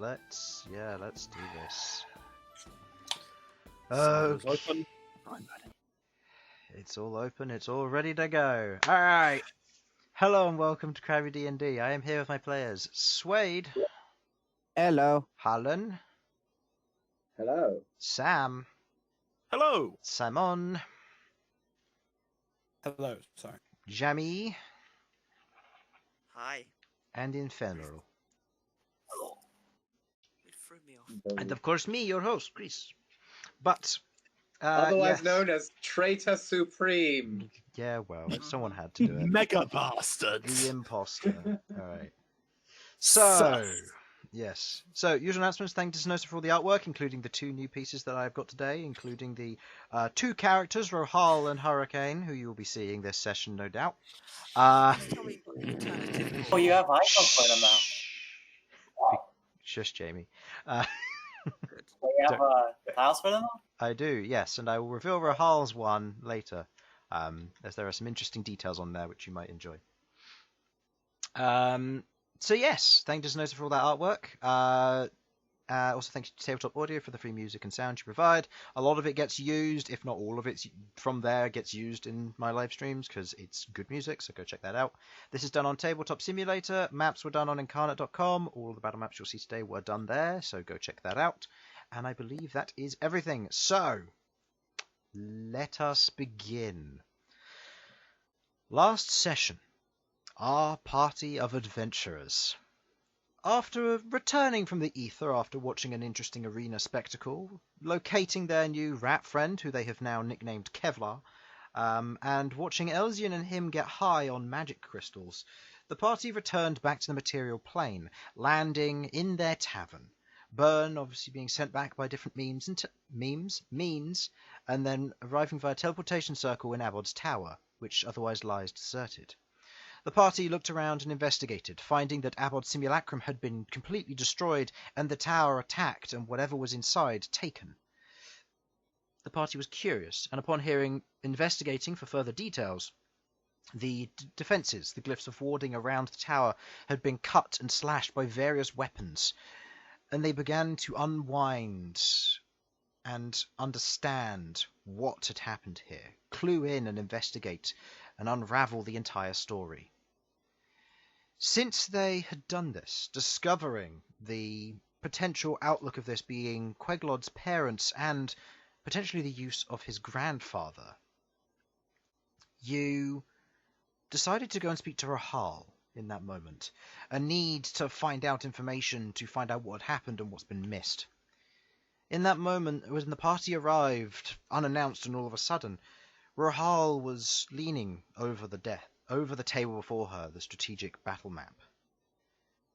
let's do this. It's open. I'm ready. It's all open. It's all ready to go. All right. Hello and welcome to Crabby D&D. I am here with my players: Swade, Hello. Harlan, Hello. Sam, Hello. Simon, Hello. Sorry. Jamie, Hi. and Infernal. Hello. It threw me off. And of course me, your host, Chris. But Otherwise yes. known as Traitor Supreme. Yeah, well, someone had to do it. Mega bastards. The imposter. All right. So, yes. So, usual announcements. Thank Sasha for all the artwork, including the 2 new pieces that I've got today, including the 2 characters, Rohal and Hurricane, who you will be seeing this session, no doubt. Tell me what the alternative Oh, you have icons Shh. for them now. Shush, Jamie. Good. So you have tiles for them now? I do, yes, and I will reveal Rohal's one later, as there are some interesting details on there which you might enjoy. So yes, thank Sasha for all that artwork. Also thank you to Tabletop Audio for the free music and sound you provide. A lot of it gets used, if not all of it from there gets used in my live streams because it's good music, so go check that out. This is done on Tabletop Simulator. Maps were done on incarnate.com. All of the battle maps you'll see today were done there, so go check that out. And I believe that is everything. So, let us begin. Last session, our party of adventurers, after returning from the ether after watching an interesting arena spectacle, locating their new rat friend, who they have now nicknamed Kevlar, and watching Elsyan and him get high on magic crystals, the party returned back to the material plane, landing in their tavern. Bern obviously being sent back by different means, and then arriving via teleportation circle in Abod's tower, which otherwise lies deserted. The party looked around and investigated, finding that Abod's simulacrum had been completely destroyed and the tower attacked and whatever was inside taken. The party was curious, and upon investigating for further details, the defences, the glyphs of warding around the tower, had been cut and slashed by various weapons, and they began to unwind and understand what had happened here, clue in and investigate and unravel the entire story. Since they had done this, discovering the potential outlook of this being Queglod's parents and potentially the use of his grandfather, you decided to go and speak to Rohal in that moment, a need to find out information, to find out what had happened and what's been missed. In that moment, when the party arrived, unannounced and all of a sudden, Rohal was leaning over the table before her, the strategic battle map.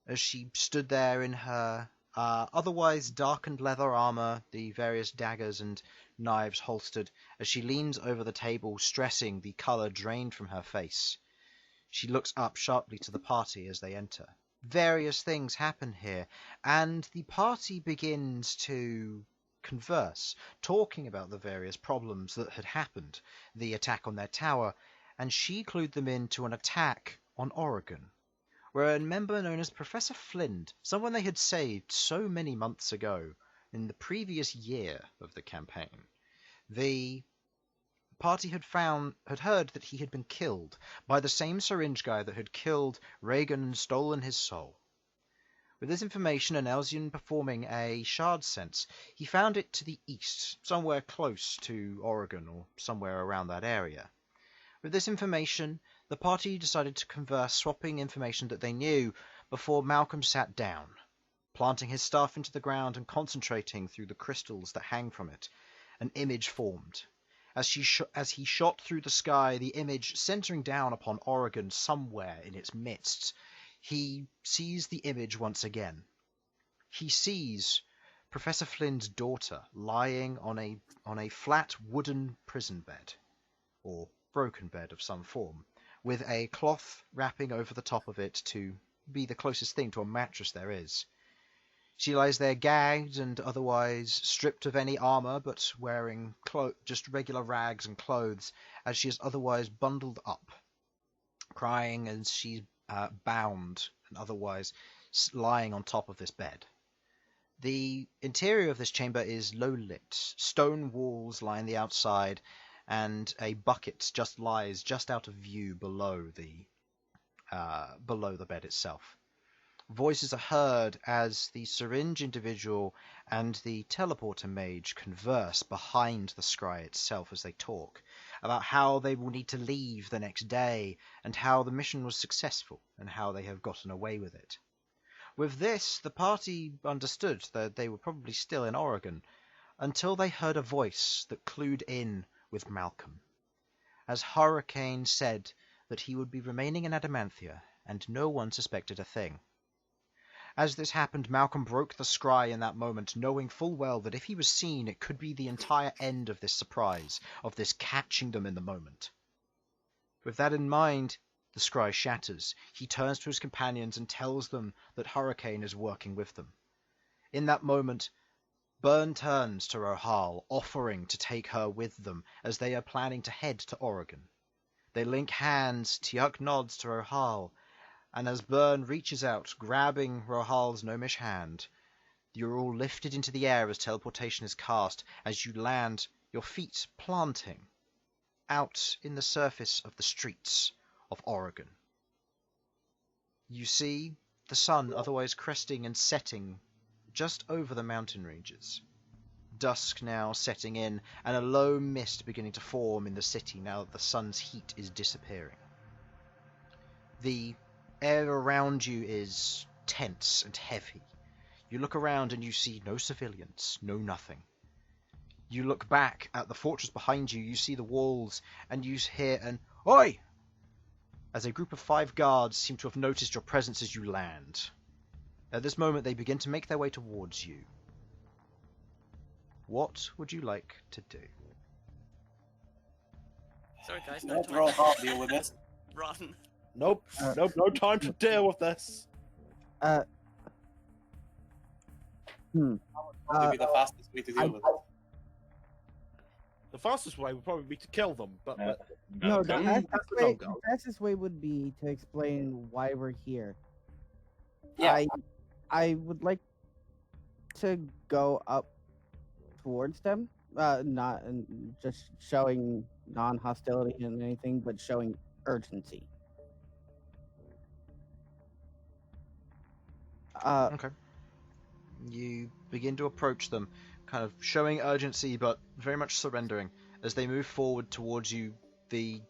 As she stood there in her otherwise darkened leather armor, the various daggers and knives holstered, as she leans over the table, stressing the color drained from her face, she looks up sharply to the party as they enter. Various things happen here, and the party begins to converse, talking about the various problems that had happened, the attack on their tower, and she clued them into an attack on Oregon, where a member known as Professor Flint, someone they had saved so many months ago, in the previous year of the campaign, the party had heard that he had been killed by the same syringe guy that had killed Reagan and stolen his soul. With this information and Elsyan performing a shard sense, he found it to the east, somewhere close to Oregon or somewhere around that area. With this information, the party decided to converse, swapping information that they knew before Malcom sat down, planting his staff into the ground and concentrating through the crystals that hang from it. An image formed. As he shot through the sky, the image centering down upon Oregon somewhere in its midst, he sees the image once again. He sees Professor Flynn's daughter lying on a flat wooden prison bed, or broken bed of some form, with a cloth wrapping over the top of it to be the closest thing to a mattress there is. She lies there gagged and otherwise stripped of any armor, but wearing just regular rags and clothes, as she is otherwise bundled up, crying as she's bound and otherwise lying on top of this bed. The interior of this chamber is low lit. Stone walls line the outside, and a bucket lies just out of view below the bed itself. Voices are heard as the syringe individual and the teleporter mage converse behind the scry itself as they talk about how they will need to leave the next day and how the mission was successful and how they have gotten away with it. With this, the party understood that they were probably still in Oregon until they heard a voice that clued in with Malcom, as Hurricane said that he would be remaining in Adamanthia and no one suspected a thing. As this happened, Malcom broke the scry in that moment, knowing full well that if he was seen, it could be the entire end of this surprise, of this catching them in the moment. With that in mind, the scry shatters. He turns to his companions and tells them that Hurricane is working with them. In that moment, Bern turns to Rohal, offering to take her with them as they are planning to head to Oregon. They link hands, Tiuk nods to Rohal, and as Bern reaches out, grabbing Rohal's gnomish hand, you're all lifted into the air as teleportation is cast, as you land, your feet planting out in the surface of the streets of Oregon. You see the sun otherwise cresting and setting just over the mountain ranges. Dusk now setting in, and a low mist beginning to form in the city now that the sun's heat is disappearing. The air around you is tense and heavy. You look around and you see no civilians, no nothing. You look back at the fortress behind you, you see the walls, and you hear an "Oi!" as a group of 5 guards seem to have noticed your presence as you land. At this moment they begin to make their way towards you. What would you like to do? Sorry guys, no Let time. Rohal deal with this. Run. Nope. Nope. No time to deal with this. Probably be the fastest way to deal with it. The fastest way would probably be to kill them, but No, the Okay. fastest That's the way, no-go. the fastest way would be to explain why we're here. Yeah. I would like to go up towards them, not just showing non-hostility and anything, but showing urgency. Okay. You begin to approach them, kind of showing urgency but very much surrendering. As they move forward towards you, the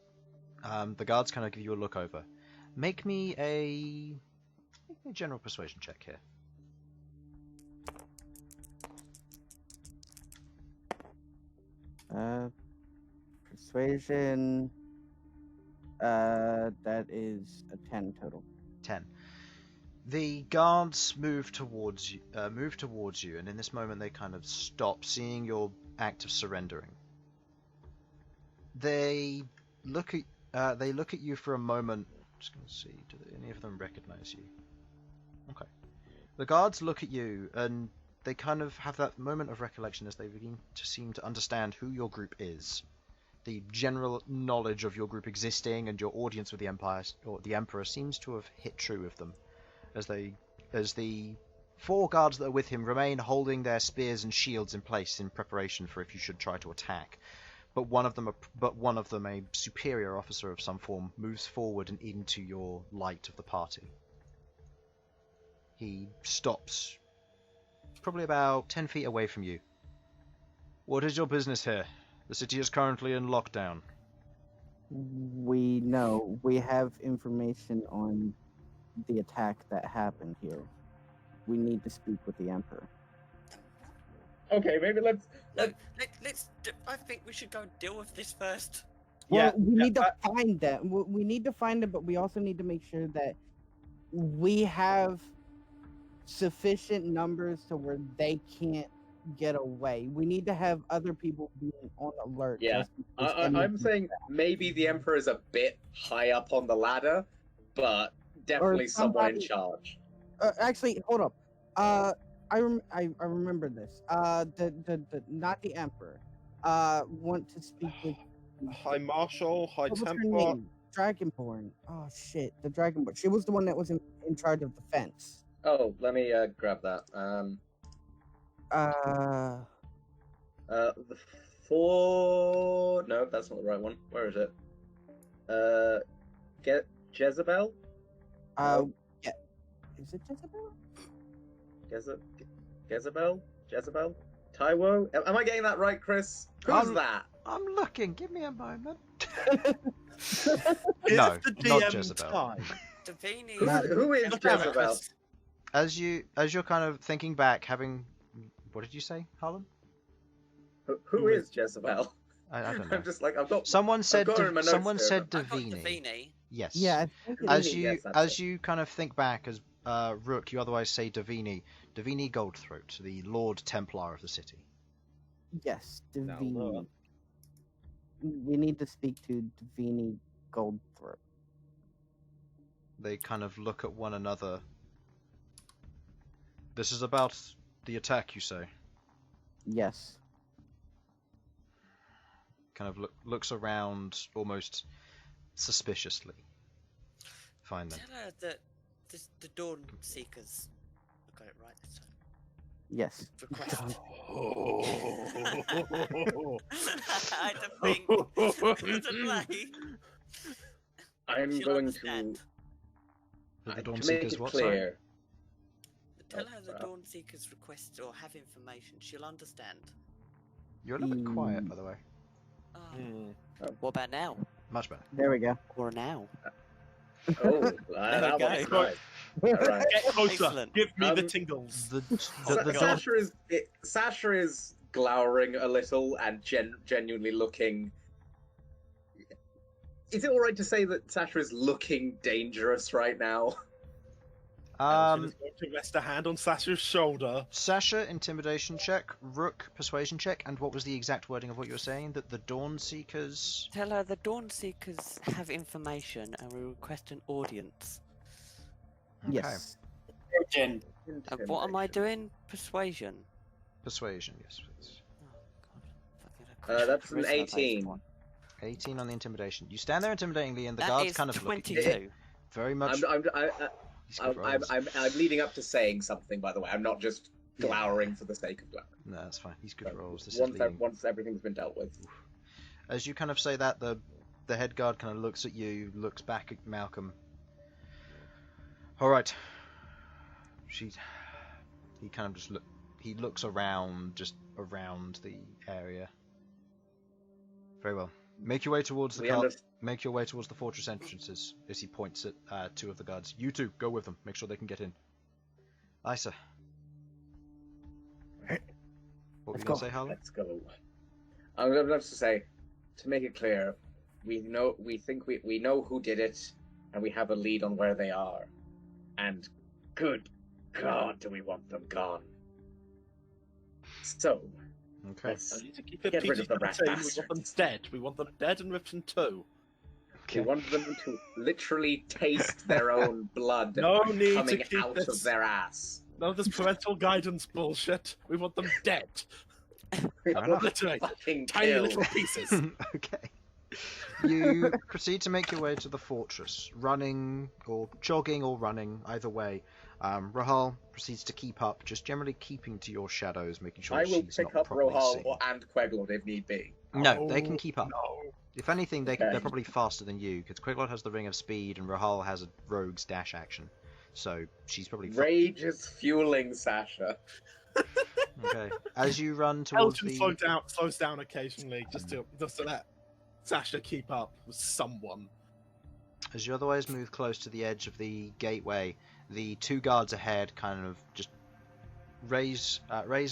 guards kind of give you a look over. Make me a general persuasion check here. Persuasion. That is a 10 total. 10. The guards move towards you, and in this moment they kind of stop, seeing your act of surrendering. They look at you for a moment. Just going to see, do any of them recognize you? Okay. The guards look at you, and they kind of have that moment of recollection as they begin to seem to understand who your group is. The general knowledge of your group existing and your audience with the Empire or the Emperor seems to have hit true with them, as the 4 guards that are with him remain holding their spears and shields in place in preparation for if you should try to attack. But one of them, a superior officer of some form, moves forward and into your light of the party. He stops, probably about 10 feet away from you. What is your business here? The city is currently in lockdown. We know. We have information on the attack that happened here. We need to speak with the Emperor. Okay, maybe let's. I think we should go deal with this first. Well, we need to find them. We need to find them, but we also need to make sure that we have sufficient numbers to where they can't get away. We need to have other people being on alert. Yeah, just in case anything- I'm saying maybe the Emperor is a bit high up on the ladder, but definitely someone in somebody- charge. Actually, hold up. I remember this. The not the Emperor. Want to speak with High Marshal, High what was her Templar. name? Dragonborn. Oh shit, the Dragonborn. She was the one that was in charge of the fence. Oh, let me grab that. The four. No, that's not the right one. Where is it? Get Jezebel. Yeah. Is it Jezebel? Jezebel. Taiwo. Am I getting that right, Chris? Who's that? I'm looking. Give me a moment. Is No, the not DM Jezebel. time? Davini. Who is Look at it, Jezebel? Chris. As you're kind of thinking back, having what did you say, Harlan? Who is Jezebel? I don't know. I'm just like I've got. Someone said got her in my notes someone here, said I got Davini. Davini. Yes. Yeah. I think As Davini, you yes, that's as it. you kind of think back, as Rook, you otherwise say Davini. Davini Goldthroat, the Lord Templar of the city. yes, No, Davini. We need to speak to Davini Goldthroat. They kind of look at one another. This is about the attack, you say? Yes. Kind of looks around almost suspiciously. Fine then. Tell her that the Dawn Seekers. I got it right this time. Yes. Request. Oh. I had to think. Delay. I'm She'll going understand. The Dawn to make Seekers it what? Sorry? clear. Tell her the Dawn Seekers request or have information. She'll understand. You're a little bit quiet, by the way. Oh. Hmm. What about now? Much better. There we go. Or now? Oh, There that we was go. nice. All right. Get closer. Excellent. Give me the Um, tingles. Sasha is glowering a little and genuinely looking. Is it all right to say that Sasha is looking dangerous right now? Elsyan is going to rest a hand on Sasha's shoulder. Sasha, intimidation check. Rook, persuasion check. And what was the exact wording of what you were saying? That the Dawn Seekers... Tell her the Dawn Seekers have information and we request an audience. Okay. Yes. And what am I doing? Persuasion. Persuasion, yes, please. Oh, God. That's an Charisma-based 18. one. 18 on the intimidation. You stand there intimidatingly, and the That guards is kind of look at you. 22. Very much. These good rolls. I'm leading up to saying something, by the way. I'm not just glowering for the sake of glowering. No, that's fine. These good rolls. This is leading. Once everything's been dealt with. As you kind of say that, the head guard kind of looks at you, looks back at Malcom. All right. He kind of just he looks around, just around the area. Very well. Make your way towards the Make your way towards the fortress entrances. As he points at two of the guards. You two, go with them. Make sure they can get in. Aye, sir. What were you gonna say, Harlan? Let's go. I'm going to have to say, to make it clear, we know who did it, and we have a lead on where they are. And good God, do we want them gone? So, Okay. let's I need to keep it get rid PG of the rat 13. We want them bastards. dead. We want them dead and ripped in two. We want them to literally taste their own blood No need to coming keep out this. of their ass. None of this parental guidance bullshit. We want them dead. enough. Literally. Fucking Tiny kill. little pieces. Okay. You proceed to make your way to the fortress, running or jogging or running, either way. Rahal proceeds to keep up, just generally keeping to your shadows, making sure I will she's pick not up properly Rohal seen. and Queglod if need be. No, they can Oh, keep up. No. If anything, Okay. they're probably faster than you, because Queglod has the Ring of Speed and Rahal has a rogue's dash action. So she's probably... Rage is fueling Sasha. Okay. As you run towards Elsyan slows down occasionally just to let Sasha keep up with someone. As you otherwise move close to the edge of the gateway, the two guards ahead kind of just raise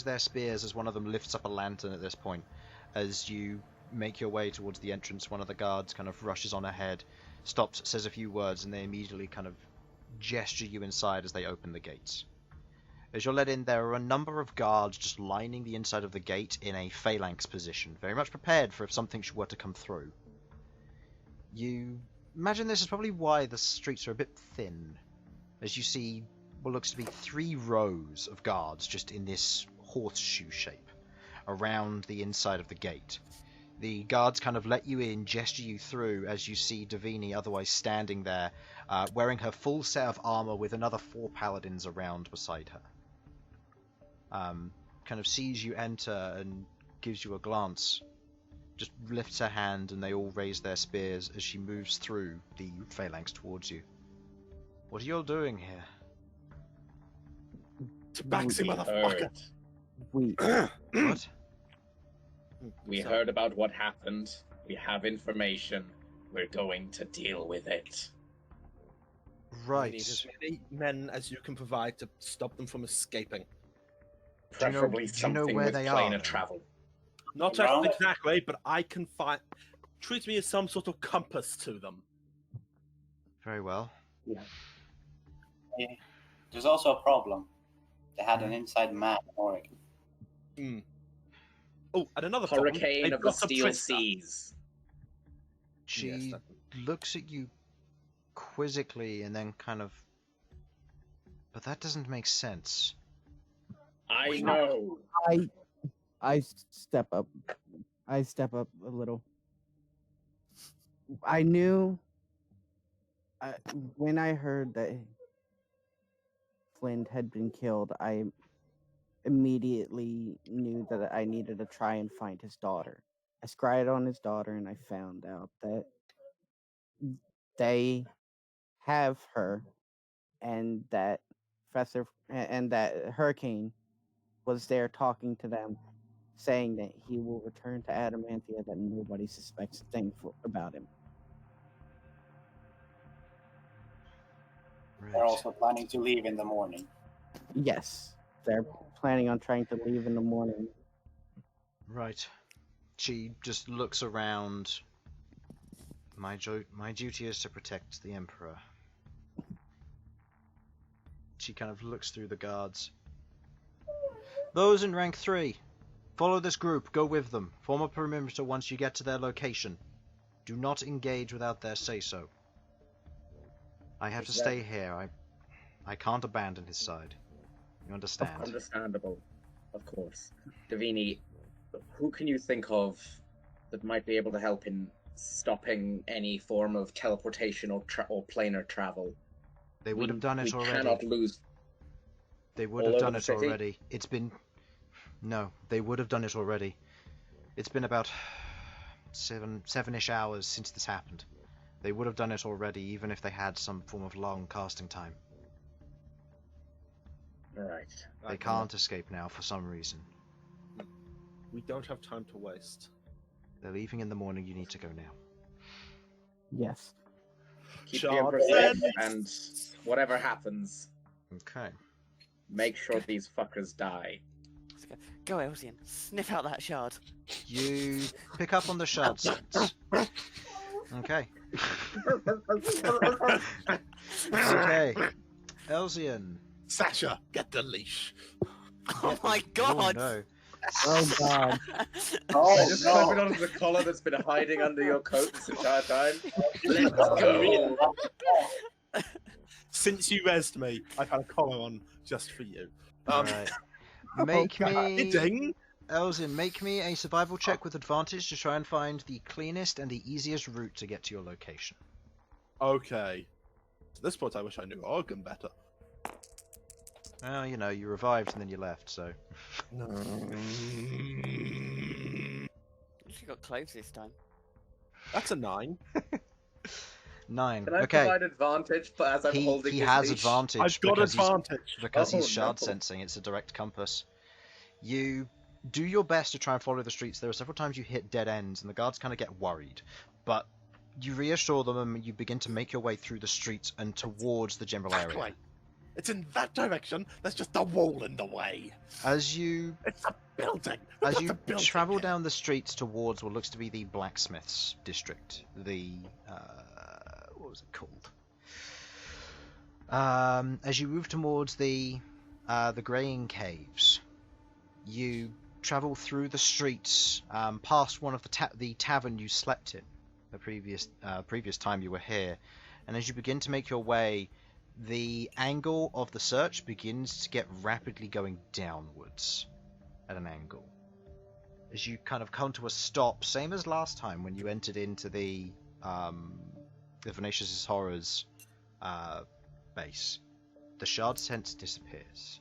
their spears as one of them lifts up a lantern at this point. As you make your way towards the entrance, one of the guards kind of rushes on ahead, stops, says a few words, and they immediately kind of gesture you inside as they open the gates. As you're led in, there are a number of guards just lining the inside of the gate in a phalanx position, very much prepared for if something were to come through. You imagine this is probably why the streets are a bit thin, as you see what looks to be 3 rows of guards just in this horseshoe shape around the inside of the gate. The guards kind of let you in, gesture you through, as you see Davini otherwise standing there, wearing her full set of armor with another 4 paladins around beside her. kind of sees you enter and gives you a glance, just lifts her hand and they all raise their spears as she moves through the phalanx towards you. What are you all doing here? Tabaxi, motherfucker! We What? We So- heard about what happened. We have information. We're going to deal with it. Right. We need as many men as you can provide to stop them from escaping. Do you know- Preferably do you know something where with they are, planar then? travel. Not Around? exactly, but I can find. Treat me as some sort of compass to them. Very well. There's also a problem. They had an inside man in Oregon. Hmm. Oh, and another problem, Hurricane they've of the got a Steel prisoner. Seas. She Yes, that- looks at you quizzically and then kind of... But that doesn't make sense. I know. I step up. I step up a little. I knew when I heard that Flint had been killed, I immediately knew that I needed to try and find his daughter. I scryed on his daughter and I found out that they have her and that that Hurricane was there talking to them, saying that he will return to Adamantia, that nobody suspects a thing about him. They're Right. also planning to leave in the morning. Yes, they're planning on trying to leave in the morning. Right. She just looks around. My duty is to protect the Emperor. She kind of looks through the guards. Those in rank 3, follow this group, go with them. Form a perimeter once you get to their location. Do not engage without their say-so. I have to Is that- stay here. I can't abandon his side. You understand? Understandable, of course. Davini, who can you think of that might be able to help in stopping any form of teleportation or planar travel? They would have done it we already. cannot lose. They would all have over done the it city? already. It's been... No, they would have done it already. It's been about seven-ish hours since this happened. They would have done it already, even if they had some form of long casting time. Right. They can't escape now for some reason. We don't have time to waste. They're leaving in the morning, you need to go now. Yes. Keep the Shard Emperor safe, friends. and whatever happens, Okay. make sure these fuckers die. Let's go, Elsyan. Sniff out that shard. You pick up on the shard sense. Okay. Okay. Elsyan. Sasha, get the leash. Oh my god! Oh no. Oh god. Oh, Just no. slap it onto the collar that's been hiding under your coat this entire time. Let's Oh. go. Since you rezzed me, I've had a collar on just for you. Alright. Make me... Ding! Elsyan, make me a survival check with advantage to try and find the cleanest and the easiest route to get to your location. Okay. At this point, I wish I knew Oregon better. Well, you know, you revived and then you left, so... She got close this time. That's a 9. 9. Can I Okay. provide advantage as I'm holding He his has leash? advantage I've got because advantage. because Oh, he's shard no. sensing. It's a direct compass. You do your best to try and follow the streets. There are several times you hit dead ends, and the guards kind of get worried. But you reassure them, and you begin to make your way through the streets and towards the general That area. way. It's in that direction. There's just a wall in the way. As you It's a building. as What's you a building travel here? down the streets towards what looks to be the blacksmiths district, the what was it called? As you move towards the graying caves, you travel through the streets, past one of the tavern you slept in the previous time you were here, and as you begin to make your way, the angle of the search begins to get rapidly going downwards at an angle. As you kind of come to a stop, same as last time when you entered into the Vernicious' Horrors base, the shard sense disappears.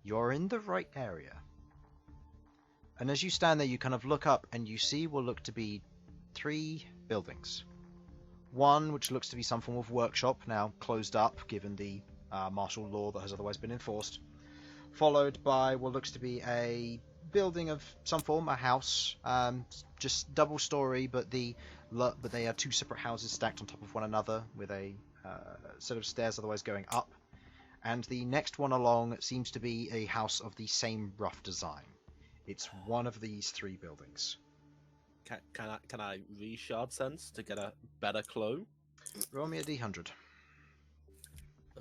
You're in the right area. And as you stand there, you kind of look up and you see what look to be 3 buildings. One, which looks to be some form of workshop, now closed up given the martial law that has otherwise been enforced. Followed by what looks to be a building of some form, a house, just double story, but they are 2 separate houses stacked on top of one another with a set of stairs otherwise going up. And the next one along seems to be a house of the same rough design. It's one of these 3 buildings. Can I re-shard sense to get a better clue? Roll me a d100.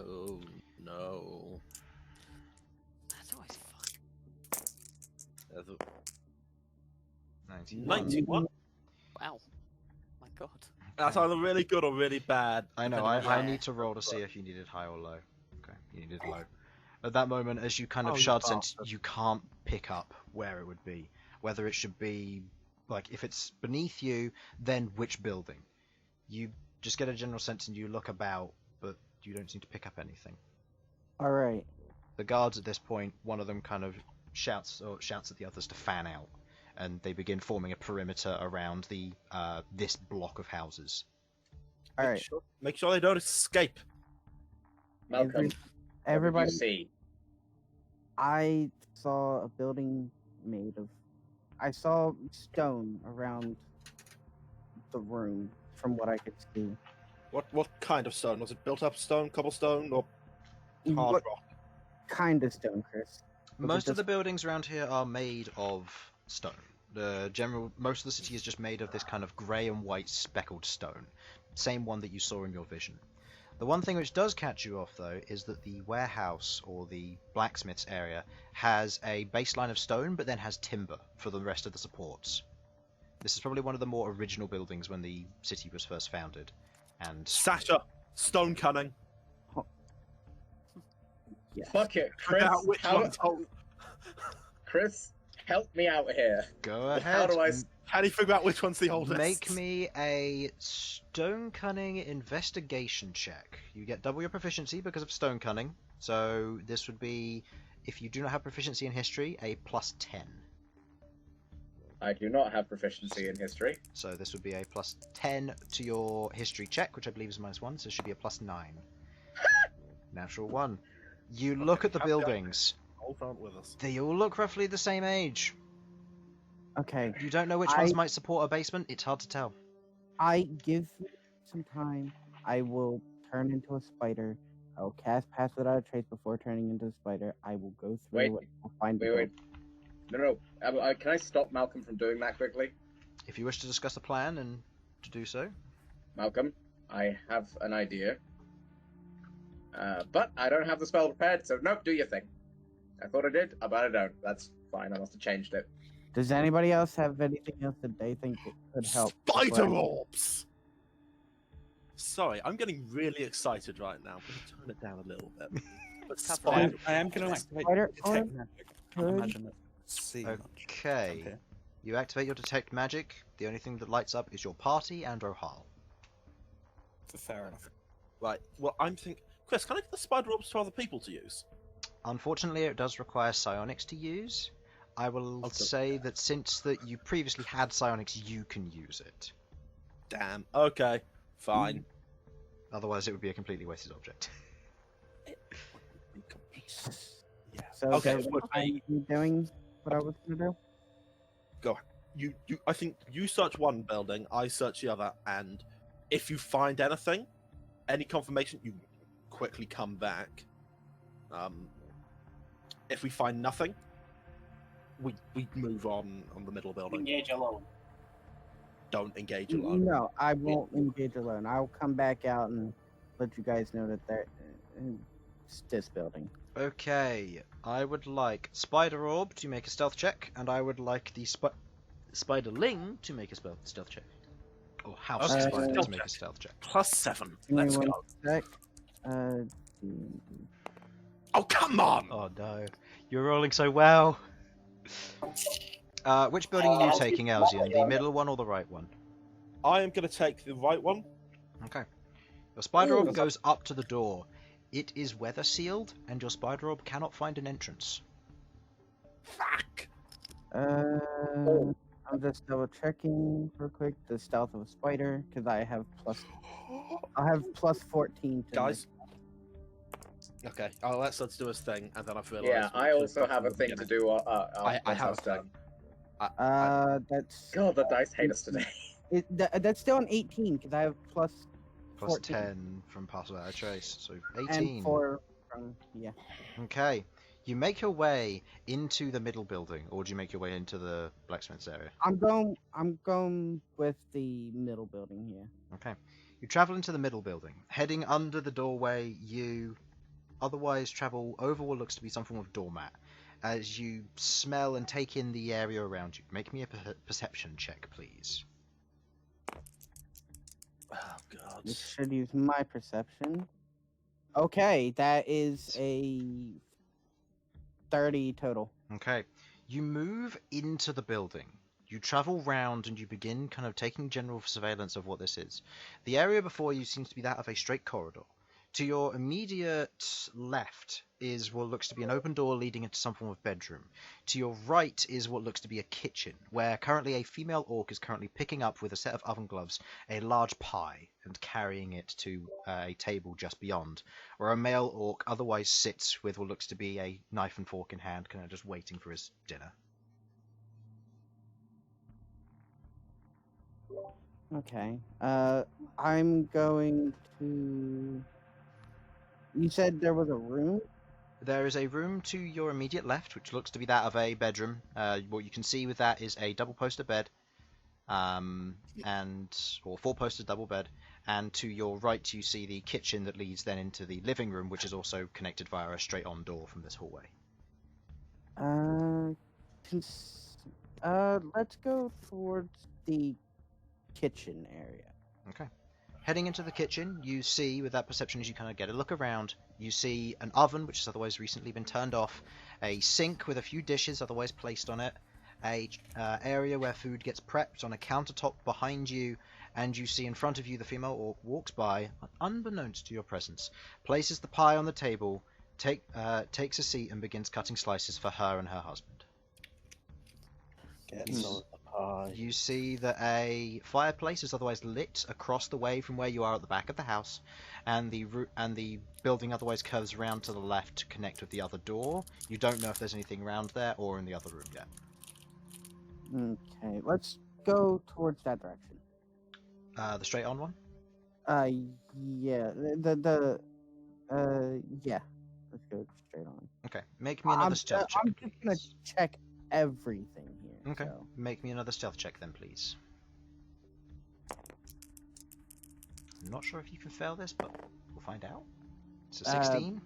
Oh no. That's always fun. 91. Wow. My God. That's either really good or really bad. I know, depending on I how- need to roll to see if you needed high or low. Okay, you needed low. At that moment, as you kind of Oh, you shard sense, bastard. you can't pick up where it would be. Whether it should be, like, if it's beneath you, then which building. You just get a general sense and you look about, but you don't seem to pick up anything. All right. The guards at this point, one of them kind of shouts at the others to fan out, and they begin forming a perimeter around the this block of houses. All right. Make sure they don't escape. Malcolm, Everybody, what did you see? I saw a building made of. I saw stone around the room, from what I could see. What kind of stone? Was it built up stone, cobblestone, or hard What rock? kind of stone, Chris? Was it Most of the just- buildings around here are made of stone. Most of the city is just made of this kind of grey and white speckled stone. Same one that you saw in your vision. The one thing which does catch you off, though, is that the warehouse or the blacksmith's area has a baseline of stone, but then has timber for the rest of the supports. This is probably one of the more original buildings when the city was first founded. And Sasha, stone cunning. Yes. Fuck it, Figure Chris. out which one's hold- Chris, help me out here. go How ahead. do I? How do you figure out which one's the oldest? Make me a stone cunning investigation check. You get double your proficiency because of stone cunning. So this would be, if you do not have proficiency in history, a +10. I do not have proficiency in history. So this would be a +10 to your history check, which I believe is -1, so it should be a +9. Natural 1. You look at the calm down. buildings. Hold on with us. They all look roughly the same age. Okay. You don't know which ones might support a basement. It's hard to tell. I give me some time. I will turn into a spider. I will cast Pass Without a Trace before turning into a spider. I will go through Wait. it. I'll find the Wait. No. Can I stop Malcolm from doing that quickly? If you wish to discuss a plan and to do so, Malcolm, I have an idea. But I don't have the spell prepared, so nope, do your thing. I thought I did, but I don't. That's fine, I must have changed it. Does anybody else have anything else that they think could help? Spider orbs! Sorry, I'm getting really excited right now. I'm going to turn it down a little bit. But spider... I am going to activate Spider detect orb magic. I can't could- imagine it. See much. okay. Okay. You activate your detect magic. The only thing that lights up is your party and Rohal. Fair enough. Right, well, I'm thinking... Chris, can I get the spider orbs to other people to use? Unfortunately, it does require psionics to use. I will Okay. say that since that you previously had psionics, you can use it. Damn. Okay, fine. Otherwise, it would be a completely wasted object. Yeah. So Okay, is look, everybody doing what I was gonna do? I think you search one building, I search the other, and if you find anything, any confirmation, you quickly come back. If we find nothing, we move on the middle building. Engage alone. Don't engage alone. No, I won't engage alone. I'll come back out and let you guys know that it's this building. Okay, I would like Spider Orb to make a stealth check, and I would like the Spiderling to make a stealth check. Or House Okay, Spider to stealth make check. a stealth check. +7. Give me Let's one go. sec. Oh, come on! Oh no, you're rolling so well. Which building are you taking, Elsyan? The middle one or the right one? I am going to take the right one. Okay. Your spider orb goes up to the door. It is weather sealed, and your spider orb cannot find an entrance. Fuck! I'm just double checking real quick the stealth of a spider because I have plus 14 to Guys. Okay, I'll let Sudz do his thing, and then I've realised. Yeah, we I should also have have a from the thing to beginning. do. I Once have that's a done. thing. That's God, the dice hate us today. that's still an 18 because I have plus Plus 14. 10 from Pass Without a Trace, so 18. And 4 from Okay. You make your way into the middle building, or do you make your way into the blacksmith's area? I'm going with the middle building here. Okay. You travel into the middle building. Heading under the doorway, you otherwise travel over what looks to be some form of doormat. As you smell and take in the area around you. Make me a perception check, please. Oh god. This should use my perception. Okay, that is a 30 total. Okay. You move into the building. You travel round and you begin kind of taking general surveillance of what this is. The area before you seems to be that of a straight corridor. To your immediate left is what looks to be an open door leading into some form of bedroom. To your right is what looks to be a kitchen, where currently a female orc is currently picking up with a set of oven gloves a large pie and carrying it to a table just beyond, where a male orc otherwise sits with what looks to be a knife and fork in hand, kind of just waiting for his dinner. Okay. I'm going to... You said there was a room? There is a room to your immediate left, which looks to be that of a bedroom. What you can see with that is a double-posted bed, or four-posted double bed. And to your right, you see the kitchen that leads then into the living room, which is also connected via a straight-on door from this hallway. Let's go towards the kitchen area. Okay. Heading into the kitchen, you see, with that perception as you kind of get a look around, you see an oven, which has otherwise recently been turned off, a sink with a few dishes otherwise placed on it, a area where food gets prepped on a countertop behind you, and you see in front of you the female orc walks by, unbeknownst to your presence, places the pie on the table, takes a seat and begins cutting slices for her and her husband. Get You- some of the pie. You see that a fireplace is otherwise lit across the way from where you are at the back of the house, and the building otherwise curves around to the left to connect with the other door. You don't know if there's anything around there or in the other room yet. Okay, let's go towards that direction. The straight on one? Yeah, yeah. Let's go straight on. Okay, make me another stealth check, I'm just gonna please. check everything here. Okay, So. make me another stealth check then, please. I'm not sure if you can fail this, but we'll find out. It's a 16.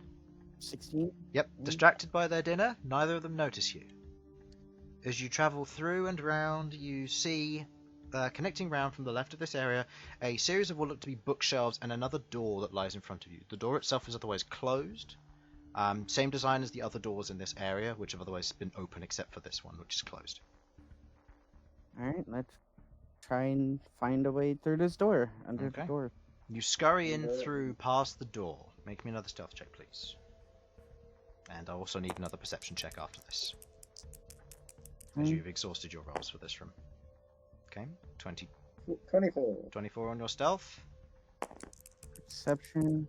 16? Yep, distracted by their dinner, neither of them notice you. As you travel through and round, you see, connecting round from the left of this area, a series of what look to be bookshelves and another door that lies in front of you. The door itself is otherwise closed. Same design as the other doors in this area, which have otherwise been open except for this one, which is closed. Alright, let's try and find a way through this door, under Okay. the door. You scurry in through past the door. Make me another stealth check, please. And I also need another perception check after this, as you've exhausted your rolls for this room. Okay, 24. 24 on your stealth. Perception.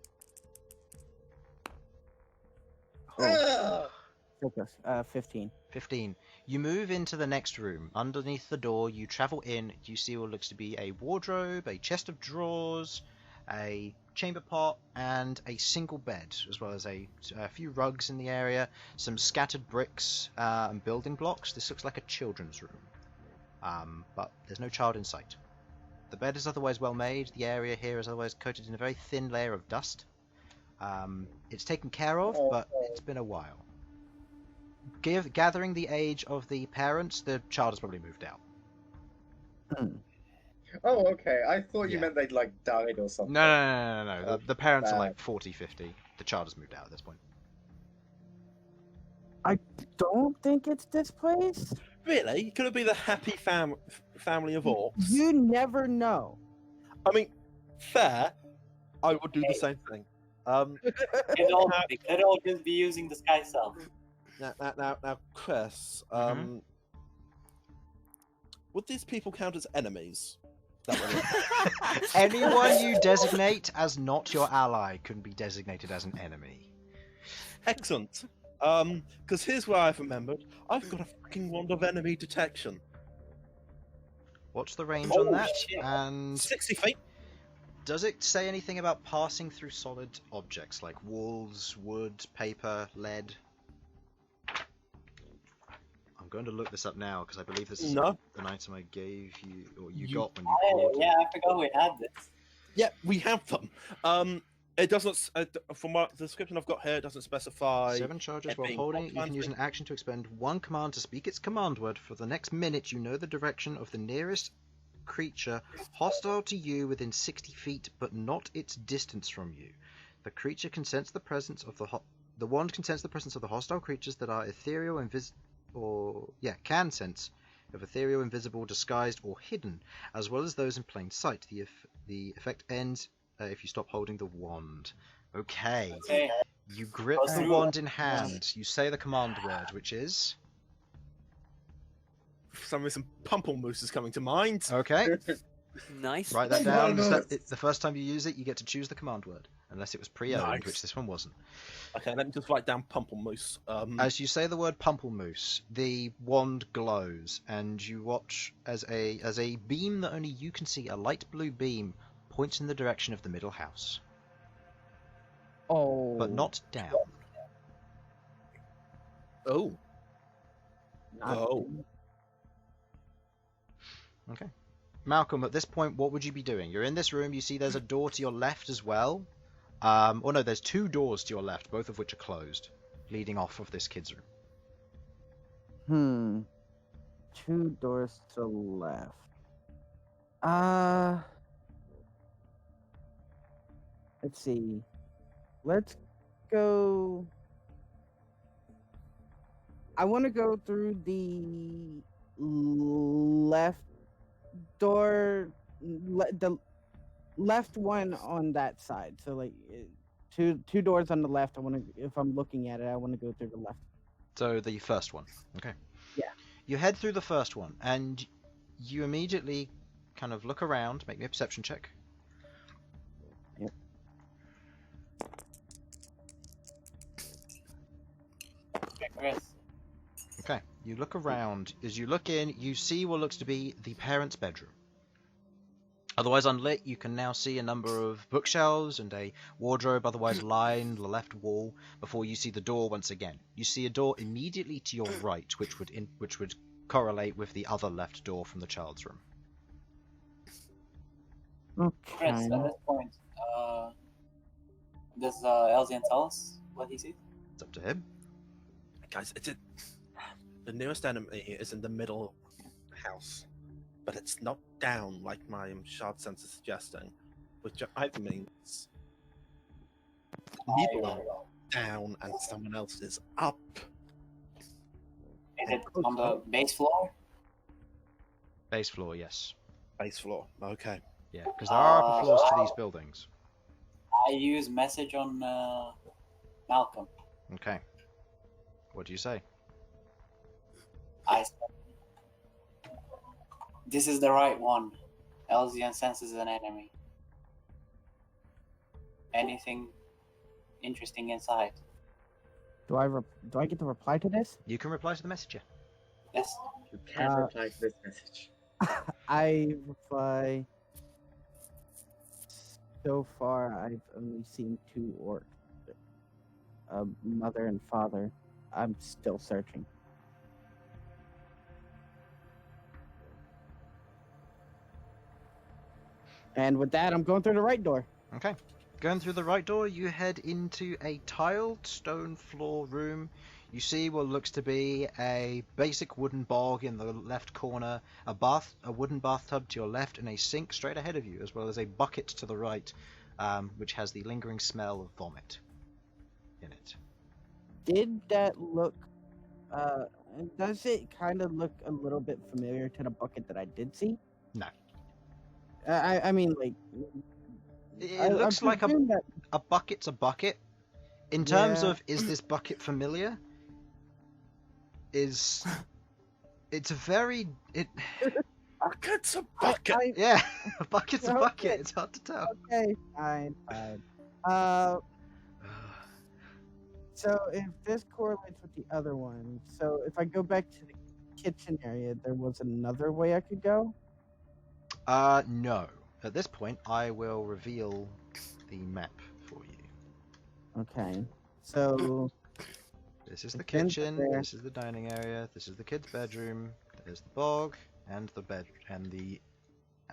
Ah! 15. 15. You move into the next room. Underneath the door, you travel in. You see what looks to be a wardrobe, a chest of drawers, a chamber pot, and a single bed, as well as a few rugs in the area, some scattered bricks and building blocks. This looks like a children's room, but there's no child in sight. The bed is otherwise well made. The area here is otherwise coated in a very thin layer of dust. It's taken care of, but it's been a while. Gathering the age of the parents, the child has probably moved out. Oh, okay. I thought you Yeah. meant they'd like died or something. No. The parents are bad. like 40, 50. The child has moved out at this point. I don't think it's this place. Really? Could it be the happy family of orcs? You never know. I mean, fair. I would do the same thing. They could all just be using the sky self. Now, Chris. Mhm. Would these people count as enemies? That were Anyone you designate as not your ally can be designated as an enemy. Excellent. Because here's where I've remembered. I've got a fucking wand of enemy detection. What's the range Oh, on that? shit. And 60 feet. does it say anything about passing through solid objects like walls, wood, paper, lead? I'm going to look this up now because I believe this is No. an item I gave you, or you You- got when you Oh, bought it. yeah, I forgot we had this. Yeah, we have them. It doesn't. From what the description I've got here, it doesn't specify. 7 charges it while being holding it. You can offline use an thing. action to expend 1 command to speak its command word. For the next minute, you know the direction of the nearest creature hostile to you within 60 feet, but not its distance from you. The creature can sense the presence of the wand can sense the presence of the hostile creatures that are ethereal, can sense of ethereal, invisible, disguised, or hidden, as well as those in plain sight. The effect ends if you stop holding the wand. Okay. Okay. You grip Goes the through. wand in hand. You say the command word, which is... For some reason, Pumplemoose is coming to mind. Okay, Nice. write that down. The first time you use it, you get to choose the command word. Unless it was pre-owned, Nice. which this one wasn't. Okay, let me just write down Pumplemoose. As you say the word Pumplemoose, the wand glows, and you watch as a beam that only you can see, a light blue beam, points in the direction of the middle house. Oh, But not down. Oh. not- Oh. Okay. Malcolm, at this point, what would you be doing? You're in this room, you see there's a door to your left as well. Or no, there's 2 doors to your left, both of which are closed, leading off of this kid's room. 2 doors to the left. Let's see. Let's go. I want to go through the left door, the left one on that side. So like two doors on the left. I want to, if I'm looking at it, I want to go through the left. So the first one. Okay. Yeah. You head through the first one, and you immediately kind of look around. Make me a perception check. Yep. Okay, Chris. Okay. You look around. As you look in, you see what looks to be the parents' bedroom. Otherwise unlit, you can now see a number of bookshelves and a wardrobe otherwise line the left wall before you see the door once again. You see a door immediately to your right, which would correlate with the other left door from the child's room. Okay. Chris, at this point, does Elsyan tell us what he sees? It's up to him. Guys, the nearest enemy is in the middle house, but it's not down like my shard sense is suggesting, which either means people are down and someone else is up. Is it on the base floor? Base floor, yes. Base floor. Okay. Yeah, because there are upper floors to these buildings. I use message on Malcom. Okay. What do you say? I said, this is the right one. Elsyan senses an enemy. Anything interesting inside? Do I get to reply to this? You can reply to the messenger. Yes. You can't reply to this message. I reply. So far, I've only seen 2 orcs, a mother and father. I'm still searching. And with that, I'm going through the right door. Okay. Going through the right door, you head into a tiled stone floor room. You see what looks to be a basic wooden bog in the left corner, a wooden bathtub to your left, and a sink straight ahead of you, as well as a bucket to the right, which has the lingering smell of vomit in it. Did that look? Does it kind of look a little bit familiar to the bucket that I did see? No. I mean, like. It looks like presume that. a bucket's a bucket. In terms Yeah. of, is this bucket familiar? is it's a very Bucket's a bucket. yeah a bucket's a Okay. bucket. It's hard to tell. Okay, fine. So if this correlates with the other one, so if I go back to the kitchen area, there was another way I could go? No. At this point, I will reveal the map for you. Okay. So This is the It's in kitchen. there. This is the dining area. This is the kid's bedroom. There's the bog and the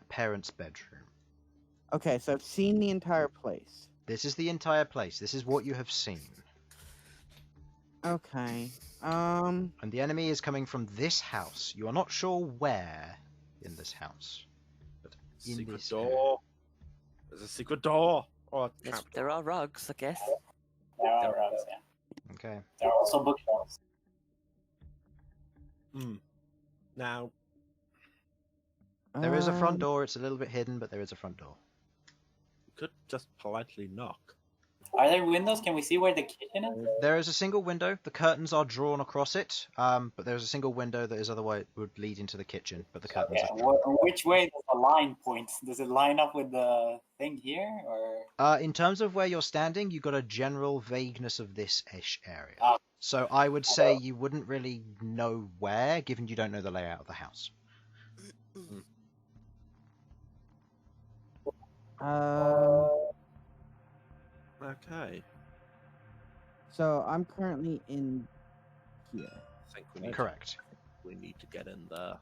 parents' bedroom. okay, so I've seen the entire place. This is the entire place. This is what you have seen. Okay. And the enemy is coming from this house. You are not sure where in this house, but in Secret this door. There's a secret door. Or a Yes, trap. there are rugs, I guess. There are rugs, yeah. area. Okay. There are also bookshelves. Now, There is a front door. It's a little bit hidden, but there is a front door. you could just politely knock. Are there windows? Can we see where the kitchen is? There is a single window. The curtains are drawn across it, but there's a single window that is otherwise would lead into the kitchen, but the curtains Yeah. are drawn. Which way does the line point? Does it line up with the thing here, or? In terms of where you're standing, you got a general vagueness of this-ish area. Ah. So I would say you wouldn't really know where, given you don't know the layout of the house. Okay. So I'm currently in here. I think we need Correct. we need to get in there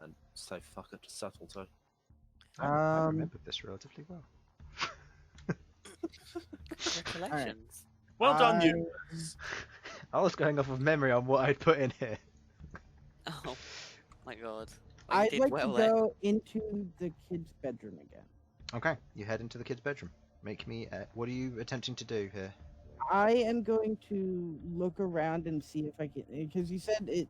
and say fuck it to settle to. I remembered this relatively well. Recollections. Well done, you. I was going off of memory on what I'd put in here. Oh my god. Oh, you I'd did like well to there. go into the kid's bedroom again. Okay, you head into the kid's bedroom. Make me. What are you attempting to do here? I am going to look around and see if I can, because you said it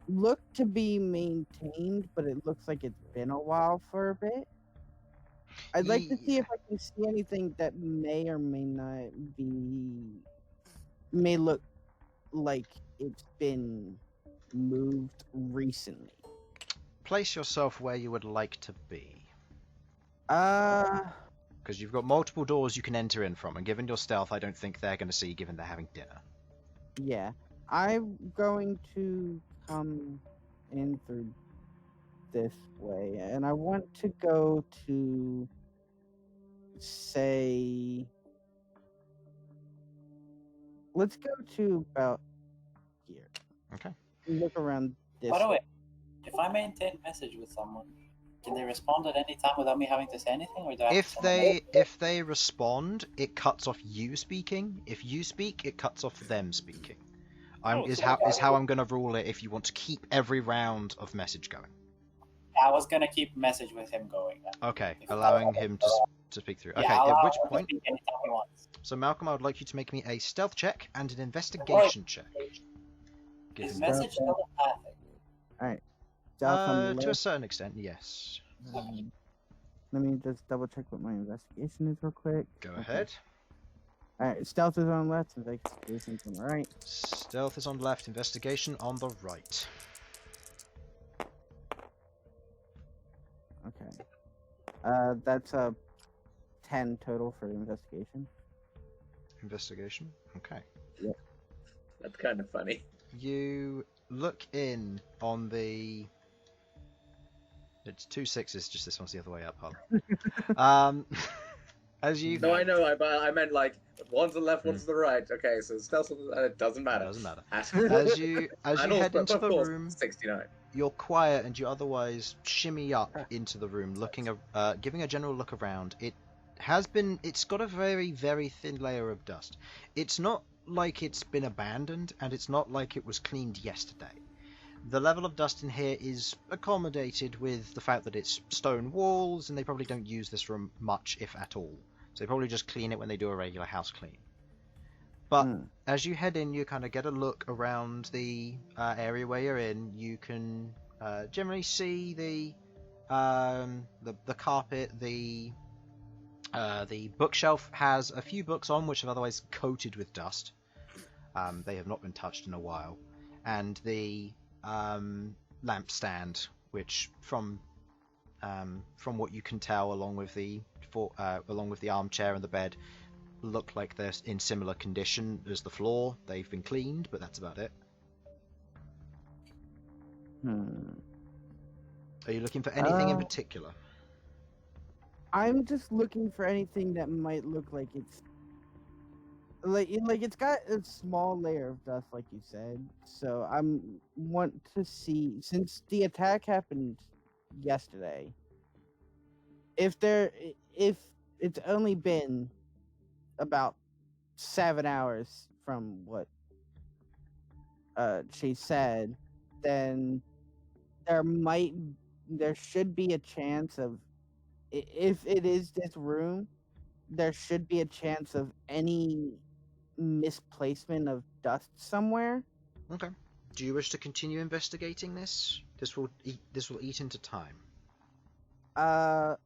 looked to be maintained, but it looks like it's been a while for a bit. I'd like to see if I can see anything that may or may not may look like it's been moved recently. Place yourself where you would like to be. Because you've got multiple doors you can enter in from, and given your stealth, I don't think they're going to see you given they're having dinner. Yeah, I'm going to come in through this way, and I want to go to, say, let's go to about here. Okay. Look around this. By the way, if I maintain message with someone, can they respond at any time without me having to say anything, or do I have to send them? If they respond, it cuts off you speaking. If you speak, it cuts off them speaking. Is how I'm going to rule it if you want to keep every round of message going. I was gonna keep message with him going. Then. Okay, allowing him to speak through. Okay, Yeah, at allow which him to point, speak anytime he wants. so Malcolm, I would like you to make me a stealth check and an investigation check. Is message telepathic? Stealth on the To a left. certain extent, yes. Let me just double check what my investigation is real quick. Go ahead. Alright, stealth is on the left, investigation is on the right. Stealth is on the left, investigation on the right. Okay. That's a 10 total for investigation. Investigation. Okay. That's kind of funny. You look in on the. It's 2 6s. Just this one's the other way up, Harlan. As you. No, I know. I meant like one's to the left, one's to the right. Okay, so stealth. It doesn't matter. Doesn't matter. As you head into the room, 69. you're quiet and you otherwise shimmy up into the room, giving a general look around. It's got a very, very thin layer of dust. It's not like it's been abandoned, and it's not like it was cleaned yesterday. The level of dust in here is accommodated with the fact that it's stone walls, and they probably don't use this room much, if at all. So they probably just clean it when they do a regular house clean. But as you head in, you kind of get a look around the area where you're in. You can generally see the carpet. The bookshelf has a few books on which are otherwise coated with dust. They have not been touched in a while. and the lampstand, which from what you can tell, along with the armchair and the bed, look like they're in similar condition as the floor. They've been cleaned, but that's about it. Are you looking for anything in particular? I'm just looking for anything that might look like it's it's got a small layer of dust, like you said. So I'm want to see, since the attack happened yesterday, if it's only been about 7 hours from what she said, then there should be a chance of, if it is this room, there should be a chance of any misplacement of dust somewhere. Okay. Do you wish to continue investigating this? This will eat into time. I'm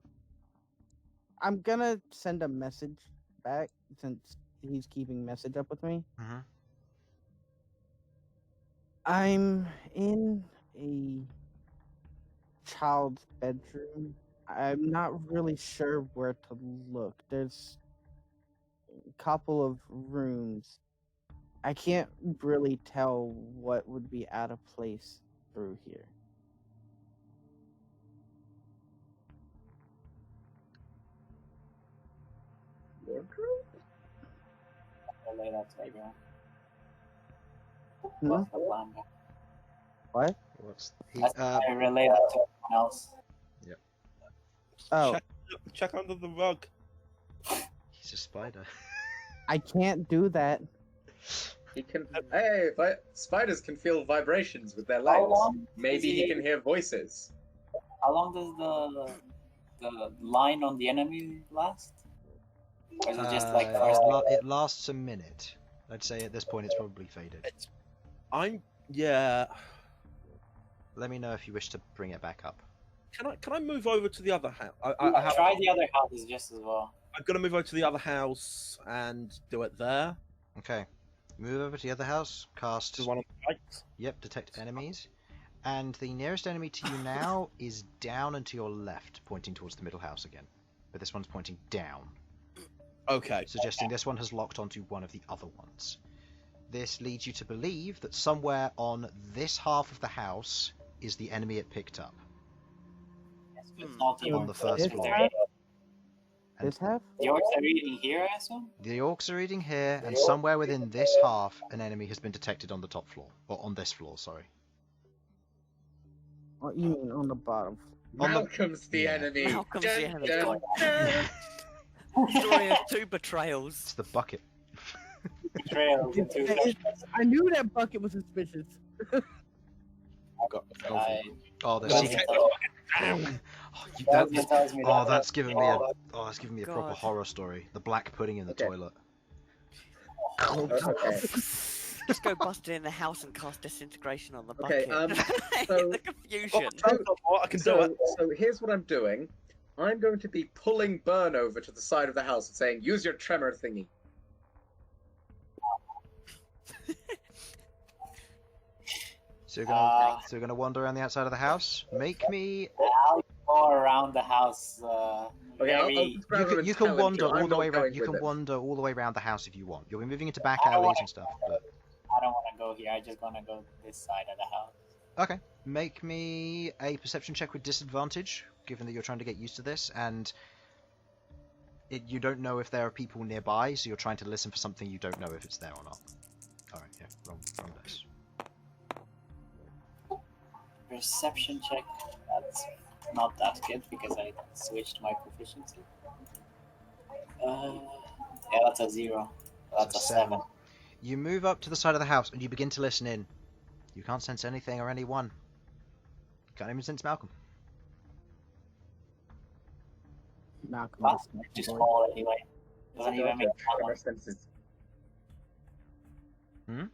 gonna send a message back since he's keeping message up with me. Mm-hmm. I'm in a child's bedroom. I'm not really sure where to look. There's a couple of rooms. I can't really tell what would be out of place through here. Wardrobe? Relay that to everyone. Hmm? What's the plan? What? I relay that to everyone else. Oh, Check under the rug. He's a spider. I can't do that. He can. Hey, spiders can feel vibrations with their legs. Maybe he can hear voices. How long does the line on the enemy last? Or is it just like it lasts a minute. I'd say at this point it's probably faded. Yeah. Let me know if you wish to bring it back up. Can I move over to the other house? Try the other houses just as well. I'm gonna move over to the other house and do it there. Okay. Move over to the other house. Cast. To one on the right. Yep. Detect enemies. And the nearest enemy to you now is down and to your left, pointing towards the middle house again. But this one's pointing down. Okay. Suggesting this one has locked onto one of the other ones. This leads you to believe that somewhere on this half of the house is the enemy it picked up. On the first floor. This half? The orcs are reading here, I assume? The orcs are reading here, and somewhere within this half, an enemy has been detected on the top floor. Or on this floor, sorry. What you mean on the bottom? Malcolm's the enemy. Malcolm's the enemy. Dun, dun. Story of two betrayals. It's the bucket. Betrayal. I knew that bucket was suspicious. Oh, the secret. That's giving me a proper horror story. The black pudding in the toilet. Okay. Just go busting in the house and cast disintegration on the Okay, bucket. so- The confusion. I can do it. So here's what I'm doing. I'm going to be pulling Bern over to the side of the house and saying, "Use your tremor thingy." So you're gonna wander around the outside of the house. Make me. I'll go around the house. Okay, I'll very... just grab him and You tell can him wander I'm all the not way going around. You with can him. wander all the way around the house if you want. You'll be moving into back I don't alleys wanna- and stuff. But I don't want to go here. I just want to go this side of the house. okay, make me a perception check with disadvantage, given that you're trying to get used to this, and you don't know if there are people nearby, so you're trying to listen for something you don't know if it's there or not. All right, yeah, wrong dice. Perception check. That's not that good because I switched my proficiency. Yeah, that's a 0. That's a 7. You move up to the side of the house and you begin to listen in. You can't sense anything or anyone. You can't even sense Malcolm. Malcolm. Well, just call anyway. Doesn't even make Tremor sense. senses. Hmm?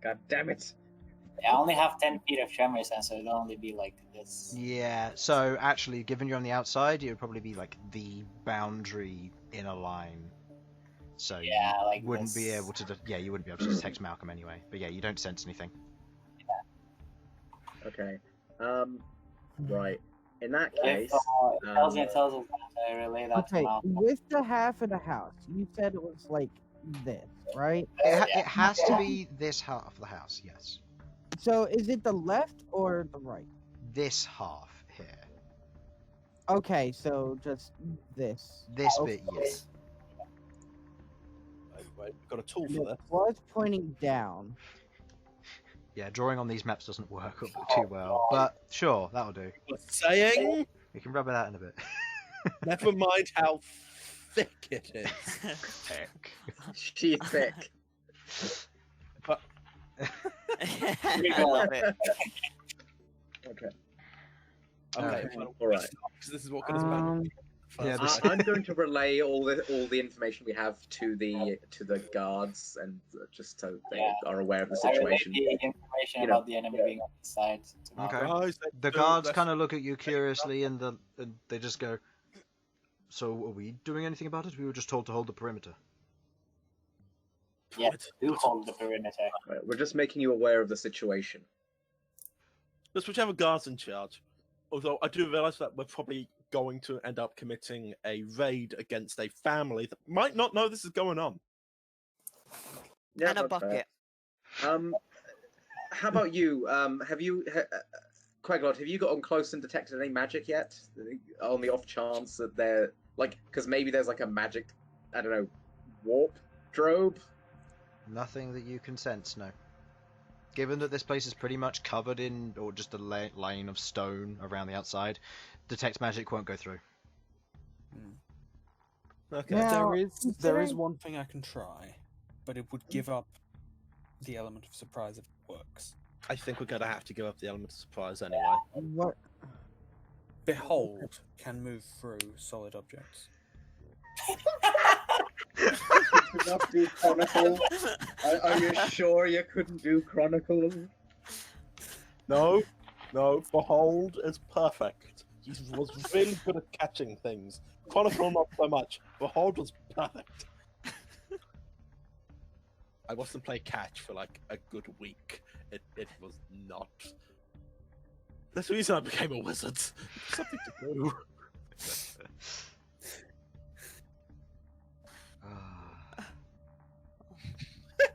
God damn it! Yeah, I only have 10 feet of tremor sense, so it'll only be like this. Yeah, so actually, given you're on the outside, it would probably be like the boundary inner line. So Yeah, you like wouldn't be this. able to. You wouldn't be able to detect Malcom anyway. But yeah, you don't sense anything. Okay. Right. In that If case, Elsyan tells us that, I relay that to Okay, Malcom. with the half of the house, you said it was like this, right? It has to be this half of the house. Yes. So is it the left or the right? This half here. Okay, so just this. This Okay. bit, yes. We've got a tool And for it this. was pointing down. Yeah, drawing on these maps doesn't work too well, but sure, that'll do. Just saying. We can rub it out in a bit. Never mind how thick it is. Heck. she's thick. But I love it. Okay. okay, All right. because this is what could have been. Yeah, this- I'm going to relay all the information we have to the guards, and just so they are aware of the I relay situation. the information about the enemy being on the side. To Malcom. Okay. The guards kind of look at you curiously, and they just go, "So, are we doing anything about it? We were just told to hold the perimeter." Yeah, do hold the perimeter. Right, we're just making you aware of the situation. Just whichever guard's in charge. Although I do realise that we're probably going to end up committing a raid against a family that might not know this is going on. Yeah, And a that's fair. bucket. How about you? Queglod, have you gotten close and detected any magic yet? On the off chance that they're because maybe there's like a magic, I don't know, warp drobe. Nothing that you can sense, no. Given that this place is pretty much covered in, or just a lane of stone around the outside, detect magic won't go through. Okay. Now, There is considering- one thing I can try, but it would give up the element of surprise if it works. I think we're going to have to give up the element of surprise anyway. What? Behold can move through solid objects. Could not do chronicle. Are you sure you couldn't do chronicle? No, Behold is perfect. He was really good at catching things. Chronicle not so much. Behold was perfect. I watched them play catch for like a good week. It was not. That's the reason I became a wizard. Something to do.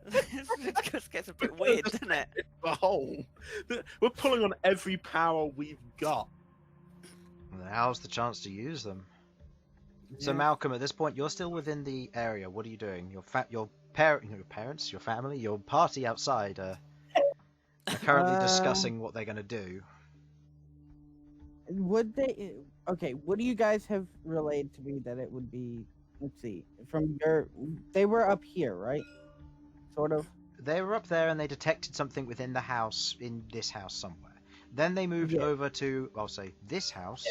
It just gets a bit weird, doesn't it? Behold, we're pulling on every power we've got. Now's the chance to use them. So Malcom, at this point, you're still within the area. What are you doing? Your parents, your family, your party outside are currently discussing what they're going to do. Would they? Okay, what do you guys have relayed to me that it would be? Let's see. They were up here, right? Sort of. They were up there and they detected something within the house, in this house somewhere. Then they moved over to, I'll say, this house,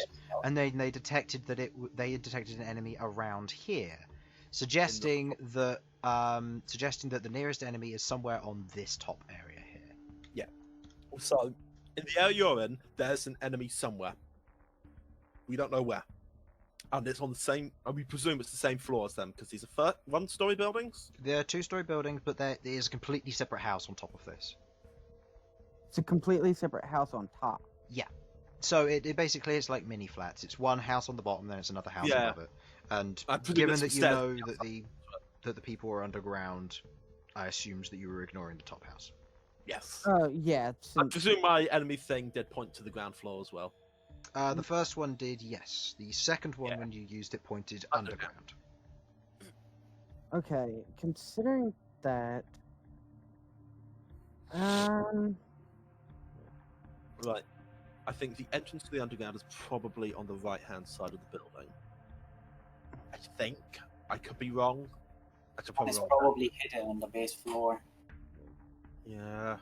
and they detected that they had detected an enemy around here, suggesting that the nearest enemy is somewhere on this top area here. Yeah. So, in the area you're in, there's an enemy somewhere. We don't know where. And it's on the same, and we presume it's the same floor as them, because these are one-story buildings? They're two-story buildings, but there is a completely separate house on top of this. It's a completely separate house on top. Yeah. So it basically is like mini flats. It's one house on the bottom, then it's another house above it. And given that you know that the people are underground, I assumed that you were ignoring the top house. Yes. Yeah. I presume my enemy thing did point to the ground floor as well. The first one did, yes. The second one, when you used it, pointed underground. Okay, considering that, Right. I think the entrance to the underground is probably on the right-hand side of the building. I think. I could be wrong. It's probably hidden on the base floor. Yeah.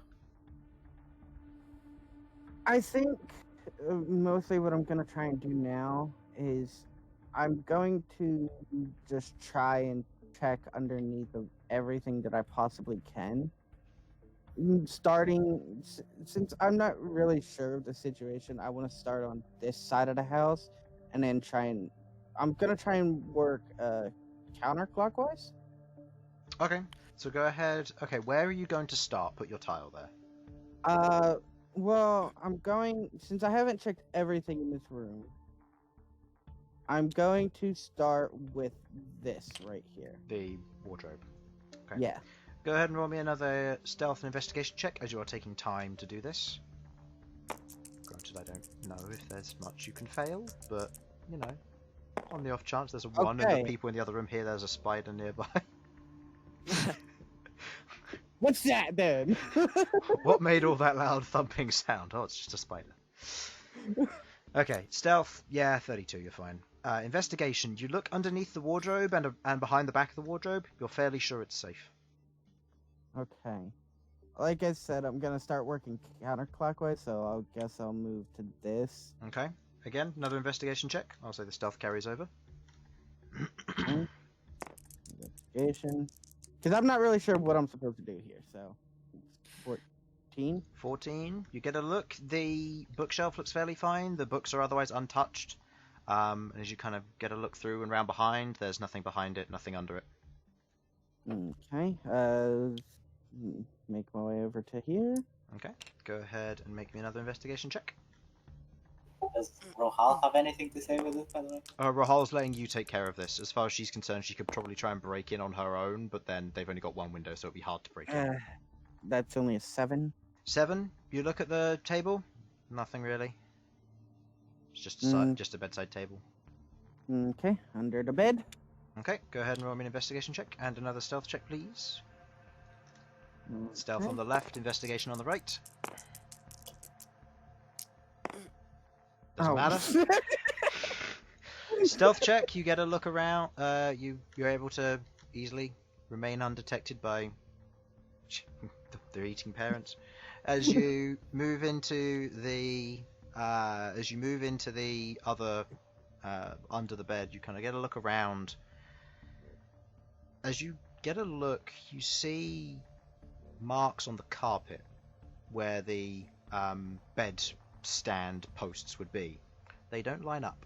I think mostly what I'm gonna try and do now is I'm going to just try and check underneath of everything that I possibly can. Starting, since I'm not really sure of the situation, I want to start on this side of the house, and then I'm gonna try and work counterclockwise. Okay, so go ahead. Okay, where are you going to start? Put your tile there. Well, I'm going, since I haven't checked everything in this room, I'm going to start with this right here. The wardrobe. Okay. Yeah. Go ahead and roll me another stealth and investigation check as you are taking time to do this. Granted, I don't know if there's much you can fail, but, you know, on the off chance there's a 1 and the people in the other room hear there's a spider nearby. What's that then? What made all that loud thumping sound? Oh, it's just a spider. Okay, stealth, yeah, 32, you're fine. Investigation, you look underneath the wardrobe and behind the back of the wardrobe. You're fairly sure it's safe. Okay. Like I said, I'm gonna start working counterclockwise, so I guess I'll move to this. Okay, again, another investigation check. I'll say the stealth carries over. Investigation. Because I'm not really sure what I'm supposed to do here, so... 14? 14. You get a look. The bookshelf looks fairly fine. The books are otherwise untouched. And as you kind of get a look through and round behind, there's nothing behind it, nothing under it. Okay. Make my way over to here. Okay. Go ahead and make me another investigation check. Does Rohal have anything to say with this, by the way? Rahal's letting you take care of this. As far as she's concerned, she could probably try and break in on her own, but then they've only got one window, so it'll be hard to break in. That's only a 7. 7. You look at the table. Nothing really. It's just just a bedside table. Okay, under the bed. Okay, go ahead and roll me an investigation check and another stealth check, please. Stealth on the left, investigation on the right. Doesn't matter. Stealth check, you get a look around. You're able to easily remain undetected by their eating parents. As you move into the other under the bed, you kind of get a look around. As you get a look, you see marks on the carpet where the bed stand posts would be. They don't line up.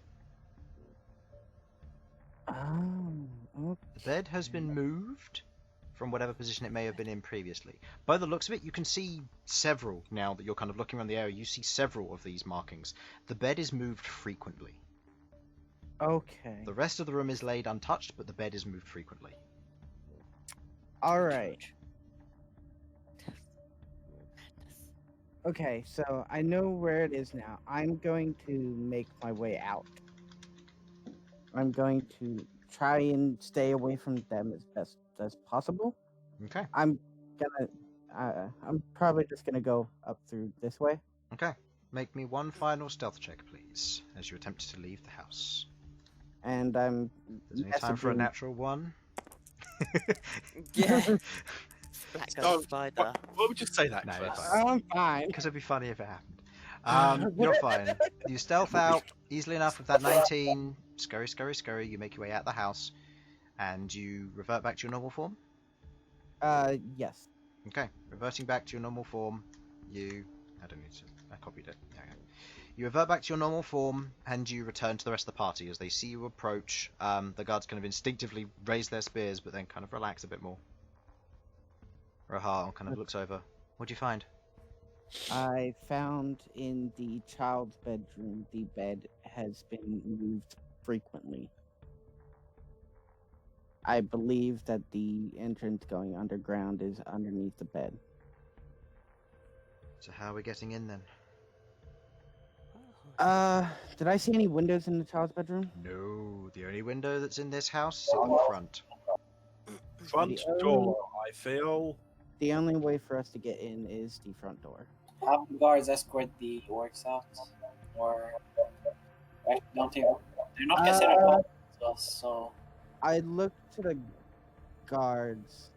Oh, okay. The bed has been moved from whatever position it may have been in previously. By the looks of it, you can see several, now that you're kind of looking around the area, you see several of these markings. The bed is moved frequently. Okay. The rest of the room is laid untouched, but the bed is moved frequently. Alright. Okay, so I know where it is now. I'm going to make my way out. I'm going to try and stay away from them as best as possible. Okay. I'm probably just gonna go up through this way. Okay. Make me one final stealth check, please, as you attempt to leave the house. And I'm... Is there any time for a natural 1? Yeah. Black Oh, spider. What would you say that? No, Chris? it's fine. I'm fine. Because it'd be funny if it happened. You're fine. You stealth out easily enough with that 19. Scurry, scurry, scurry. You make your way out the house. And you revert back to your normal form? Yes. Okay. Reverting back to your normal form, I don't need to... I copied it. Okay. You revert back to your normal form, and you return to the rest of the party. As they see you approach, the guards kind of instinctively raise their spears, but then kind of relax a bit more. Rahal kind of looks over. What'd you find? I found in the child's bedroom the bed has been moved frequently. I believe that the entrance going underground is underneath the bed. So how are we getting in then? Did I see any windows in the child's bedroom? No, the only window that's in this house is in the front. Front The door, I feel. The only way for us to get in is the front door. Have the guards escort the orcs out? Or... Don't you... They're not considered hostiles, so... I looked to the guards.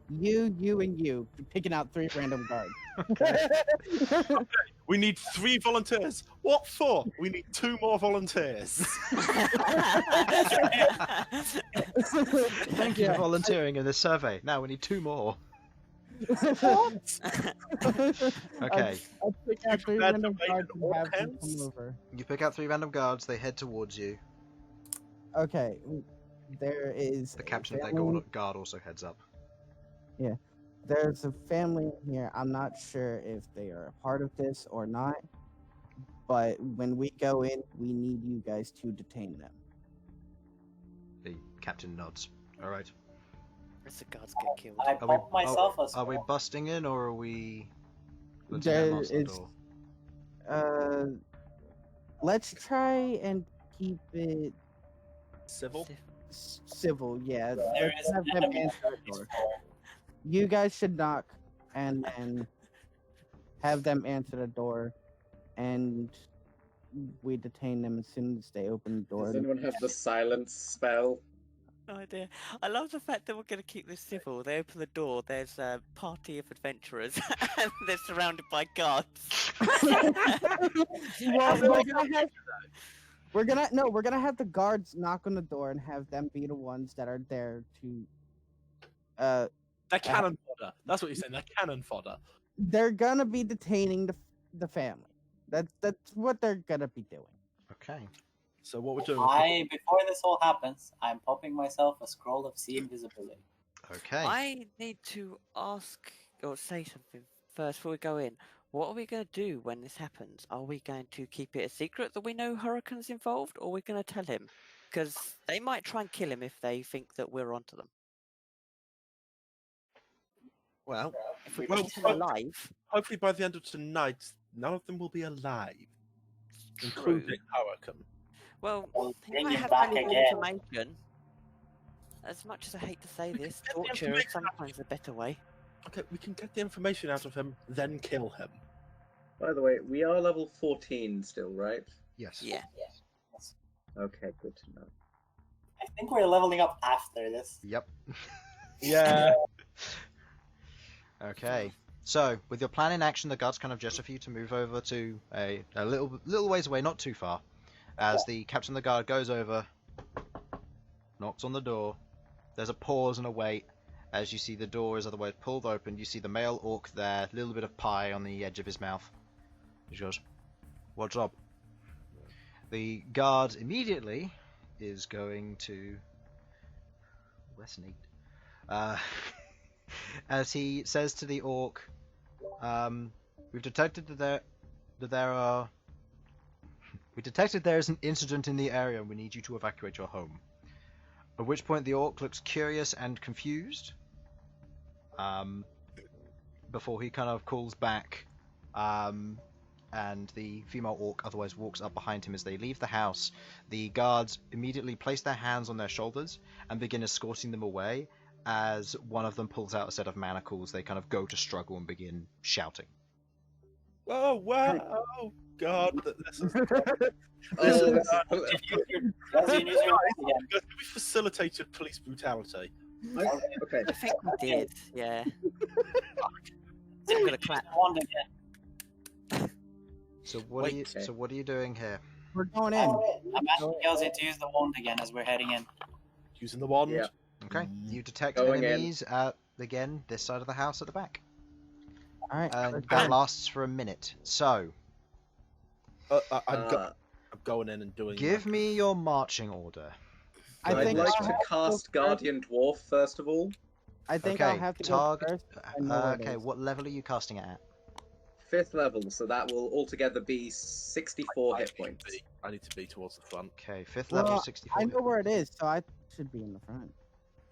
You, and you. Picking out 3 random guards. Okay. We need 3 volunteers. What for? We need 2 more volunteers. Thank you for volunteering in this survey. Now we need 2 more. Okay. I'll pick out 3 random guards and have them come over. You pick out 3 random guards. They head towards you. Okay. there is The a captain of their family- guard also heads up. There's a family here. I'm not sure if they are a part of this or not, but when we go in, we need you guys to detain them. The captain nods. All right. As the guards get killed. I pop myself a Are we scroll. busting in, or are we? Letting There them answer the is- door? Let's try and keep it Civil. civil. Yeah, There let's is have an them enemy answer on the this door. floor. You guys should knock, and then have them answer the door, and we detain them as soon as they open the door. Does anyone have the silence spell? No idea. I love the fact that we're going to keep this civil. They open the door, there's a party of adventurers, and they're surrounded by guards. Well, we're gonna have the guards knock on the door and have them be the ones that are there to. They're cannon fodder. That's what you're saying. They're cannon fodder. They're gonna be detaining the family. That's what they're gonna be doing. Okay. So what we're doing? Before this all happens, I'm popping myself a scroll of see invisibility. Okay. I need to ask or say something first before we go in. What are we going to do when this happens? Are we going to keep it a secret that we know Hurricane's involved, or are we going to tell him? Because they might try and kill him if they think that we're onto them. Well, If we Well, keep him alive, hopefully by the end of tonight, none of them will be alive, true. including Hurricane. Well, We'll he bring might him have back valuable again. information. As much as I hate to say We can this, get the torture is information sometimes a better way. Okay, we can get the information out of him, then kill him. By the way, we are level 14 still, right? Yes. Yeah. Yes. Okay, good to know. I think we're leveling up after this. Yep. Yeah. Okay. So, with your plan in action, the guards kind of gesture for you to move over to a little ways away, not too far. As the captain of the guard goes over, knocks on the door. There's a pause and a wait. As you see the door is otherwise pulled open, you see the male orc there, a little bit of pie on the edge of his mouth. He goes, "What's up?" The guard immediately is going to... Where's Nate? As he says to the orc, "We've detected that there is an incident in the area and we need you to evacuate your home." At which point the orc looks curious and confused. Before he kind of calls back, and the female orc otherwise walks up behind him as they leave the house. The guards immediately place their hands on their shoulders and begin escorting them away. As one of them pulls out a set of manacles, they kind of go to struggle and begin shouting. Oh wow! Oh God! This is. Oh, this Elsyan, use your knife again. We facilitated police brutality. okay. I think we did, yeah. I'm gonna clap. Use the wand again. So what Wait. are you? Okay. So what are you doing here? We're going in. I'm asking Elsyan to use the wand again as we're heading in. Using the wand. Yeah. Okay, you detect Going in. enemies at again this side of the house at the back. All right. That lasts for a minute. So I'm going in and doing. give me your marching order. I I'd think like I'll to have cast go first. Guardian Dwarf first of all. I think Okay, I'll have to target- go first. I know where it Okay, is. what level are you casting it at? 5th level, so that will altogether be 64 hit points. I need to be towards the front. Okay, 5th Well, level, 64. I know where it is, so I should be in the front.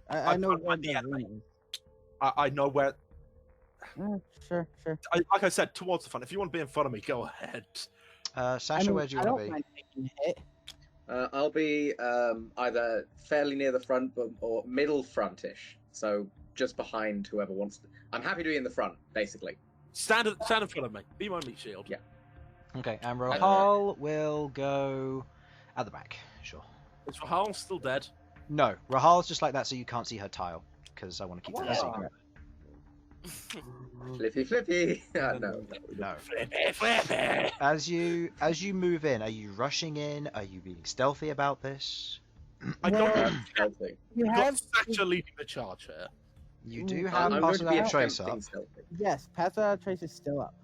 I I'm know front where by the the enemy. room I know where. is. Sure. Like I said, towards the front. If you want to be in front of me, go ahead. Sasha, where do you I want don't to be? mind taking a hit. I'll be either fairly near the front or middle frontish, so just behind whoever wants to. I'm happy to be in the front, basically. Stand in front of me. Be my meat shield. Yeah. Okay, and Rahal will go at the back. Sure. Is Rahal still dead? No, Rahal's just like that, so you can't see her tile because I want to keep that a Wow. secret. Flippy. No. No. As you move in, are you rushing in? Are you being stealthy about this? I got, Stealthy. You got have Sasha leading the charge here. You do I'm have I'm going Pass to be Without a Trace attempting up. stealthy. yes, Pass Without a Trace is still up.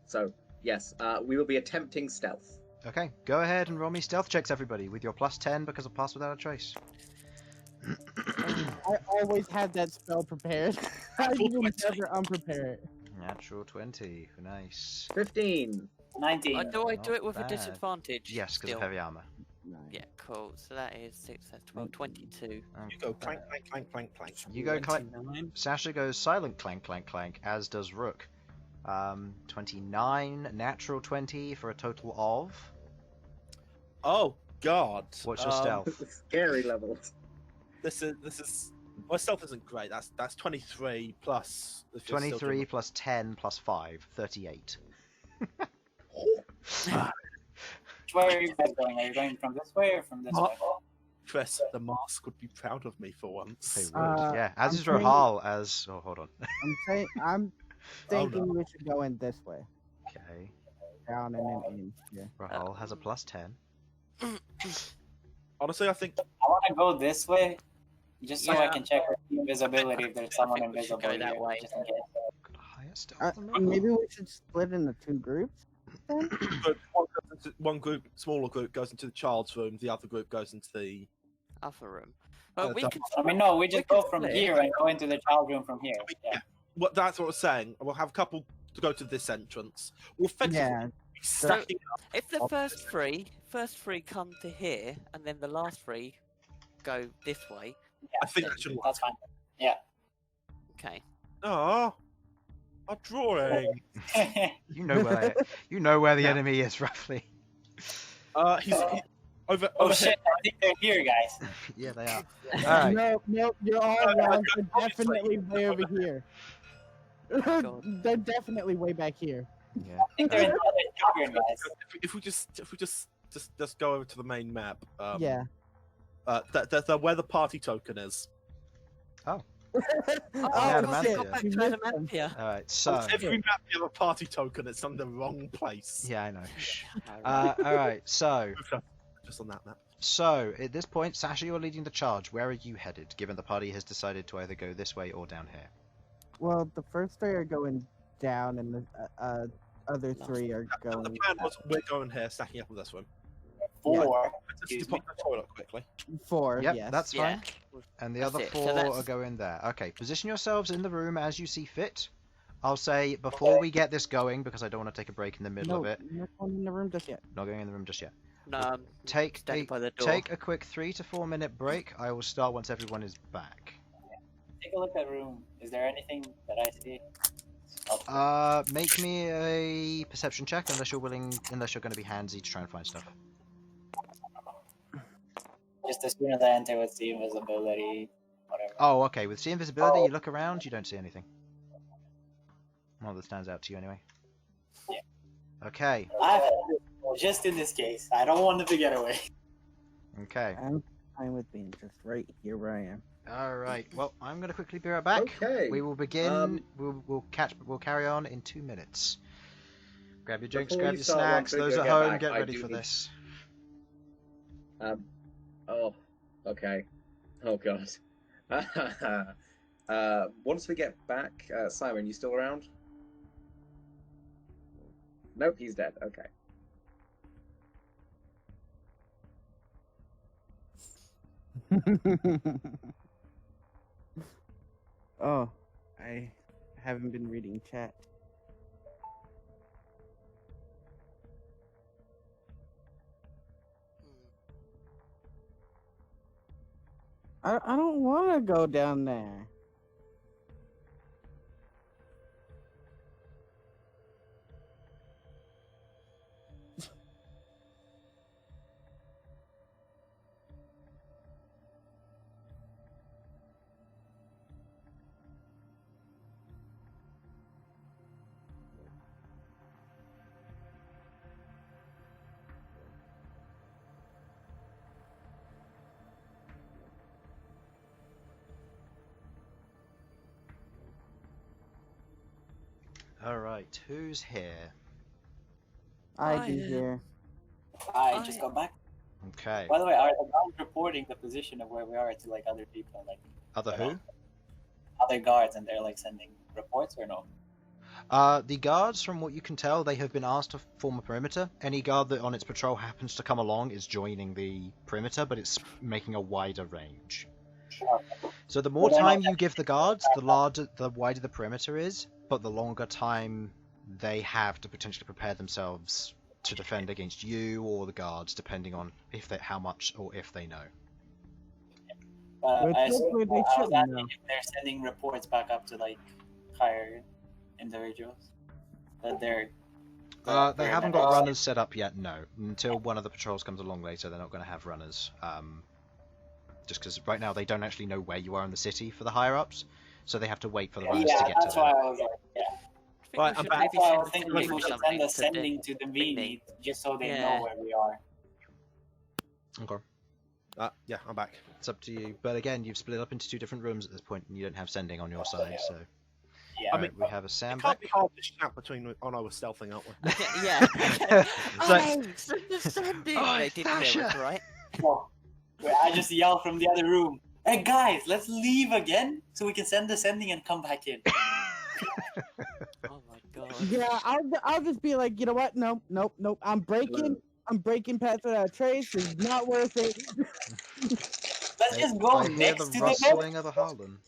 So yes, we will be attempting stealth. Okay, go ahead and roll me stealth checks, everybody, with your +10 because of Pass Without a Trace. I always had that spell prepared. I was never unprepared. Natural 20. Nice. 15. 19. Do I Not do it with bad. a disadvantage? Yes, because of still? heavy armor. Nice. Yeah, cool. So that is 6, that's 12, 22. You go clank, clank, clank, clank, clank. You go clank. 29. Sasha goes silent clank, clank, clank, as does Rook. 29, natural 20 for a total of. Oh God. What's your stealth? Scary levels. This is my stealth isn't great. That's 23 plus. if you're still 23 doing- plus 10 plus 5, 38. Which way are you guys going? Are you going from this way or from this way? Chris, the mask would be proud of me for once. They would. Yeah, as I'm is saying- Rahal as. Oh, hold on. I'm Oh, thinking we should go in this way. Okay. Down and then in. Yeah. Rahal has a +10. Honestly, I think I want to go this way, just so I Yeah. can check for invisibility if there's someone I think we should invisible go that here, way. just in case. Got a higher stealth than me. Maybe we should split into 2 groups then? but one group, smaller group, goes into the child's room. The other group goes into the. Other room. Well, we double- can. I mean, no, we just We go can from split. here and go into the child room from here. Yeah. What that's what I was saying. We'll have a couple to go to this entrance. We'll effectively Yeah. be stacking up. If the first three come to here, and then the last 3 go this way. I think that should work. That's fine. Yeah. Okay. Oh, a drawing. You know where the Yeah. enemy is roughly. He's over. Oh over shit, I think they're here, guys. Yeah, they are. All right. No, you're all wrong. They're definitely way over here. God. They're definitely way back here. Yeah. I think they're in the other tavern, guys. If we just go over to the main map. Yeah. That's where the party token is. Oh, Yeah, God, Adamantia. got back You to missed Adamantia. All right. So. Every map you have a party token, it's on the wrong place. Yeah, I know. All right. So. Just on that map. So, at this point, Sasha, you're leading the charge. Where are you headed, given the party has decided to either go this way or down here? Well, the first 3 are going down, and the other 3 are The going. plan was we're going here, stacking up with this one. 4. Let's Excuse just pop the toilet quickly. 4. Yep, yes. that's Yeah. fine. And the That's other it. So 4 that's- are going there. Okay, position yourselves in the room as you see fit. I'll say, before we get this going, because I don't want to take a break in the middle No, of it, you're not going in the room just yet. not going in the room just yet. No, Take standing by the door. Take a quick 3 to 4 minute break. I will start once everyone is back. Take a look at room. Is there anything that I see? Make me a perception check unless you're going to be handsy to try and find stuff. Just as soon as I enter with the invisibility, whatever. Oh, okay. With see invisibility, you look around, you don't see anything. Well, that stands out to you anyway. Yeah. Okay. Just in this case, I don't want them to get away. Okay. I'm fine with being just right here where I am. All right. Well, I'm gonna quickly be right back. Okay. We will begin. We'll carry on in 2 minutes. Grab your drinks, Before grab you your start, snacks. once we Those get at home, back, get I ready do for need- this. Oh, okay. Oh god. Once we get back, Simon, you still around? Nope, he's dead. Okay. Oh, I haven't been reading chat. I don't want to go down there. All right. Who's here? I I do am. here. I just go back. Okay. By the way, are the guards reporting the position of where we are to like other people, like Other who? other guards, and they're like sending reports or no? The guards, from what you can tell, they have been asked to form a perimeter. Any guard that on its patrol happens to come along is joining the perimeter, but it's making a wider range. So the more time you give the guards, the wider the perimeter is, but the longer time they have to potentially prepare themselves to defend against you or the guards, depending on how much or if they know. Which I hopefully they was shouldn't asking know. if they're sending reports back up to like higher individuals that they're. They haven't got runners set up yet, no. Until one of the patrols comes along later, they're not going to have runners. Just because right now they don't actually know where you are in the city for the higher-ups, so they have to wait for the runners to get to that's why them. I was like, yeah. Right, I'm back. That's why I was thinking we should send a sending to the meeting just so they know where we are. Okay. Yeah, I'm back. It's up to you. But again, you've split up into two different rooms at this point, and you don't have sending on your side, so... Yeah. I mean, we have a Sam it can't back. be hard to shout between. Oh no, we're stealthing, aren't we? Yeah. It's like, Understanding. "Oh, They didn't hear Sasha!" us, right? Well, I just yelled from the other room, "Hey guys, let's leave again so we can send the sending and come back in." Oh my god. Yeah, I'll just be like, you know what? Nope. I'm breaking past without trace. It's not worth it. Let's just go I hear next the to the rustling of a Harlan.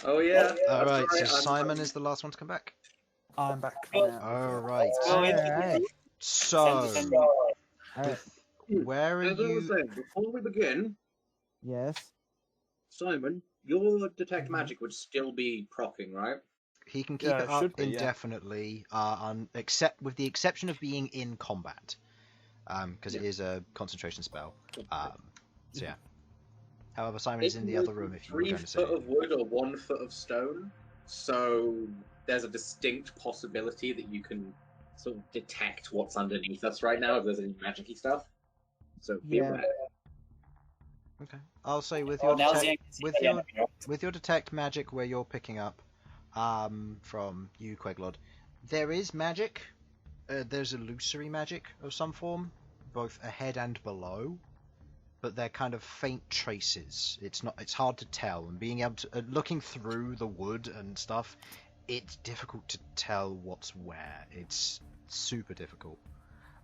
Oh yeah. Alright, so I'm Simon is the last one to come back. I'm back now. Alright. Go into Alright. So, send the Alright. where are As I was you... saying, before we begin, Yes. Simon, your detect magic would still be procking, right? He can keep Yeah, it it up should be, yeah. indefinitely, except with the exception of being in combat, because it is a concentration spell. So yeah. However, Simon is in the other room if you were 3 going to say. foot of wood or 1 foot of stone, so there's a distinct possibility that you can sort of detect what's underneath us right now if there's any magic-y stuff. So be Yeah. aware. Okay. I'll say with Oh, your now detect, Zian can see with the your enemy, right? with your detect magic where you're picking up, from you Queglod, there is magic. There's illusory magic of some form, both ahead and below. But they're kind of faint traces. It's hard to tell, and being able to looking through the wood and stuff, it's difficult to tell what's where. It's super difficult.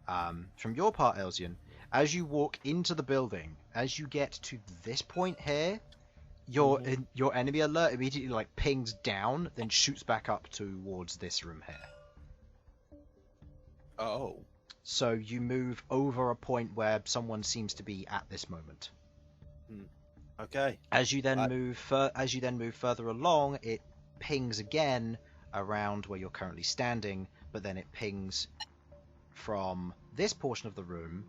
From your part, Elsyan, as you walk into the building, as you get to this point here, your enemy alert immediately like pings down, then shoots back up towards this room here. Oh. So you move over a point where someone seems to be at this moment. Okay. As you then move further along, it pings again around where you're currently standing, but then it pings from this portion of the room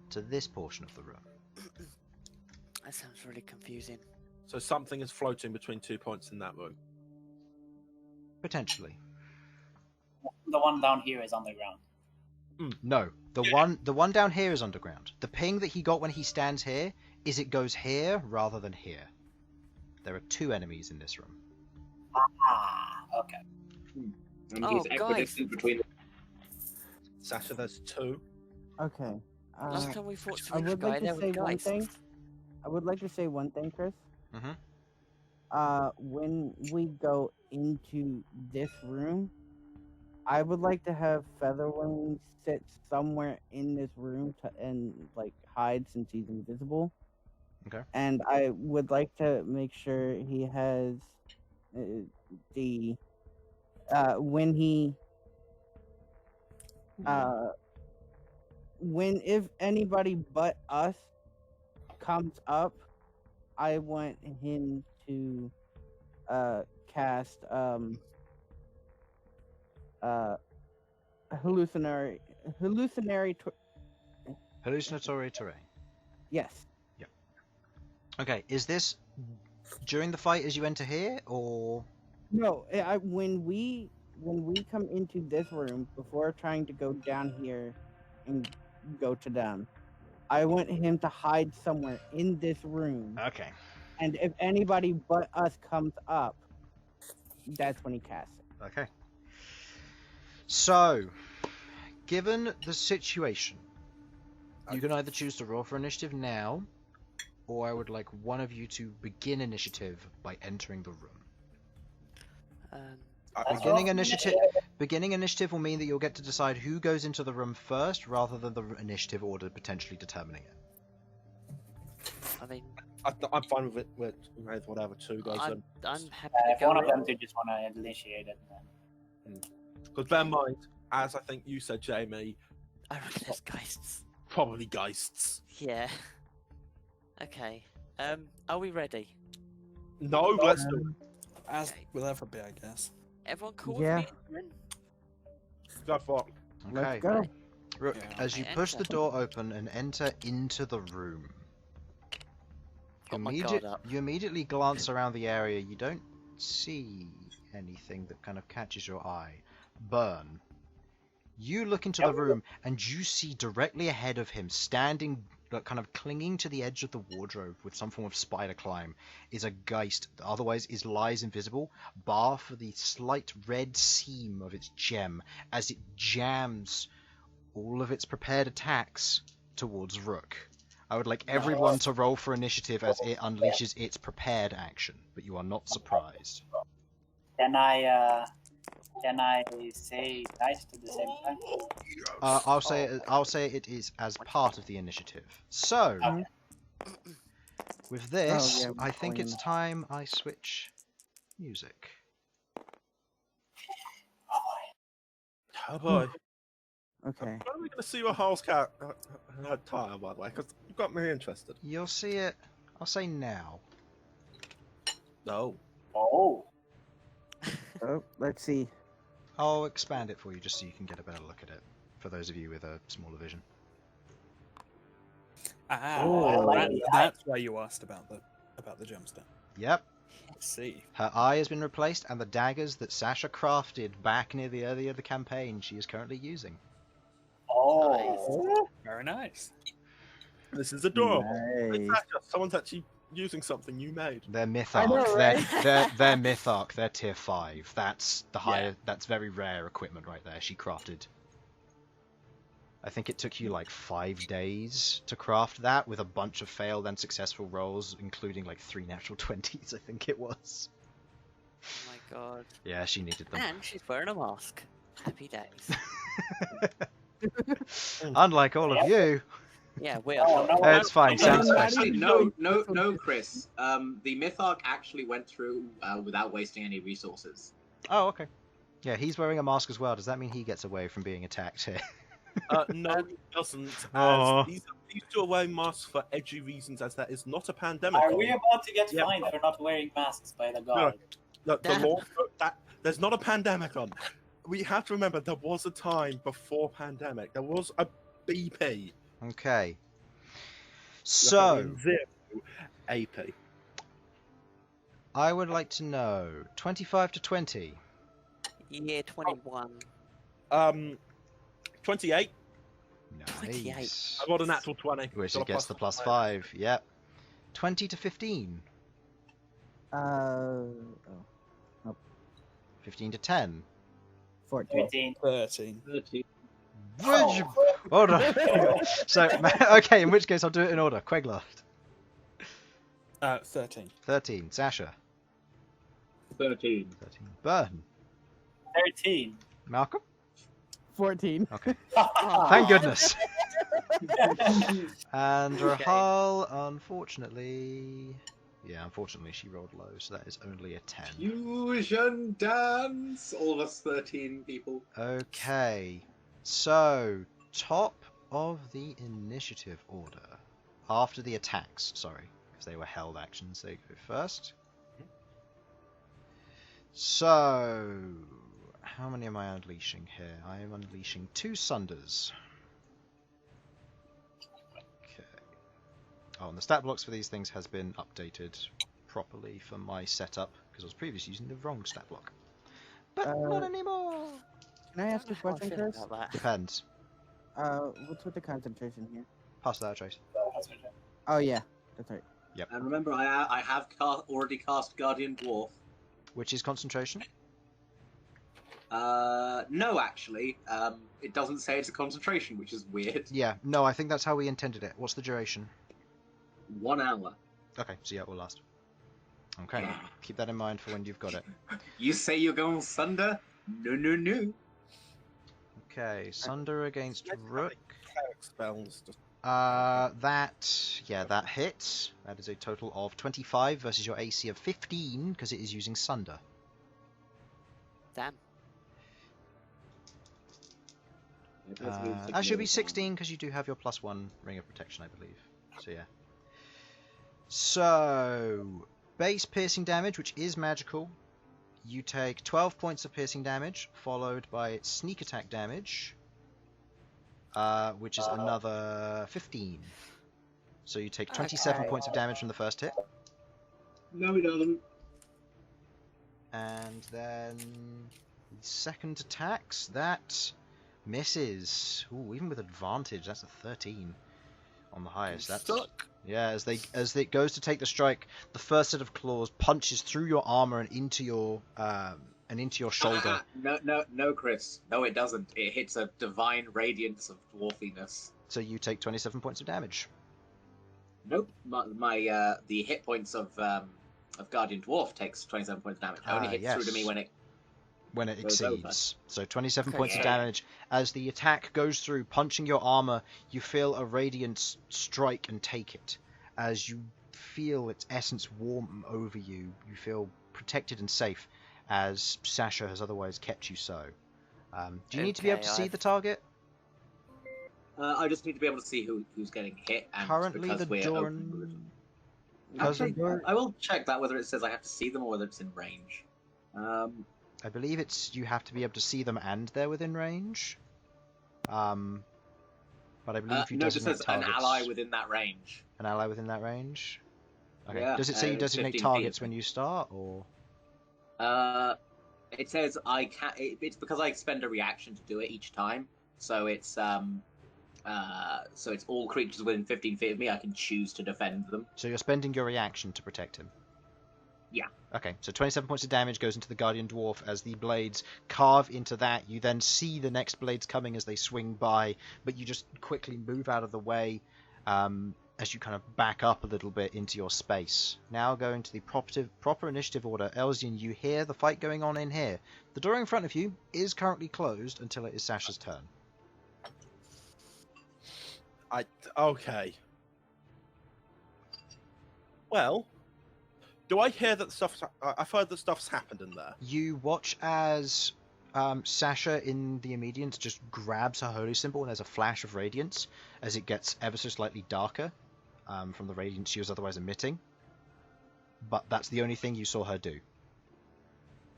to this portion of the room. That sounds really confusing. So something is floating between 2 points in that room. Potentially. The one down here is on the ground. No, the one down here is underground. The ping that he got when he stands here is it goes here rather than here. There are 2 enemies in this room. Ah, okay. And Oh, he's guys. equidistant between. Sasha, there's 2. Okay. Last time we fought I Switch would Guy, like to there say were one guys. thing. I would like to say one thing, Chris. When we go into this room, I would like to have Featherwing sit somewhere in this room and like hide since he's invisible. Okay. And I would like to make sure he has when if anybody but us comes up, I want him to cast hallucinatory Hallucinatory terrain. yes. Okay, is this during the fight as you enter here, or No, when we come into this room before trying to go down here and go to them, I want him to hide somewhere in this room. okay? And if anybody but us comes up, that's when he casts it. Okay. So, given the situation, you can either choose to roll for initiative now, or I would like one of you to begin initiative by entering the room. Let's Beginning roll initiative. Beginning initiative will mean that you'll get to decide who goes into the room first, rather than the initiative order potentially determining it. I mean, I'm fine with it. With whatever two goes in. I'm happy If to one go of them in. two just want to initiate it, then. Because bear in mind, as I think you said, Jamie, I reckon there's geists. probably geists. Yeah. Okay. Are we ready? No, let's do it. As Okay. will ever be, I guess. Everyone cool Yeah. with me entering? Go for it. Okay. Let's go. Rook, Yeah. as you Okay, push the enter. door open and enter into the room, Got my guard up. you immediately glance around the area. You don't see anything that kind of catches your eye. Bern, you look into the room and you see directly ahead of him, standing, like, kind of clinging to the edge of the wardrobe with some form of spider climb, is a geist that otherwise lies invisible, bar for the slight red seam of its gem as it jams all of its prepared attacks towards Rook. I would like everyone to roll for initiative as it unleashes its prepared action, but you are not surprised. Can I say dice at the same time? I'll say it is as part of the initiative. So, Okay. with this, yeah, I think going it's in. time I switch music. Oh boy. Okay. When are we going to see your house cat tire, by the way? Because you got me interested. You'll see it. I'll say now. No. Oh. Oh, let's see. I'll expand it for you just so you can get a better look at it. For those of you with a smaller vision. Ah, Oh, I like that- the that's why you asked about the gemstone. Yep. Let's see. Her eye has been replaced, and the daggers that Sasha crafted back near the earlier the campaign she is currently using. Oh. Very nice. This is adorable. Nice. Sasha, someone's actually using something you made. They're myth I arc. know, right? They're myth arc. They're tier 5. That's the higher. That's very rare equipment right there. She crafted. I think it took you like 5 days to craft that with a bunch of failed and successful rolls, including like 3 natural 20s. I think it was. Oh my god. Yeah, she needed them. And she's wearing a mask. Happy days. Unlike all of you. Yeah, we are. Oh, not- no, It's fine. Sam's Not fine. Actually, even no, Chris. The Mytharch actually went through without wasting any resources. Oh, okay. Yeah, he's wearing a mask as well. Does that mean he gets away from being attacked here? No, it doesn't. Aw. As these two are wearing masks for edgy reasons, as there is not a pandemic. Are on. we about to get Yeah. fined for not wearing masks by the god? The Damn. law that there's not a pandemic on. We have to remember there was a time before pandemic. There was a BP. Okay. So, 0 AP. I would like to know 25 to 20. Year 21. 28. 28. Nice. I got a natural 20. Which Got a it gets the plus plus 5. Yep. 20 to 15. Oh, 15 to 10. 14. 13. 13. 30. Hold on. So, okay, in which case I'll do it in order. Queglod. 13. 13. Sasha. 13. 13. Bern. 13. Malcom? 14. Okay. Oh, Thank goodness. And Okay. Rahal, unfortunately... Yeah, unfortunately she rolled low, so that is only a 10. Fusion dance. All of us 13 people. Okay. So, top of the initiative order. After the attacks, sorry. Because they were held actions, they go first. So... How many am I unleashing here? I am unleashing 2 Sunders. Okay. Oh, and the stat blocks for these things has been updated properly for my setup, because I was previously using the wrong stat block. But not anymore! Can I ask you a how I question, feel Chris? about that. Depends. What's with the concentration here? Pass that, Trace. Oh, yeah. That's right. And remember, I have already cast Guardian Dwarf. Which is concentration? No, actually. It doesn't say it's a concentration, which is weird. Yeah, no, I think that's how we intended it. What's the duration? 1 hour. Okay, so yeah, it will last. Okay, keep that in mind for when you've got it. You say you're going Sunder? No, no, no. Okay, Sunder against Rook. Cleric spells. Just... That hits. That is a total of 25 versus your AC of 15 because it is using Sunder. Damn. That should be 16 because you do have your +1 ring of protection, I believe. So yeah. So base piercing damage, which is magical. You take 12 points of piercing damage, followed by sneak attack damage, which is another 15. So you take 27 points of damage from the first hit. No, he doesn't. And then the second attacks, that misses. Ooh, even with advantage, that's a 13 on the highest. That's Stuck. yeah. As it goes to take the strike, the first set of claws punches through your armor and into your shoulder. No, Chris. No, it doesn't. It hits a divine radiance of dwarfiness. So you take 27 points of damage. Nope. The hit points of Guardian Dwarf takes 27 points of damage. It only hits through to me when it exceeds. over. So 27 points of damage. As the attack goes through, punching your armor, you feel a radiance strike and take it. As you feel its essence warm over you, you feel protected and safe, as Sasha has otherwise kept you so. Do you need to be able to see the target? I just need to be able to see who's getting hit. And Currently, because the door. Actually, I will check that whether it says I have to see them or whether it's in range. I believe it's you have to be able to see them and they're within range. But I believe you no, it just designate says targets. an ally within that range. An ally within that range? Okay. Yeah, Does it say you it's designate 15 targets feet. when you start, or? It says I can. It's because I expend a reaction to do it each time. So it's it's all creatures within 15 feet of me. I can choose to defend them. So you're spending your reaction to protect him? Yeah. Okay, so 27 points of damage goes into the Guardian Dwarf as the blades carve into that. You then see the next blades coming as they swing by, but you just quickly move out of the way as you kind of back up a little bit into your space. Now going to the proper initiative order. Elsyan, you hear the fight going on in here. The door in front of you is currently closed until it is Sasha's turn. Okay. Well, do I hear that stuff? I've heard that stuff's happened in there. You watch as Sasha in the immediate just grabs her holy symbol and there's a flash of radiance as it gets ever so slightly darker from the radiance she was otherwise emitting. But that's the only thing you saw her do,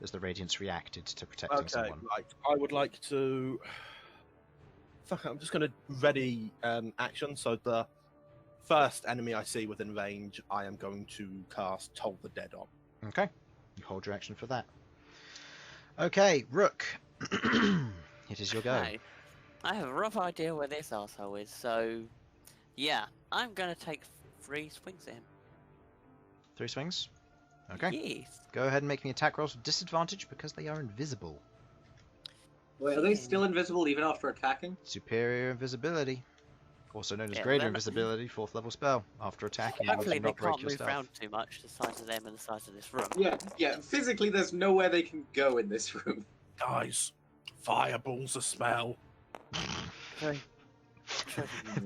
as the radiance reacted to protecting someone. Right. I would like to... Fuck it, I'm just going to ready action. So the first enemy I see within range, I am going to cast Toll the Dead on. Okay. You hold your action for that. Okay, Rook. It is your go. Okay. I have a rough idea where this arsehole is, so yeah, I'm gonna take 3 swings at him. 3 swings? Okay. Yes. Go ahead and make me attack rolls with disadvantage because they are invisible. Wait, are they still invisible even after attacking? Superior invisibility. Also known as Yeah, greater they're- invisibility, 4th level spell. After attacking, you Hopefully do they not break can't your move stealth. around too much, the size of them and the size of this room. Yeah. Physically, there's nowhere they can go in this room. Guys, fireball's a spell.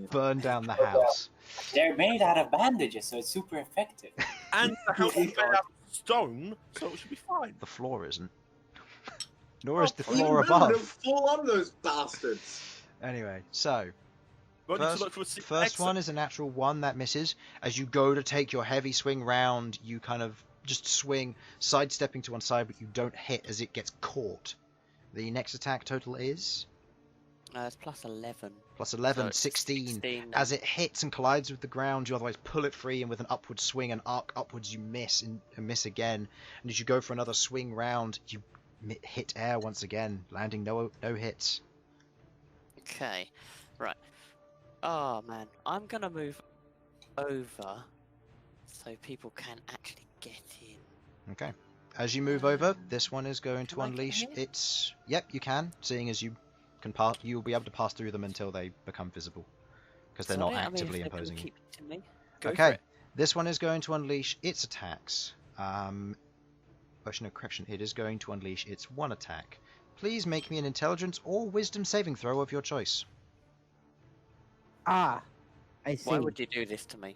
Burn down the house. They're made out of bandages, so it's super effective. And the house is made out of stone, so it should be fine. The floor isn't. Nor is the Even floor then, they'll above. fall on those bastards. Anyway, so We need to look for a secret first exit. one is a natural 1 that misses. As you go to take your heavy swing round, you kind of just swing, sidestepping to one side, but you don't hit as it gets caught. The next attack total is It's plus 11. plus 11, So it's 16. 16. As it hits and collides with the ground, you otherwise pull it free, and with an upward swing and arc upwards, you miss and miss again. And as you go for another swing round, you hit air once again, landing no hits. Okay, right. Oh man, I'm gonna move over so people can actually get in. Okay. As you move over, this one is going to Can I get unleash in? its... Yep, you can, seeing as you can you'll be able to pass through them until they become visible. Because they're not Sorry, I mean, if actively they're gonna imposing you. keep it to me, go for Okay, it. this one is going to unleash its attacks. Actually, no, correction, it is going to unleash its 1 attack. Please make me an intelligence or wisdom saving throw of your choice. Ah, I see. Why would you do this to me?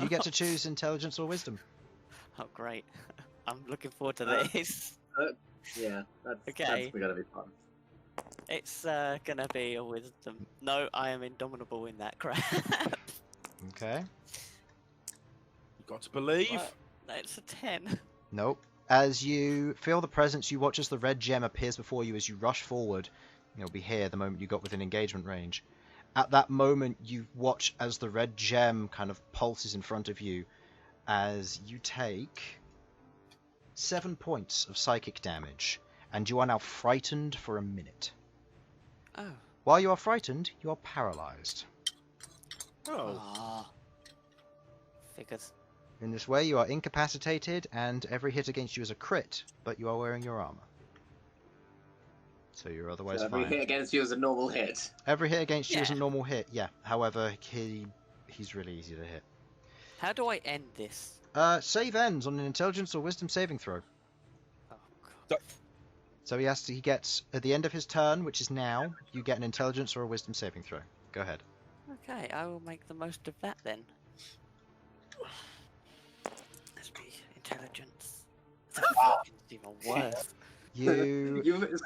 You get to choose intelligence or wisdom. Oh, great. I'm looking forward to this. Yeah, that's Okay. gonna be fun. It's gonna be a wisdom. No, I am indomitable in that crap. Okay. You got to believe. What? No, it's a 10. Nope. As you feel the presence, you watch as the red gem appears before you as you rush forward. It'll be here the moment you got within engagement range. At that moment, you watch as the red gem kind of pulses in front of you as you take 7 points of psychic damage, and you are now frightened for a minute. Oh. While you are frightened, you are paralyzed. Oh. Ah. Figures. In this way, you are incapacitated, and every hit against you is a crit, but you are wearing your armor. So you're otherwise So every fine. hit against you is a normal hit. Every hit against you is a Yeah. normal hit, yeah. However, he's really easy to hit. How do I end this? Save ends on an intelligence or wisdom saving throw. Oh, God. So he gets, at the end of his turn, which is now, you get an intelligence or a wisdom saving throw. Go ahead. Okay, I will make the most of that then. Let's be intelligence. It's even worse.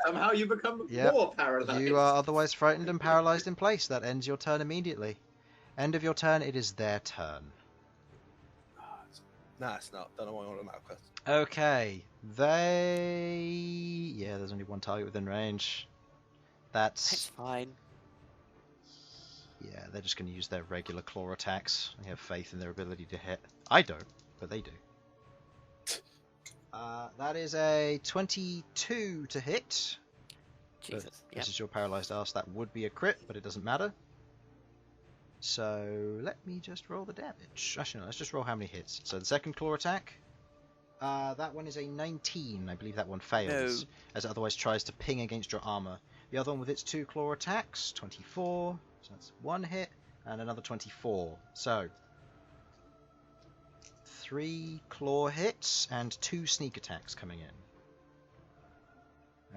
Somehow you become Yep. more paralyzed. You are otherwise frightened and paralyzed in place. That ends your turn immediately. End of your turn, it is their turn. Nah, it's not. Don't know why I want to make quest. Okay, yeah, there's only one target within range. It's That's... fine. Yeah, they're just going to use their regular claw attacks. I have faith in their ability to hit. I don't, but they do. That is a 22 to hit. Jesus. But Yeah. this is your paralyzed ass. That would be a crit, but it doesn't matter. So let me just roll the damage. Actually, no, let's just roll how many hits. So the second claw attack, that one is a 19. I believe that one fails, No. as it otherwise tries to ping against your armor. The other one with its 2 claw attacks, 24. So that's 1 hit, and another 24. So 3 claw hits and 2 sneak attacks coming in.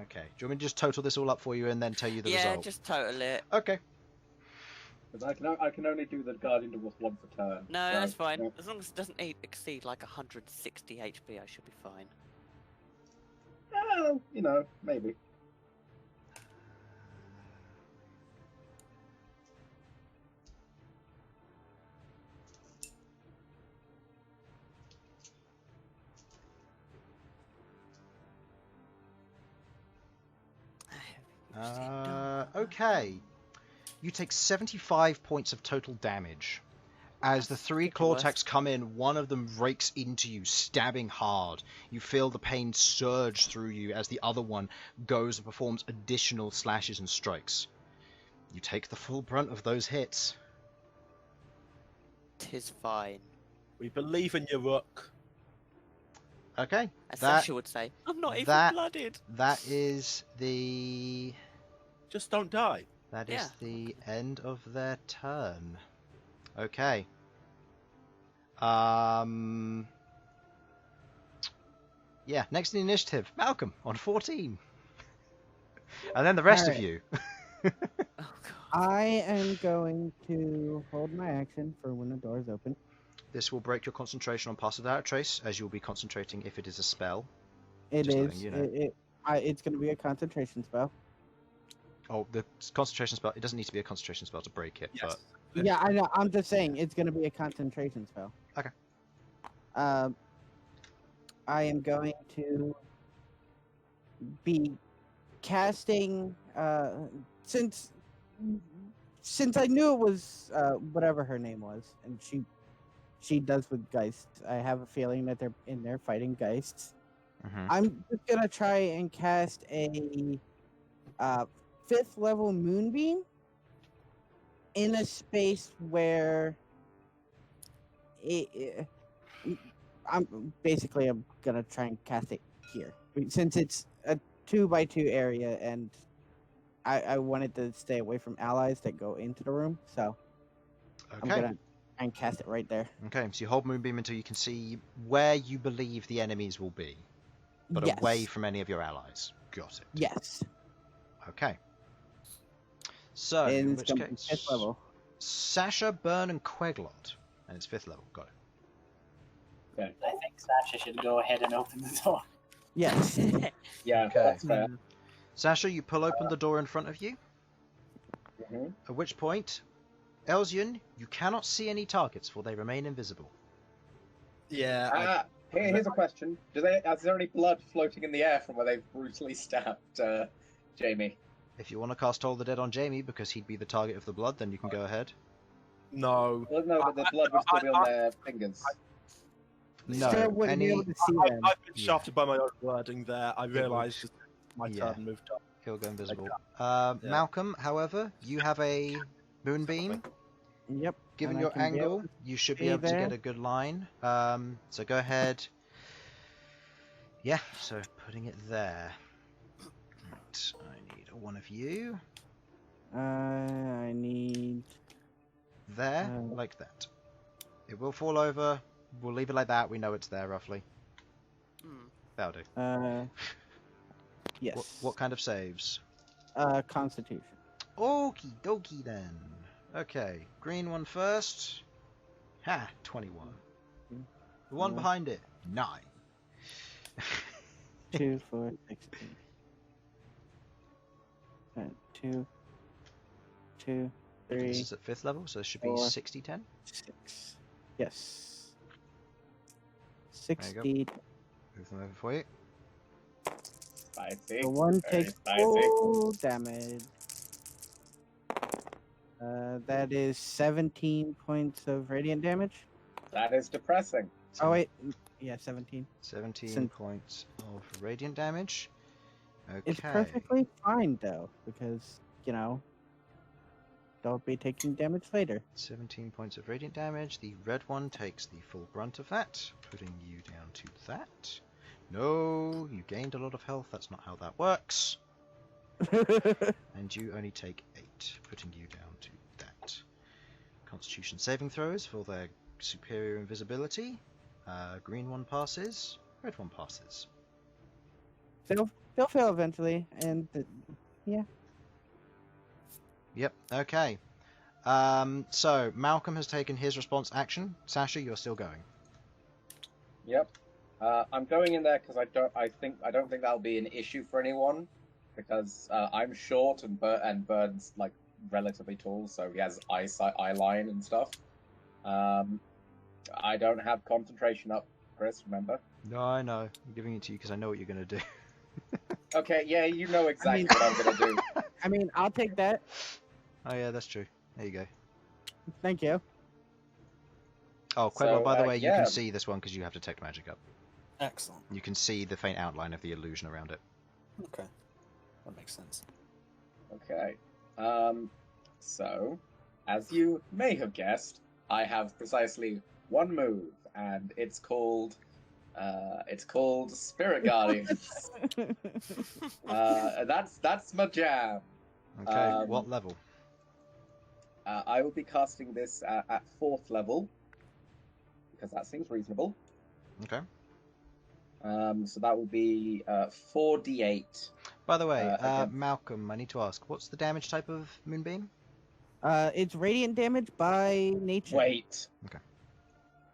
Okay. Do you want me to just total this all up for you and then tell you the Yeah, result? just total it. Okay. Because I can only do the Guardian Dwarf once a turn. No, so, that's fine. yeah. As long as it doesn't exceed like 160 HP, I should be fine. Well, maybe. Okay. You take 75 points of total damage. As the 3 claw attacks come in, one of them rakes into you, stabbing hard. You feel the pain surge through you as the other one goes and performs additional slashes and strikes. You take the full brunt of those hits. 'Tis fine. We believe in you, Rook. Okay. As That, Sasha would say, I'm not even that- blooded. that is the... Just don't die. That is Yeah. the end of their turn. Okay. Yeah, next in the initiative, Malcom on 14. And then the rest of Alright. you. Oh, God. I am going to hold my action for when the door is open. This will break your concentration on Pass Without a Trace, as you'll be concentrating if it is a spell. It Just is. letting you know. It's going to be a concentration spell. Oh, the concentration spell, it doesn't need to be a concentration spell to break it, Yes. but... Yeah, I know. I'm just saying it's going to be a concentration spell. Okay. I am going to be casting since I knew it was whatever her name was, and she does with geists. I have a feeling that they're in there fighting geists. Mhm. I'm just gonna try and cast a 5th level moonbeam in a space where I'm gonna try and cast it here since it's a 2x2 area, and I wanted to stay away from allies that go into the room, so I'm Okay. gonna try and cast it right there. Okay, so you hold Moonbeam until you can see where you believe the enemies will be, but Yes. away from any of your allies. Got it. Yes. Okay. So, And in it's which gonna be case, 5th level. Sasha, Bern, and Queglod. And it's 5th level. Got it. I think Sasha should go ahead and open the door. Yes. Yeah, Okay. that's fair. Sasha, you pull open the door in front of you. Mhm. At which point, Elsyan, you cannot see any targets, for they remain invisible. Yeah. Here's a question: is there any blood floating in the air from where they've brutally stabbed Jamie? If you want to cast Toll the Dead on Jamie, because he'd be the target of the blood, then you can go ahead. No. Well, no, but the blood would still be on their fingers. No, Still wouldn't be able to see them. I've been shafted by my own wording there. I realised just my Yeah. turn moved up. He'll go invisible. Yeah. Malcom, however, you have a moonbeam. Yep. Given and I your can be able angle, to you should be see able to there. get a good line. So go ahead. Yeah, so putting it there. Right, I need one of you. I need. There, like that. It will fall over. We'll leave it like that. We know it's there, roughly. That'll do. Yes. What kind of saves? Constitution. Okie dokie then. Okay, green one first. Ha, 21. The one behind it, 9. 2, 4, 16. 2, 2, 3, This is at 5th level, so it should be 4, 60-10. 6. Yes. There you go. 60. Move them over for you. Spicy. The one Very takes spicy. full damage. That is 17 points of radiant damage. That is depressing. Oh wait, yeah, 17. 17 Since- points of radiant damage. Okay. It's perfectly fine though, because don't be taking damage later. 17 points of radiant damage. The red one takes the full brunt of that, putting you down to that. No, you gained a lot of health. That's not how that works. And you only take 8, putting you down to that. Constitution saving throws for their superior invisibility. Green one passes, red one passes. They'll fail eventually, and yeah. Yep, okay. So, Malcom has taken his response action. Sasha, you're still going. Yep. I'm going in there because I don't think that'll be an issue for anyone, because I'm short and Bern's like relatively tall, so he has eye line and stuff. I don't have concentration up, Chris. Remember? No, I know. I'm giving it to you because I know what you're going to do. Okay, yeah, you know exactly what I'm gonna do. I mean, I'll take that. Oh yeah, that's true. There you go. Thank you. Oh, Queglod, by the way, you yeah. can see this one because you have Detect Magic up. Excellent. You can see the faint outline of the illusion around it. Okay. That makes sense. Okay. So, as you may have guessed, I have precisely one move, and it's called Spirit Guardians. That's my jam. Okay, what level? I will be casting this at 4th level, because that seems reasonable. Okay. So that will be 4d8. By the way, against- Malcom, I need to ask, what's the damage type of Moonbeam? It's radiant damage by nature. Wait. Okay.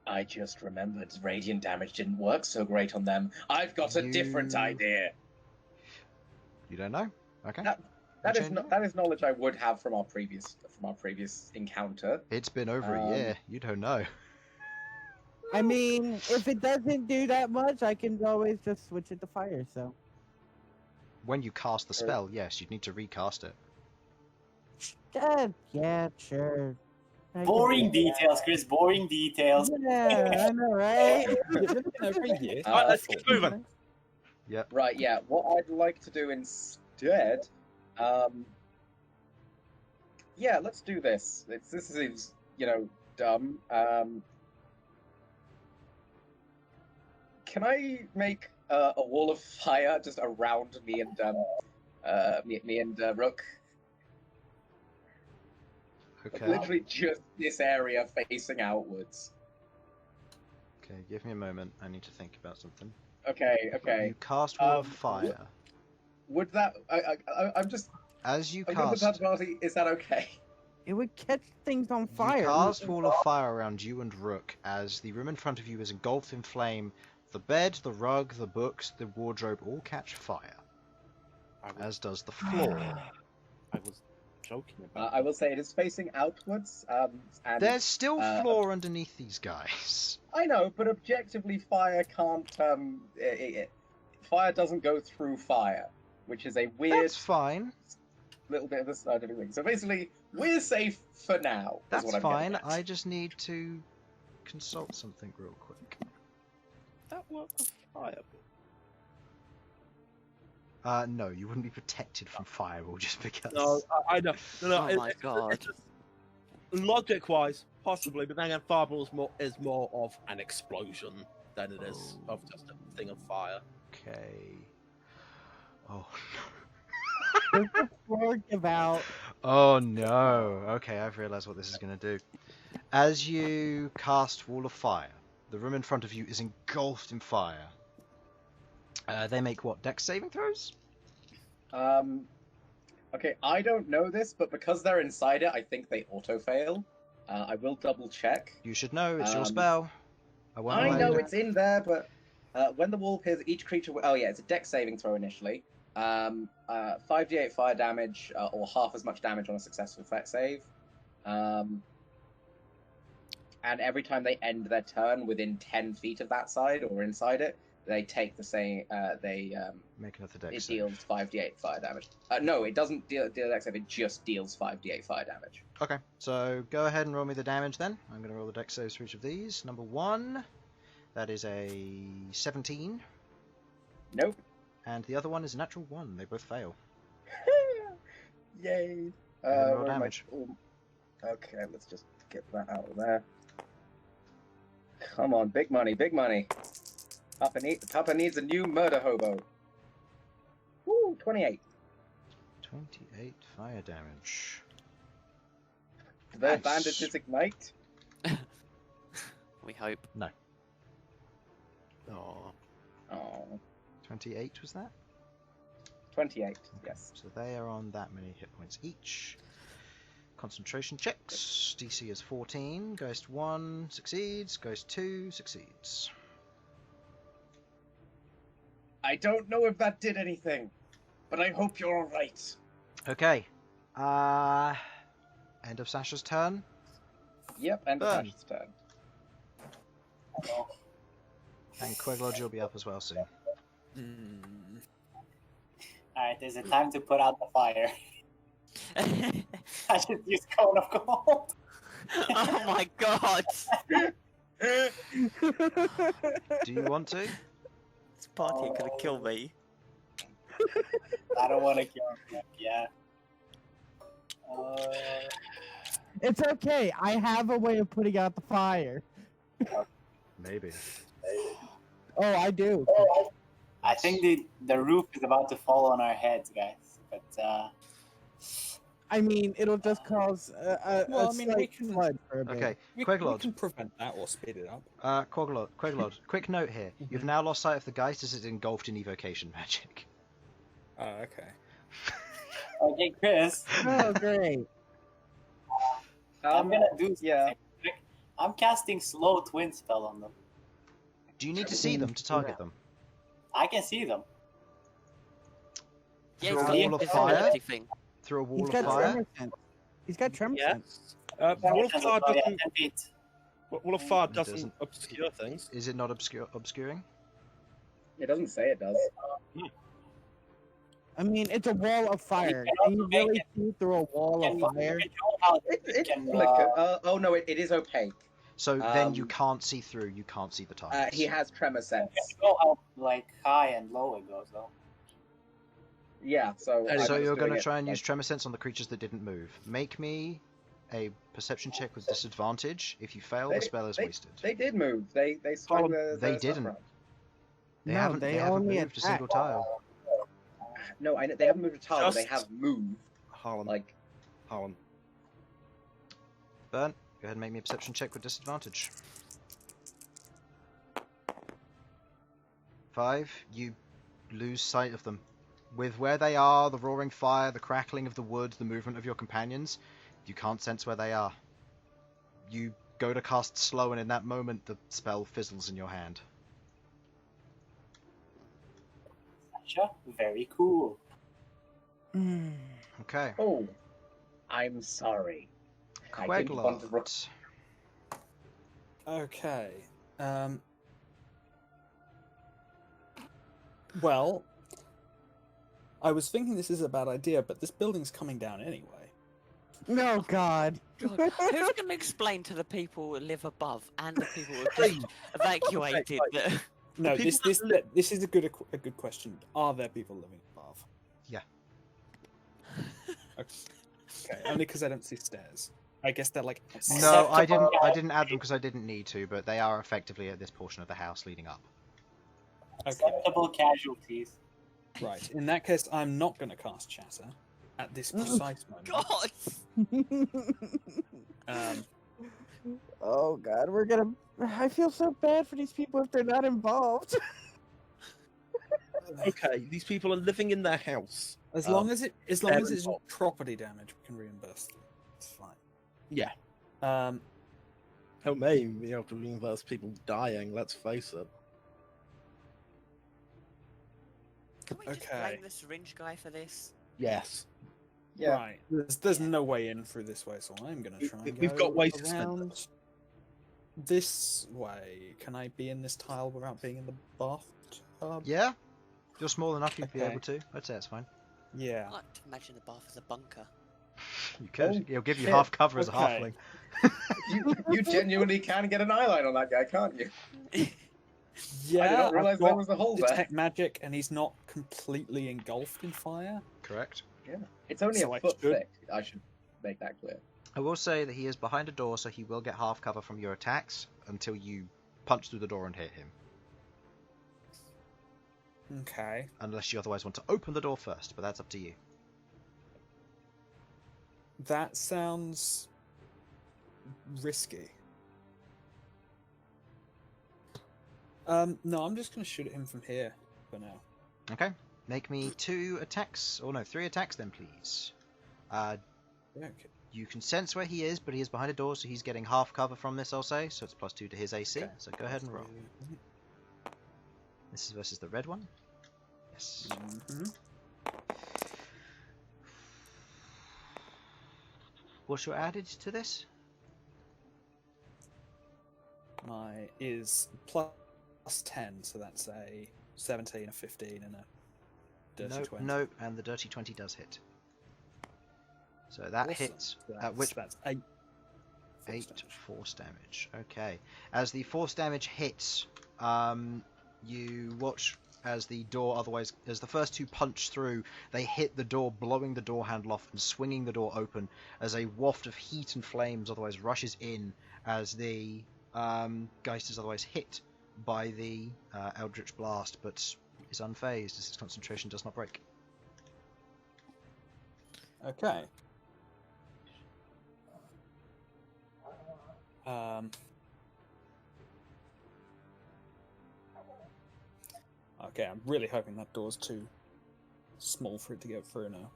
I just remembered radiant damage didn't work so great on them. I've got a different idea. You don't know? Okay. That is knowledge I would have from our previous encounter. It's been over a year. You don't know. I mean, if it doesn't do that much, I can always just switch it to fire. So. When you cast the spell, yes, you'd need to recast it. Yeah, sure. Boring details, Chris. Boring details. Yeah, I know, right? Every year. Alright, let's keep moving. Yep. Right, yeah. What I'd like to do instead, yeah, let's do this. This seems, dumb. Can I make a wall of fire just around me and Rook? Okay. Literally just this area facing outwards. Okay, give me a moment. I need to think about something. Okay. You cast Wall of Fire. Would that? I'm just. As you I'm with the cast, third party. Is that okay? It would catch things on fire. you cast Wall of Fire around you and Rook as the room in front of you is engulfed in flame. The bed, the rug, the books, the wardrobe all catch fire, as does the floor. I was joking about. I will say it is facing outwards. And There's still floor underneath these guys. I know, but objectively, fire can't. Fire doesn't go through fire, which is a weird That's fine. little bit of a scientific thing. So basically, we're safe for now. Is That's what I'm fine. getting at. I just need to consult something real quick. That work with fire. No, you wouldn't be protected from fireball just because. No, I know. No, Oh my God. It's just, logic-wise, possibly, but then again, fireball is more of an explosion than it is of just a thing of fire. Okay. Oh Does the floor give out? Oh no. Okay, I've realized what this is going to do. As you cast Wall of Fire, the room in front of you is engulfed in fire. They make what? Dex saving throws? Okay, I don't know this, but because they're inside it, I think they auto-fail. I will double-check. You should know, it's your spell. won't I mind know it. it's in there, but when the wall appears, each creature... Oh yeah, it's a dex saving throw initially. 5d8 fire damage, or half as much damage on a successful save. And every time they end their turn within 10 feet of that side, or inside it, they take the same... Make another dex it save. deals 5d8 fire damage. No, it doesn't deal dex save, it just deals 5d8 fire damage. Okay, so go ahead and roll me the damage then. I'm going to roll the dex saves for each of these. Number 1, that is a 17. Nope. And the other one is a natural 1. They both fail. Yay. Roll where am I- damage. oh, okay, let's just get that out of there. Come on, big money, big money. Papa needs a new murder hobo. Woo, 28. 28 fire damage. The Nice. bandages ignite. We hope. No. Oh. Oh, 28 was that? 28, yes. So they are on that many hit points each. Concentration checks. DC is 14. Ghost 1 succeeds. Ghost 2 succeeds. I don't know if that did anything, but I hope you're alright. Okay. End of Sasha's turn. Yep, and the Bern. Sasha's turn. And Queglod, you'll be up as well soon. Alright, is it time to put out the fire? I should use Cone of Gold. Oh my God! Do you want to? This party could have killed me. I don't want to kill him. Yeah. It's okay. I have a way of putting out the fire. Maybe. Oh, I do. I think the roof is about to fall on our heads, guys. But I mean, it'll just cause a Well, I mean, we slight can- flood for a bit. Okay, We Queglod. can prevent that or speed it up. Queglod, quick note here. You've now lost sight of the geist as it's engulfed in evocation magic. Oh, okay. okay, Chris, Oh, great. I'm gonna do something. yeah. I'm casting slow twin spell on them. Do you need to see them to target them? I can see them. Yeah, Through it's a got wall the of fire? invisibility thing. Through a wall He's of got fire? tremor sense. He's got tremor Yeah. sense. Wall of Fire Oh, yeah, doesn't. 10 feet. Wall of Fire It doesn't doesn't. obscure things. Is it not obscuring? It doesn't say it does. I mean, it's a wall of fire. can Can you also make really it- see through a wall of Can fire? you know how It's can, flicker. Oh no, it is opaque. So then you Um, can't see through, you can't see the targets. He has tremor sense. you know how like high and low it goes though. Yeah, so. I'm So just you're doing going to it, try and like- use tremor sense on the creatures that didn't move. Make me a perception check with disadvantage. If you fail, the spell is wasted. They did move. They swung the. They the stuff didn't. around. They No, haven't. they They haven't only moved a single attack. tile. No, I know they haven't moved a tile. But they Just- have moved. Harlan. Like Harlan. Bern, go ahead and make me a perception check with disadvantage. 5. You lose sight of them. with where they are, the roaring fire, the crackling of the wood, the movement of your companions, you can't sense where they are. You go to cast slow, and in that moment, the spell fizzles in your hand. Sasha, very cool. Okay. Oh, I'm sorry. I didn't want to. Queglod. Okay. Well, I was thinking this is a bad idea, but this building's coming down anyway. No, God. God, who's going to explain to the people who live above and the people who have just evacuated? that- No, People this is a good question. Are there people living above? Yeah. Okay, only because I don't see stairs. I guess they're like. No, I didn't add them because I didn't need to, but they are effectively at this portion of the house leading up. Okay, Acceptable casualties. right. In that case, I'm not going to cast Chatter at this precise moment. God! Oh God, we're gonna. I feel so bad for these people if they're not involved. Okay, these people are living in their house. As long as it's not involved. property damage, we can reimburse them. It's fine. Yeah. How may be able to reimburse people dying, let's face it. Can we just Okay. blame the syringe guy for this? Yes. Yeah. Right. There's no way in through this way, so I'm gonna try and We've go got ways to spend around this way. Can I be in this tile without being in the bathtub? Yeah? You're small enough you'd be Okay. able to. I'd say that's fine. Yeah. I like to imagine the bath as a bunker. You could. Oh, It'll give you shit. half cover as a Okay. halfling. You genuinely can get an eyeline on that guy, can't you? Yeah. I did not realize I've there got was a hole there. detect magic, and he's not completely engulfed in fire. Correct. Yeah. It's only So a I foot should- thick. I should make that clear. I will say that he is behind a door, so he will get half cover from your attacks until you punch through the door and hit him. Okay. Unless you otherwise want to open the door first, but that's up to you. That sounds risky. No, I'm just gonna shoot at him from here for now. Okay. Make me 2 attacks, or no, 3 attacks then, please. Okay. You can sense where he is, but he is behind a door, so he's getting half cover from this, I'll say, so it's +2 to his AC. Okay. So go ahead and roll. This is versus the red one. Yes. Mhm. What's your added to this? My is +10, so that's a 17, a 15, and a dirty 20. No, and the dirty 20 does hit. So that Awesome. hits, So at which that's 8. 8 force damage. Okay. As the force damage hits, you watch as the door, as the first 2 punch through, they hit the door, blowing the door handle off and swinging the door open as a waft of heat and flames otherwise rushes in as the Geist is otherwise hit by the Eldritch Blast, but is unfazed as his concentration does not break. Okay. Okay, I'm really hoping that door's too small for it to get through now.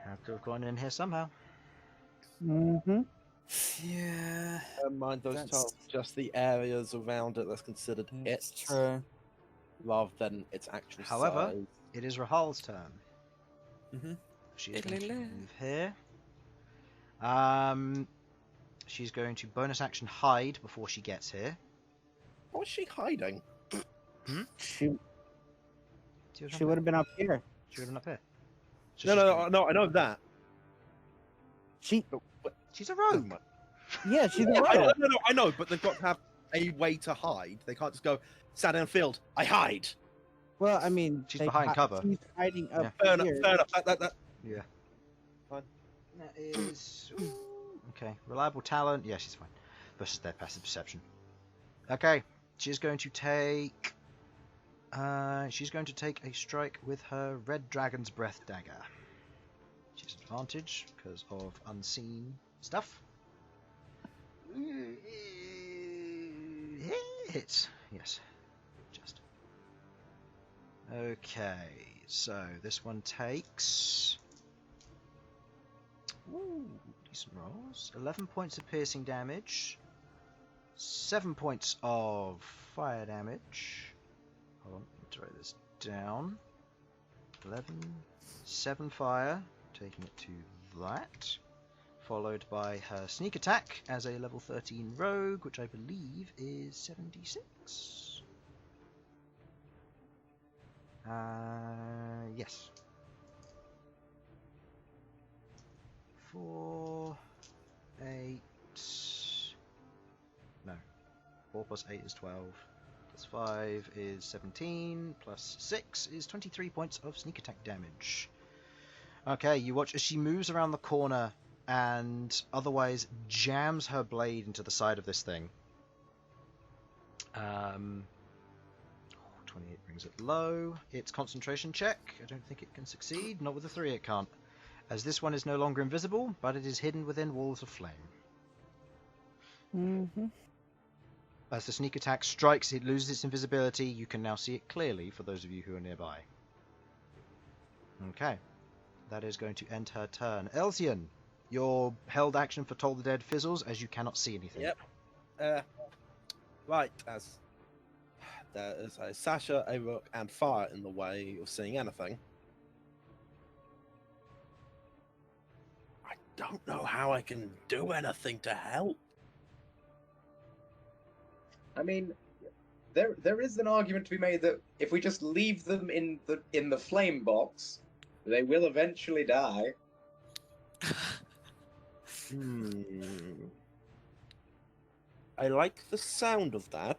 Have to have gone in here somehow. Mm-hmm. Yeah, Mind those That's- tiles, just the areas around it that's considered it's it, true. rather than its actual However, size. it is Rahal's turn. Mhm. She is going to Diddly-lee. move here. She's going to bonus action hide before she gets here. What is she hiding? She She would have been up here. She would have been up here. So No, she's no, gonna- no, I know that. She She's a rogue. yeah, she's a I know, rogue. I know, but they've got to have a way to hide. They can't just go, sat down field, I hide. Well, I mean, She's behind cover. She's hiding up Fair enough, here. fair enough. That. Yeah. Fine. That is okay. Reliable talent. Yeah, she's fine. Versus their passive perception. Okay, she's going to take. She's going to take a strike with her Red Dragon's Breath dagger. She's advantage because of unseen stuff. Hits. Yes. Just. Okay, so this one takes. Ooh, decent rolls. 11 points of piercing damage. 7 points of fire damage. Hold on, let me write this down. 11, 7 fire, taking it to that. Followed by her sneak attack as a level 13 rogue, which I believe is 76. Yes. 4, 8. No. 4 plus 8 is 12. Plus 5 is 17. Plus 6 is 23 points of sneak attack damage. Okay, you watch as she moves around the corner and otherwise jams her blade into the side of this thing. 28 brings it low. Its concentration check, I don't think it can succeed. Not with a 3 it can't. As this one is no longer invisible, but it is hidden within walls of flame. Mm-hmm. As the sneak attack strikes, it loses its invisibility. You can now see it clearly for those of you who are nearby. Okay. That is going to end her turn. Elsyan, your held action for Toll the Dead fizzles as you cannot see anything. Yep. Right, as there is a Sasha, a Rook, and fire in the way of seeing anything. I don't know how I can do anything to help. I mean, there is an argument to be made that if we just leave them in the flame box, they will eventually die. I like the sound of that,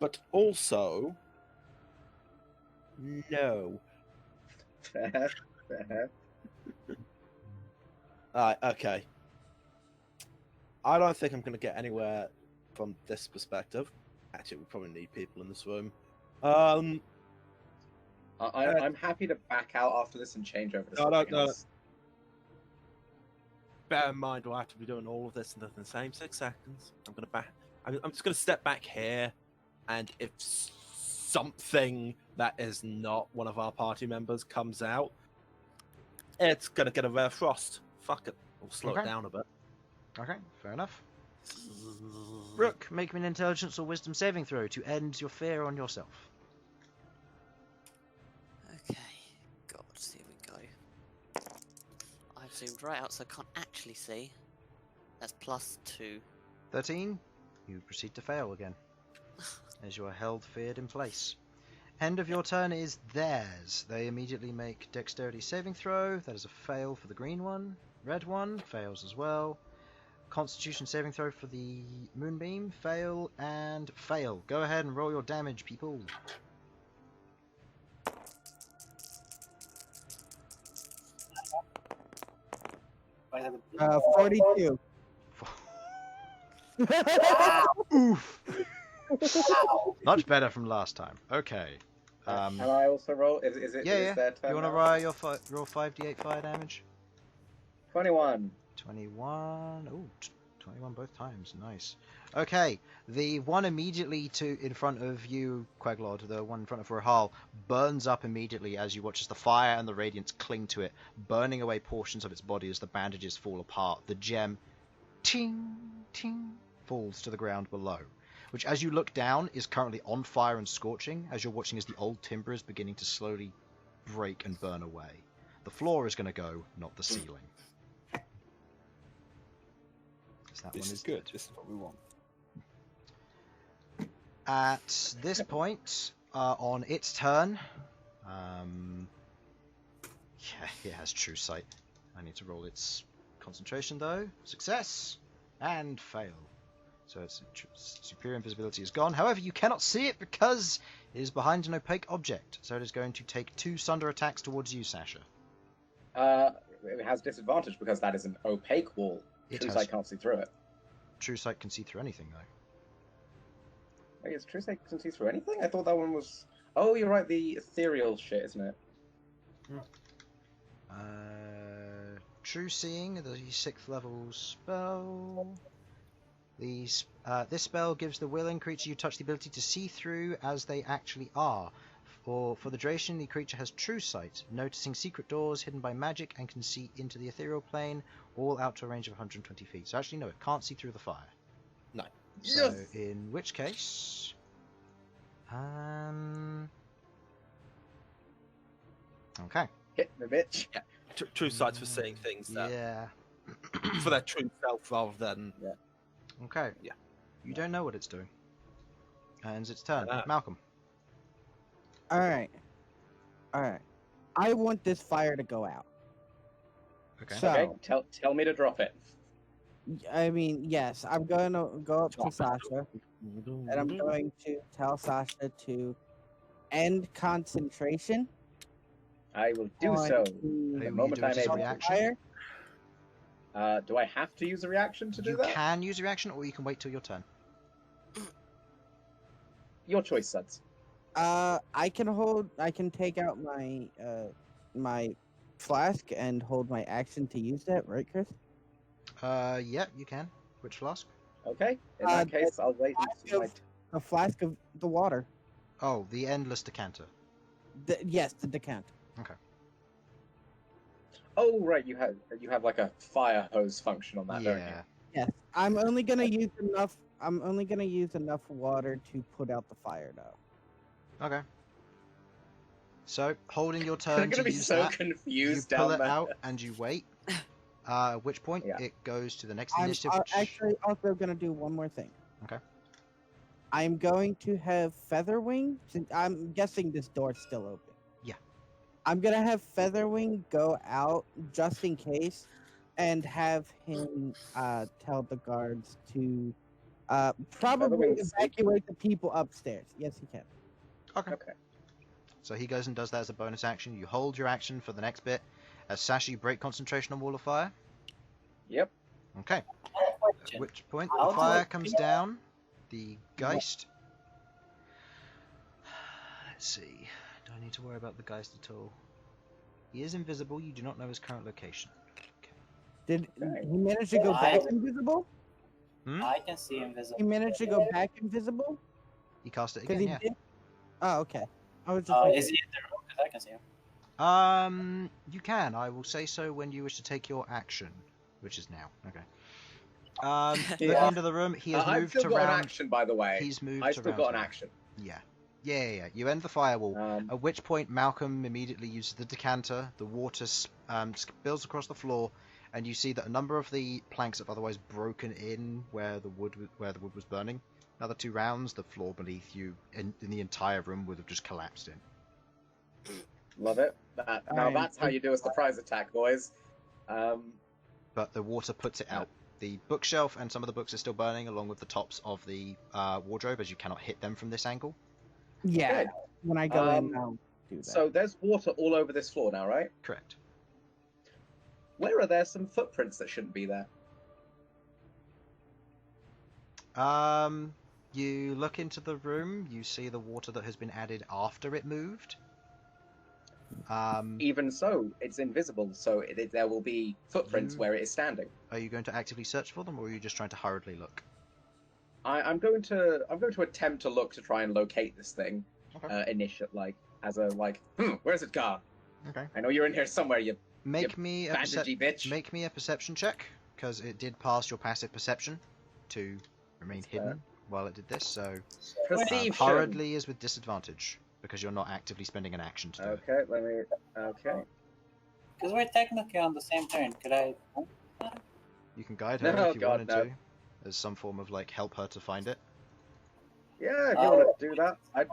but also no. Fair. Okay. I don't think I'm going to get anywhere from this perspective. Actually, we probably need people in this room. I'm happy to back out after this and change over to something else. Bear in mind, we'll have to be doing all of this in the same 6 seconds. I'm just going to step back here, and if something that is not one of our party members comes out, it's going to get a rare frost. Fuck it. We'll slow it down a bit. Okay, fair enough. Rook, make me an intelligence or wisdom saving throw to end your fear on yourself. Okay, God, here we go. I've zoomed right out so I can't actually see. That's +2. 13, you proceed to fail again, as you are held feared in place. End of your turn is theirs. They immediately make dexterity saving throw. That is a fail for the green one. Red one fails as well. Constitution saving throw for the moonbeam. Fail and fail. Go ahead and roll your damage, people. I have 42. Oof. Much better from last time. Okay. Can I also roll? Is it? Yeah, is yeah. their turn You want to now? roll 5d8 fire damage? 21. 21. Ooh, 21 both times. Nice. Okay, the one immediately in front of you, Queglod, the one in front of Rahal, burns up immediately as you watch as the fire and the radiance cling to it, burning away portions of its body as the bandages fall apart. The gem, ting, ting, falls to the ground below, which as you look down is currently on fire and scorching, as you're watching as the old timber is beginning to slowly break and burn away. The floor is going to go, not the ceiling. That This one is good. This is what we want. At this point, on its turn, it has true sight. I need to roll its concentration though. Success and fail. So its superior invisibility is gone. However, you cannot see it because it is behind an opaque object. So it is going to take 2 sunder attacks towards you, Sasha. It has disadvantage because that is an opaque wall. True sight can't see through it. True sight can see through anything though. Wait, is true sight can see through anything? I thought that one was. Oh, you're right. The ethereal shit, isn't it? True seeing, the 6th level spell. This spell gives the willing creature you touch the ability to see through as they actually are. For the duration, the creature has true sight, noticing secret doors hidden by magic and can see into the ethereal plane, all out to a range of 120 feet. So actually, no, it can't see through the fire. No. So, in which case... Okay. Hit the bitch. Yeah. True sight's for seeing things that Yeah. for their true self rather than. Okay. Yeah. You don't know what it's doing. And it's turn. Ah. Malcolm. Alright. Alright. I want this fire to go out. Okay. So, Okay, tell me to drop it. I mean, yes, I'm going to go up to Sasha, and I'm going to tell Sasha to end concentration. I will do on so the the moment I'm as a able. reaction? fire. Do I have to use a reaction to do You that? can use a reaction, or you can wait till your turn. Your choice, Sudz. I can take out my my flask and hold my action to use that, right, Chris? Yeah, you can. Which flask? Okay. In that case, I'll wait. A flask of the water. Oh, the endless decanter. Yes, the decanter. Oh right, you have like a fire hose function on that, don't you? Yeah. Yes, I'm only gonna use enough. I'm only gonna use enough water to put out the fire, though. Okay. So, holding your I'm turn gonna to be use so that, you confused pull down it there. out and you wait. At which point Yeah. it goes to the next I'm initiative. Which... actually also gonna do one more thing. Okay. I'm going to have Featherwing. Since I'm guessing this door's still open. Yeah. I'm gonna have Featherwing go out just in case, and have him tell the guards to probably Featherwing's evacuate the people upstairs. Yes, he can. Okay. Okay. So he goes and does that as a bonus action. You hold your action for the next bit. As Sasha, you break concentration on Wall of Fire. Yep. Okay. I have a At question. which point How the do fire I comes feel? down. The Geist. Let's see. Do I need to worry about the Geist at all? He is invisible. You do not know his current location. Did Okay. he manage to go back invisible? I can see invisible. He managed to go back invisible? He cast it Because again, he yeah. did. Oh, okay. I was just. Is he in the room? Because I can see him. You can. I will say so when you wish to take your action, which is now. Okay. Looking Yeah. into the room, he has I've moved still to got an round. action, by the way. He's moved I've to still round got an two. action. Yeah. You end the firewall. Um, At which point, Malcolm immediately uses the decanter. The water spills across the floor, and you see that a number of the planks have otherwise broken in where the wood was burning. Another 2 rounds, the floor beneath you in the entire room would have just collapsed in. love it. Now Alright. that's how you do a surprise attack, boys. But the water puts it out. The bookshelf and some of the books are still burning, along with the tops of the wardrobe, as you cannot hit them from this angle. Yeah. Good. When I go in, I'll do that. So there's water all over this floor now, right? Correct. Where are there some footprints that shouldn't be there? You look into the room, you see the water that has been added after it moved. Even so, it's invisible, so there will be footprints You- where it is standing. Are you going to actively search for them, or are you just trying to hurriedly look? I'm going to attempt to look to try and locate this thing. Okay. Where's it gone? Okay. I know you're in here somewhere, you Make me a bandagey bitch. make me a perception check, because it did pass your passive perception to remain hidden while it did this. So Perception. hurriedly is with disadvantage because you're not actively spending an action to do it. Okay, let me. Okay. Because we're technically on the same turn. Could I? You can guide her No, if you God, wanted no. to, as some form of like help her to find it. Yeah, if you want to do that, I'd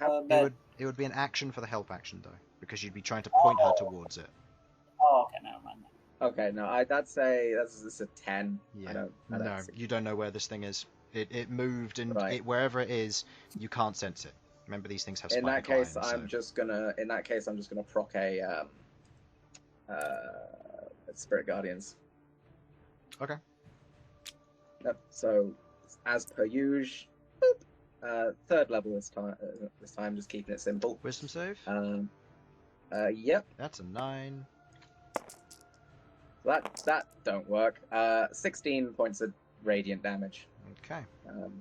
have. It would be an action for the help action though, because you'd be trying to point her towards it. Oh, okay, never mind. Okay, no, I'd say that's a 10. Yeah. I don't No, see- you don't know where this thing is. It moved, and Right. wherever it is, you can't sense it. Remember, these things have In that spider case, lines, I'm just gonna proc a Spirit Guardians. Okay. Yep. So as per usual, third level this time. Just keeping it simple. Wisdom save. Yep. That's a 9. That don't work. 16 points of radiant damage. Okay. Um,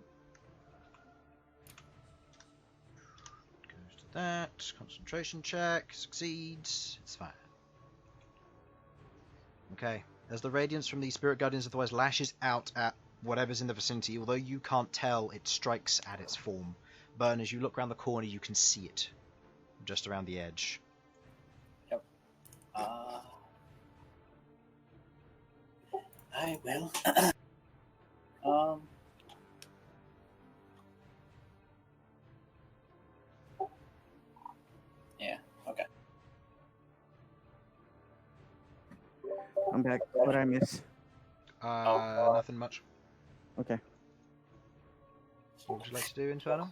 Goes to that. Concentration check. Succeeds. It's fine. Okay. As the radiance from the Spirit Guardians of the West lashes out at whatever's in the vicinity, although you can't tell, it strikes at its form. Bern, as you look around the corner, you can see it. Just around the edge. I will. Yeah. Okay. I'm back. What I miss? Nothing much. Okay. What would you like to do, Infernal?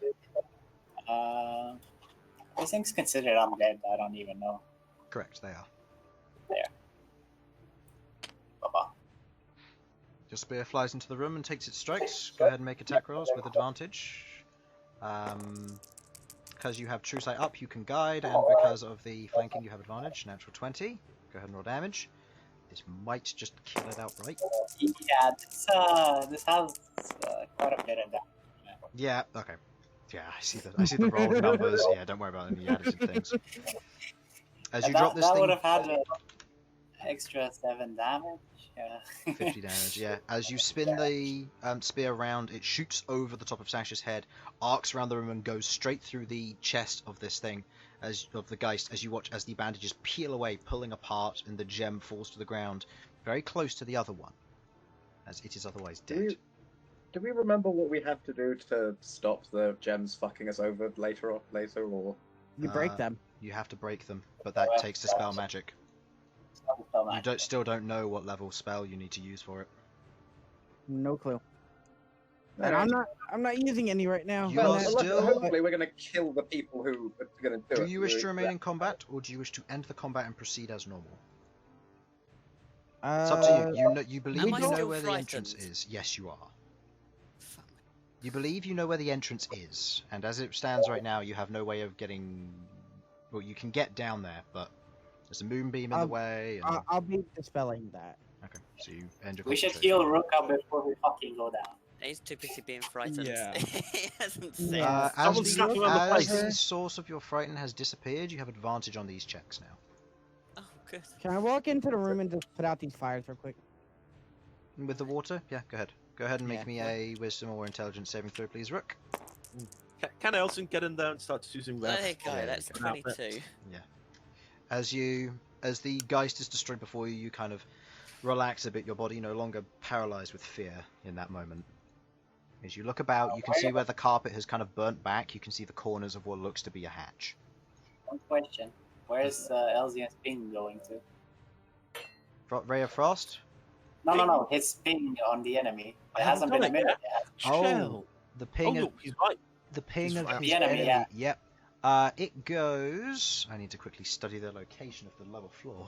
These things considered undead. I don't even know. Correct, they are. Baba. Your spear flies into the room and takes its strikes. Go ahead and make attack rolls with advantage. Because you have True Sight up, you can guide, and because of the flanking, you have advantage. Natural 20. Go ahead and roll damage. This might just kill it outright. Yeah, this has quite a bit of damage. Yeah, okay. Yeah, I see the roll numbers. Yeah, don't worry about any additive things. As you drop this that thing, would have had an extra 7 damage. Yeah. 50 damage. Yeah. As you spin the spear around, it shoots over the top of Sasha's head, arcs around the room, and goes straight through the chest of this thing, of the Geist. As you watch as the bandages peel away, pulling apart, and the gem falls to the ground, very close to the other one, as it is otherwise dead. Do we remember what we have to do to stop the gems fucking us over later? Or You break them. You have to break them, but that takes dispel magic. You still don't know what level spell you need to use for it. No clue. And I'm not using any right now. You are still. Hopefully, we're gonna kill the people who are gonna do it. Do you wish to remain in combat, or do you wish to end the combat and proceed as normal? It's up to you. You believe you know where the entrance is. Yes, you are. You believe you know where the entrance is, and as it stands right now, you have no way of getting. Well, you can get down there, but there's a moonbeam in the way. And... I'll be dispelling that. Okay, so you end your. We should heal Rook up before we fucking go down. He's too busy being frightened. Yeah. He hasn't seen. Yeah. As slapping on the face. the source of your frighten has disappeared, you have advantage on these checks now. Oh, good. Can I walk into the room and just put out these fires real quick? With the water? Yeah, go ahead. Go ahead and make Yeah. me a wisdom or intelligence saving throw, please, Rook. Can Elsyan get in there and start using There ref? you go. There That's we go. 22. As the Geist is destroyed before you, you kind of relax a bit. Your body no longer paralyzed with fear in that moment. As you look about, you can see where the carpet has kind of burnt back. You can see the corners of what looks to be a hatch. One question: where's Elsyan's ping going to? Ray of Frost? No. His ping on the enemy. It hasn't been a minute yet. Oh, the ping. Oh, he's right. The ping of right. his The enemy, yeah. Yep. It goes. I need to quickly study the location of the lower floor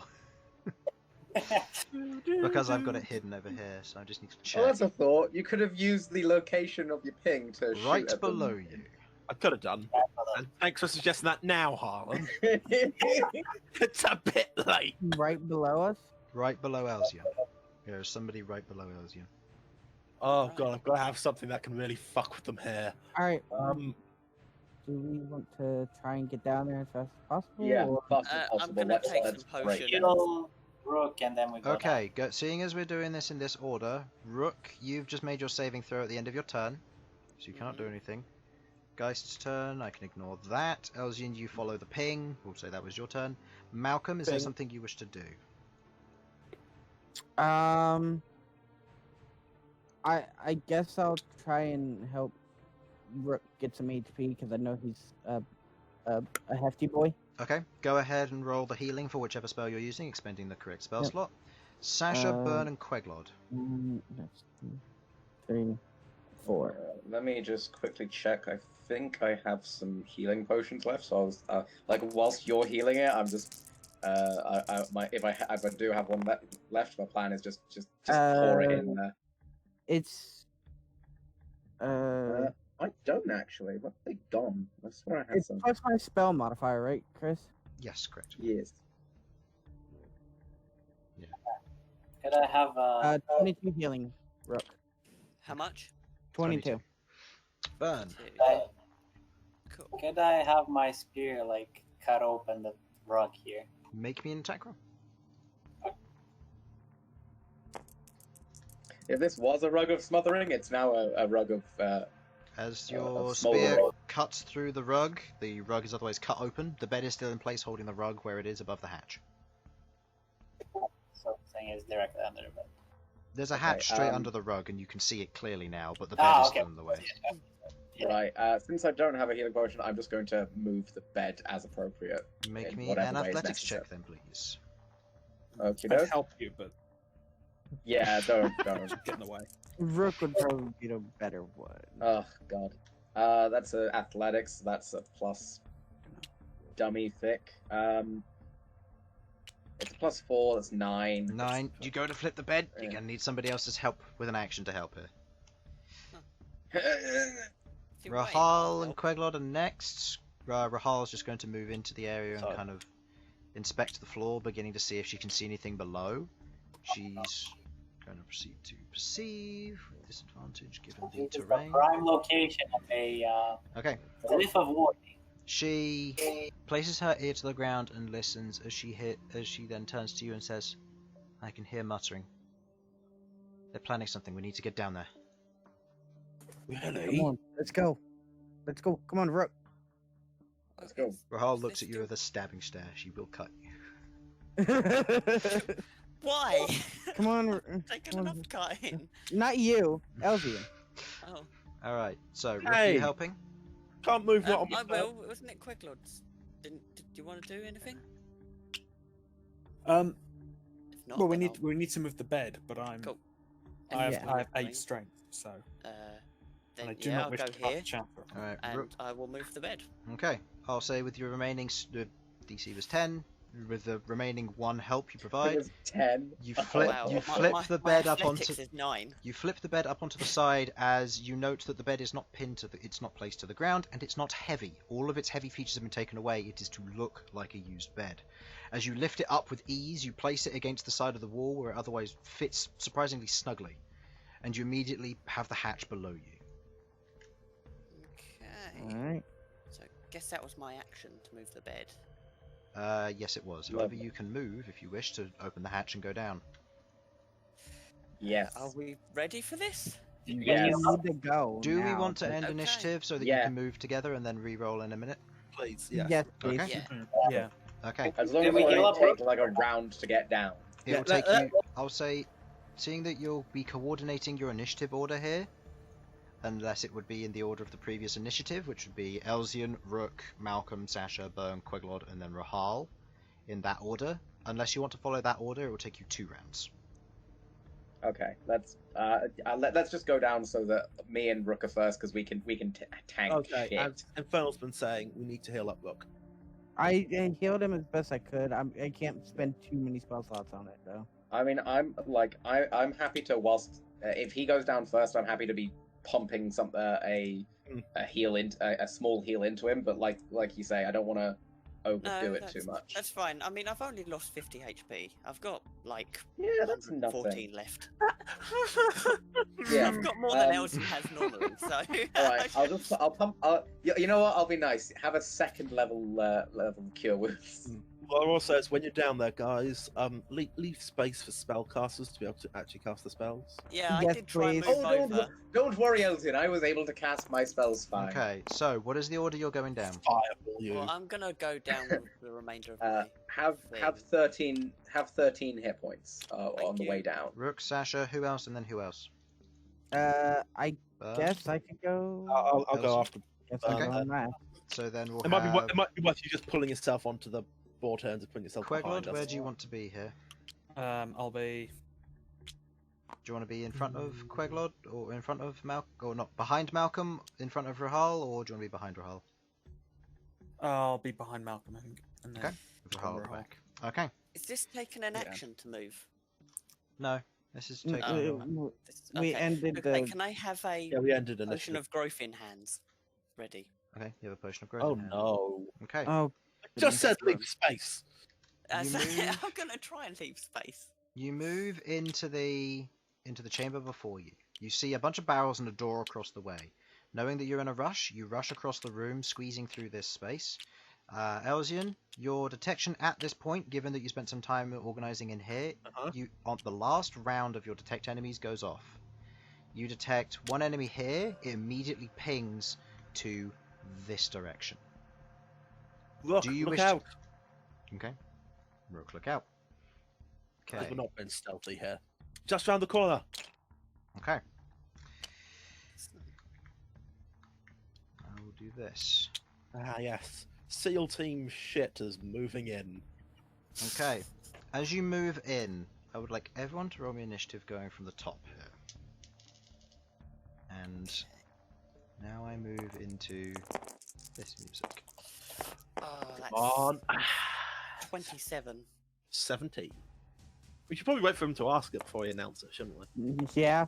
because I've got it hidden over here. So I just need to check. Well, that's a thought. You could have used the location of your ping to shoot Right at below them. you. I could have done. And thanks for suggesting that now, Harlan. It's a bit late. Right below us. Right below Elsyan. There's somebody right below Elsyan. Oh god, I've got to have something that can really fuck with them here. All right. Do we want to try and get down there as fast as possible? Yeah, or- fast as I'm possible. gonna take That's some great. potions. Heal Rook and then we go. Okay, seeing as we're doing this in this order, Rook, you've just made your saving throw at the end of your turn, so you cannot do anything. Geist's turn, I can ignore that. Elsyan, you follow the ping. We'll say that was your turn. Malcom, is there Ping. something you wish to do? I guess I'll try and help Rook get some HP because I know he's a hefty boy. Okay, go ahead and roll the healing for whichever spell you're using, expending the correct spell Yep. slot. Sasha, Bern, and Queglod. That's 2, 3, 4. Let me just quickly check. I think I have some healing potions left. So I was like, whilst you're healing it, I'm just if I do have one left, my plan is just pour it in there. It's I don't actually. What have they done? I swear I had it's some. plus my spell modifier, right, Chris? Yes, correct. Yes. Could I have 22 healing, Rook. How much? 22. Bern. 2. Uh, Cool. Could I have my spear like cut open the rug here? Make me an attack roll. If this was a rug of smothering, it's now a rug of. As of your smoldering. spear cuts through the rug is otherwise cut open. The bed is still in place, holding the rug where it is above the hatch. So saying it's directly under the bed. There's a Okay, hatch straight under the rug, and you can see it clearly now, but the bed Ah, is okay. still in the way. Yeah. Right. Since I don't have a healing potion, I'm just going to move the bed as appropriate. Make In me whatever an way is athletics necessary. check then, please. Okay. I'd help you, but Yeah. Don't. get in the way. Rook would probably be the better one. Oh God. That's a athletics. That's a plus. Dummy thick. It's a +4. That's 9. 9. You go to flip the bed. You're Yeah. gonna need somebody else's help with an action to help here. If you're waiting, Rahal I'll and Queglod are next. Rahal's just going to move into the area and Sorry. kind of inspect the floor, beginning to see if she can see anything below. She's going to proceed to perceive with disadvantage given the This is the terrain. prime location of a Okay. cliff of warning. She places her ear to the ground and listens as she then turns to you and says, "I can hear muttering. They're planning something. We need to get down there." Come on, let's go. Let's go. Come on, Rook. Let's go. Rahal looks at you with a stabbing stare. She will cut you. Why? Come on. Taken come on. enough cutting. Not you, Elsyan. Oh. Alright, so Rook, are Hey. you helping? Can't move what I I'm. will. Wasn't it Queglod's? Did you want to do anything? Um. If not, Well, we then need to move the bed, but I'm. Cool. I have, Yeah. I have Fine. 8 strength, so Then and I do yeah, not I'll wish go to cut here, the chapter. Alright, and Rook. I will move the bed. Okay, I'll say with your remaining DC was 10. With the remaining 1 help you It provide, was 10. you Oh, flip Wow, you my- flip my- the my bed up athletics onto is 9. you flip the bed up onto the side as you note that the bed is not pinned to it's not placed to the ground and it's not heavy. All of its heavy features have been taken away. It is to look like a used bed. As you lift it up with ease, you place it against the side of the wall where it otherwise fits surprisingly snugly, and you immediately have the hatch below you. Okay. Alright. So guess that was my action to move the bed. Yes, it was. However, Lovely. you can move if you wish to open the hatch and go down. Yes. Are we ready for this? Yes. We need to go. Do we now. want to end Okay. initiative so that you Yeah. can move together and then re-roll in a minute? Please, yes. Yes, please. Okay. Yeah. Yeah. Okay. As long Did as we it heal only up? takes like a round to get down. It will Yeah, take let- you. I'll say, seeing that you'll be coordinating your initiative order here, unless it would be in the order of the previous initiative, which would be Elsyan, Rook, Malcom, Sasha, Bern, Queglod, and then Rahal, in that order. Unless you want to follow that order, it will take you 2 rounds. Okay, let's just go down so that me and Rook are first because we can tank Okay, shit. and Infernal's been saying we need to heal up Rook. I healed him as best I could. I can't spend too many spell slots on it though. I mean, I'm happy to whilst if he goes down first, I'm happy to be pumping some a heal in a small heal into him. But like you say, I don't want to overdo it too much. That's fine. I mean, I've only lost 50 HP. I've got like Yeah, that's 14 nothing. left. Yeah, I've got more than Elsyan has normally, so. All right, I'll pump. You know what? I'll be nice. Have a second level cure wounds. What I will say is when you're down there, guys, leave space for spellcasters to be able to actually cast the spells. Yeah, I Yes, did try and please. move Oh, over. don't worry, Elsyan. I was able to cast my spells fine. Okay, so what is the order you're going down? Fireball you. Well, I'm gonna go down with the remainder of my. Have 13 hit points on Thank the you. way down. Rook, Sasha, who else, and then who else? I Bern? guess I could go. I'll go Elsyan. after. Guess I'm Okay. going last. So then we'll It might have... be worth you just pulling yourself onto the board turns and putting yourself behind Queglod, us. where do you want to be here? I'll be. Do you want to be in front of Queglod, or in front of or not, behind Malcom, in front of Rahal, or do you want to be behind Rahal? I'll be behind Malcolm, I think. And then Okay. With Rahal at the Rahal. back. Okay. Is this taking an Yeah. action to move? No, this is Mm, taking... We Okay. ended Okay, the. can I have a Yeah, we ended potion initiative. of growth in hands ready? Okay, you have a potion of growth. Oh in hand. no! Okay. Oh, Just said leave space. You move- I'm gonna try and leave space. You move into the chamber before you. You see a bunch of barrels and a door across the way. Knowing that you're in a rush, you rush across the room, squeezing through this space. Elsyan, your detection at this point, given that you spent some time organizing in here, you on the last round of your detect enemies goes off. You detect one enemy here, it immediately pings to this direction. Look, Do you look wish out. Okay. Rook, look out. Okay. We're not being stealthy here. Just round the corner. Okay. I will do this. Ah, yes. SEAL team shit is moving in. Okay. As you move in, I would like everyone to roll me initiative going from the top here. And now I move into this music. Oh, that's On 27. 17. We should probably wait for him to ask it before he announces it, shouldn't we? Yeah.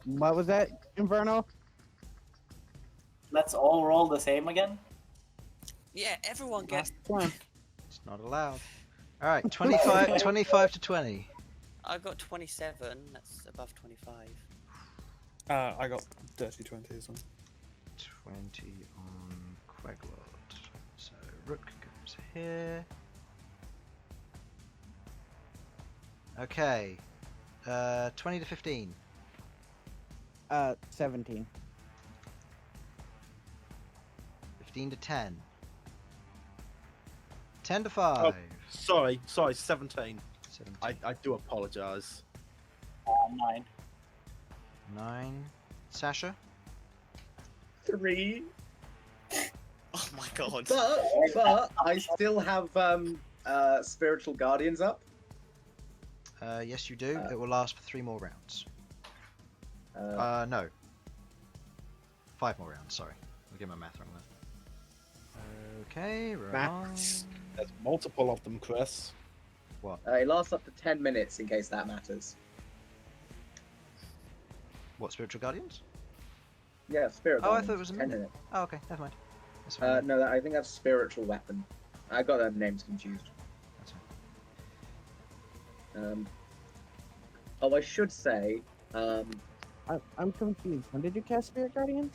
What was that, Infernal? Let's all roll the same again. Yeah, everyone gets. It's not allowed. Alright, 25 to 20. I got 27. That's above 25. I got dirty 20 as well. 20 on Queglod. So Rook goes here. Okay. 20 to 15. 17. 15 to 10. 10 to 5. Sorry, 17. 17. I do apologise. 9. 9. Sasha? 3. Oh my god. But I still have spiritual guardians up. Yes, you do. It will last for 3 more rounds. No. 5 more rounds, sorry. I'll get my math wrong there. Okay, we're on. Max. There's multiple of them, Chris. What? It lasts up to 10 minutes in case that matters. What, Spiritual Guardians? Yeah, spirit. Oh, I guardians, thought it was a 10 minute. minutes. Oh, okay, never mind. That's fine. No, I think that's spiritual weapon. I got their names confused. That's fine. Oh, I should say, I'm confused. When did you cast Spirit Guardians?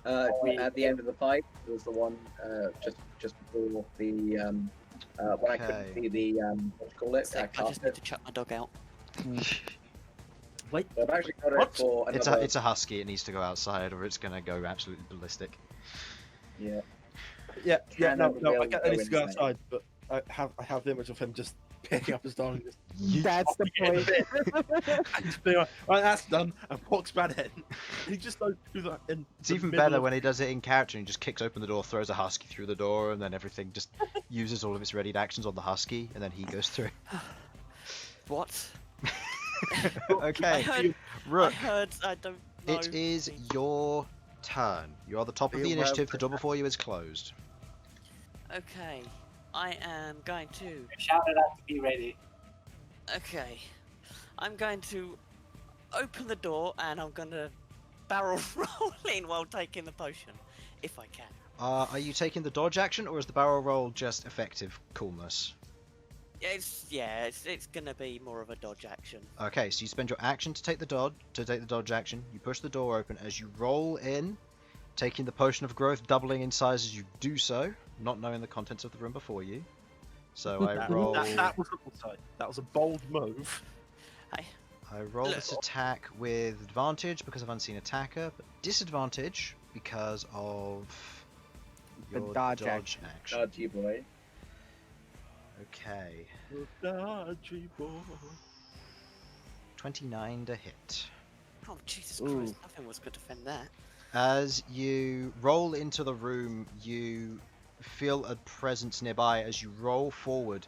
at the end of the fight, it was the one just before the when I couldn't see the what do you call it? I just need to chuck my dog out. Wait, So I've actually got what? it for another. It's a husky. It needs to go outside, or it's gonna go absolutely ballistic. Yeah. Yeah, Cannon no, I will get that go he needs to go insane. outside, but I have the image of him just picking up his dog and just That's the point. and just being like, right, that's done, and walks back in. He just goes through that in It's the even middle better of- when he does it in character and he just kicks open the door, throws a husky through the door, and then everything just uses all of its readied actions on the husky, and then he goes through. What? Okay, I Rook, heard. I don't know. it is your turn. You are the top of the You initiative. have- The door before you is closed. Okay, I am going to. Shout it out to be ready. Okay, I'm going to open the door and I'm going to barrel roll in while taking the potion, if I can. Are you taking the dodge action, or is the barrel roll just effective coolness? It's gonna be more of a dodge action. Okay, so you spend your action to take the dodge action. You push the door open as you roll in, taking the potion of growth, doubling in size as you do so, not knowing the contents of the room before you. So I roll. That was a bold move. I roll this attack with advantage because of unseen attacker, but disadvantage because of The your dodge action. Dodgy boy. Okay, Dodgy boy. 29 to hit. Oh Jesus Ooh. Christ! Nothing was going to defend that. As you roll into the room, you feel a presence nearby. As you roll forward,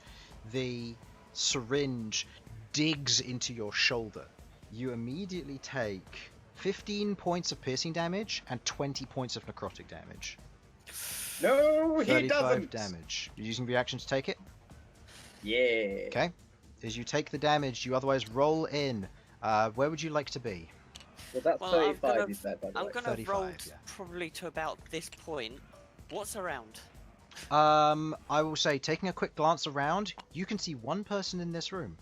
the syringe digs into your shoulder. You immediately take 15 points of piercing damage and 20 points of necrotic damage. No, he 35 doesn't. damage. You're using reaction to take it? Yeah. Okay. As you take the damage, you otherwise roll in. Where would you like to be? Well, that's Well, I'm 35. You said, by the I'm way. gonna 35, roll yeah. probably to about this point. What's around? I will say, taking a quick glance around, you can see one person in this room.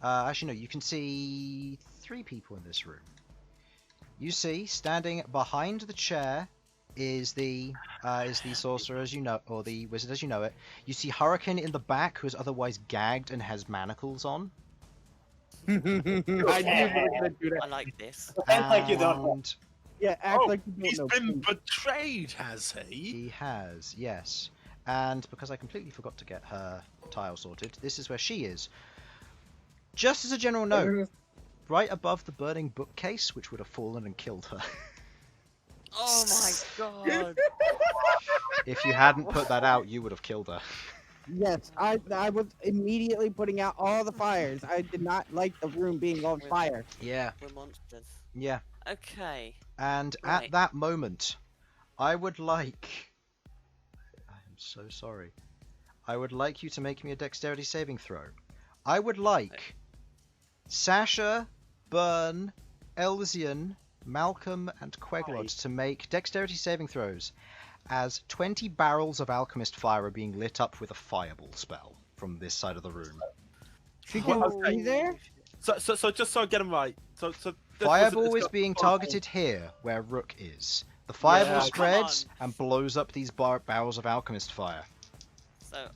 Actually, no, you can see 3 people in this room. You see, standing behind the chair is the sorcerer as you know, or the wizard as you know it. You see Hurricane in the back, who is otherwise gagged and has manacles on. I knew you were gonna do I that. like this. Pretend like you don't know. And Yeah, act Oh, like you he's don't know. been betrayed, has he? he has, yes. And because I completely forgot to get her tile sorted, this is where she is. Just as a general note, right above the burning bookcase, which would have fallen and killed her. Oh my god. If you hadn't put that out, you would have killed her. Yes, I was immediately putting out all the fires. I did not like the room being on fire. Yeah, We're monsters. yeah. Okay. And Right. at that moment, I would like... I am so sorry. I would like you to make me a dexterity saving throw. I would like Sasha, Bern, Elsyan, Malcom, and Queglod to make dexterity saving throws as 20 barrels of alchemist fire are being lit up with a fireball spell from this side of the room. She can be there. So just so I get him right. So this Fireball wizard has is got being fireball. targeted here, where Rook is. The fireball Yeah. spreads Come and blows up these barrels of alchemist fire. So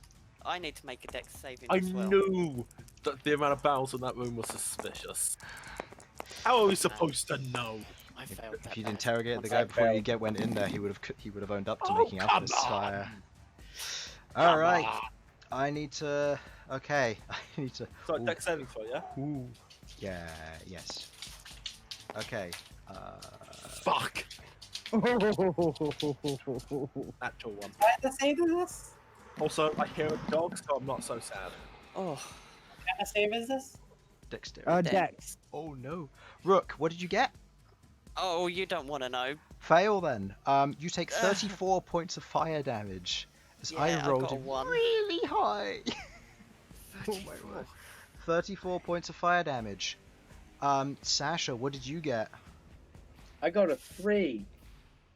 I need to make a dex saving I as well. knew that the amount of barrels in that room was suspicious. How are we supposed to know? I failed that If you'd bad. interrogated the Once guy I before you failed. went in there, he would have owned up to Oh, making come alchemist on. fire. Come All right, on. I need to. Okay, I need to. So Ooh. dex saving throw, yeah? Ooh. Yeah. Yes. Okay. Fuck. Natural one. I have to save this? Also, I hear a dog, so I'm not so sad. Oh, What kind of save is this? Dexterity. Dex. Oh no. Rook, what did you get? oh, you don't want to know. Fail then. You take 34 points of fire damage. As Yeah, I I rolled got a 1. really high. Oh my word. 34 points of fire damage. Sasha, what did you get? I got a 3.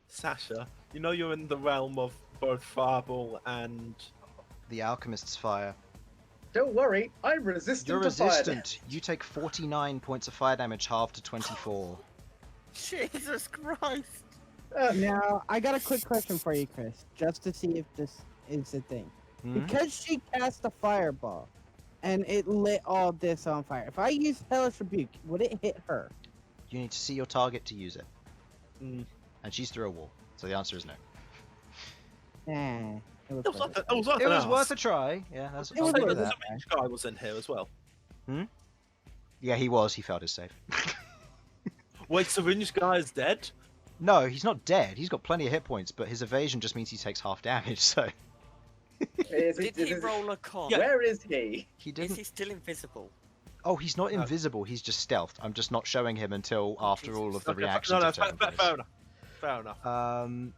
Sasha, you know you're in the realm of both fireball and... The alchemist's fire. Don't worry, I'm resistant You're to fire. resistant. You take 49 points of fire damage, halved to 24. Jesus Christ. Now, I got a quick question for you, Chris, just to see if this is the thing. Hmm? Because she cast a fireball, and it lit all this on fire. If I use Hellish Rebuke, would it hit her? You need to see your target to use it. Mm. And she's through a wall. So the answer is no. Nah. It was It was, worth it. it was worth It an was ask. worth a try. Yeah, that's It was I'll worth do The that. rich guy was in here as well. Yeah, he was. He failed his save. Wait, Syringe guy is dead? No, he's not dead. He's got plenty of hit points, but his evasion just means he takes half damage, so... Did he roll a con? Where is he? He Is didn't... he still invisible? Oh, he's not No. invisible, he's just stealthed. I'm just not showing him until after Jesus. all of the Okay, reactions no, have taken fair place. enough. Fair enough.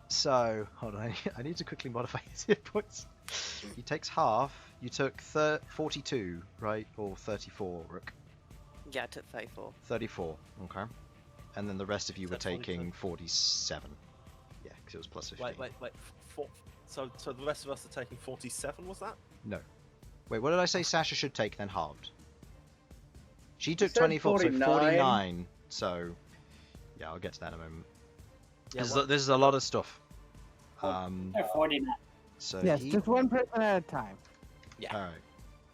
So, hold on, I need to quickly modify his hit points. He takes half. You took 42, right? Or 34, Rook. Yeah, I took 34. 34, okay. And then the rest of you were That's 42. taking 47. Yeah, because it was plus 15. Wait. So the rest of us are taking 47, was that? No. Wait, what did I say Sasha should take, then halved? She took said 24, so 49. 49. So, yeah, I'll get to that in a moment. Yeah, This is a lot of stuff. They're 49. So Yes, he... just one person at a time. Yeah. Alright.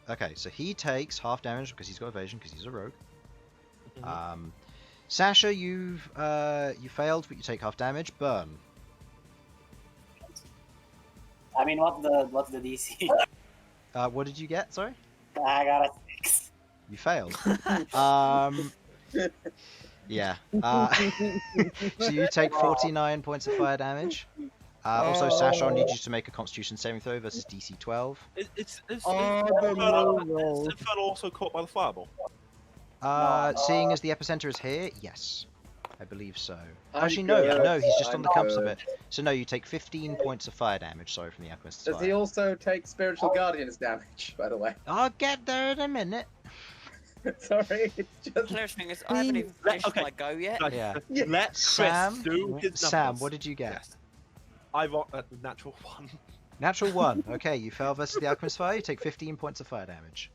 Okay, so he takes half damage because he's got evasion, because he's a rogue. Mhm. Sasha, you failed, but you take half damage. Bern. I mean, what's the DC? What did you get? Sorry? I got a 6. You failed. Yeah. So you take 49 points of fire damage. Also, Sasha, I need you to make a Constitution saving throw versus DC 12. It's Oh, the Infernal, low rolls. is Infernal also caught by the fireball? Seeing as the epicenter is here, yes. I believe so. I'm Actually, no, good. no, he's just on I'm the cusp of good. it. So no, you take 15 points of fire damage, sorry, from the Alchemist's Does fire. he also take spiritual guardian's damage, by the way? I'll get there in a minute. Sorry, it's just... Clearest thing is, I haven't even Let- finished okay. my go yet. Like, Yeah. Yeah. Let Chris Sam, do his numbers. Sam, what did you get? Yes. I rock a natural 1. Natural 1. Okay, you fell versus the Alchemist's Fire. You take 15 points of fire damage.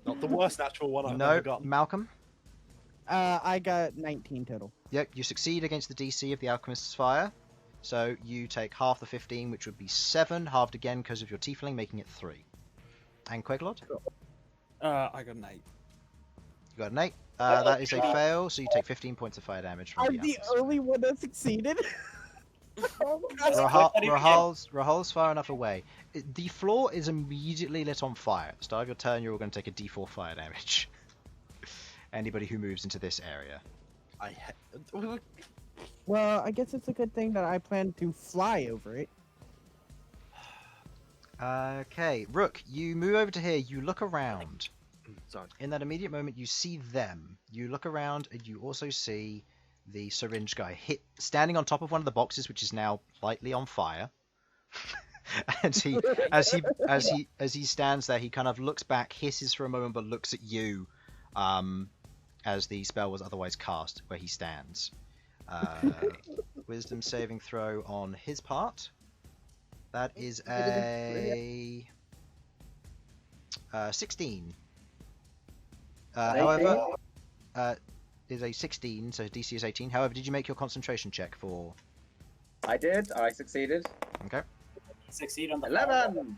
Not the worst natural 1 I've No, ever gotten. Malcolm? I got 19 total. Yep, you succeed against the DC of the Alchemist's Fire. So you take half the 15, which would be 7, halved again because of your Tiefling, making it 3. And Queglod? I got an 8. You got an 8. That is a fail, so you take 15 points of fire damage from I'm the the Alchemist's Fire. only one that succeeded. Oh my God. Rahal's far enough away. The floor is immediately lit on fire. At the start of your turn, you're all going to take a d4 fire damage. Anybody who moves into this area. Well, I guess it's a good thing that I plan to fly over it. Okay, Rook, you move over to here. You look around. Sorry. In that immediate moment, you see them. You look around, and you also see the syringe guy standing on top of one of the boxes, which is now lightly on fire. And as he stands there, he kind of looks back, hisses for a moment, but looks at you, as the spell was otherwise cast where he stands. Wisdom saving throw on his part. That is a 16. However, is a 16, so DC is 18. However, did you make your concentration check for? I did. I succeeded. Okay. Succeed on the 11.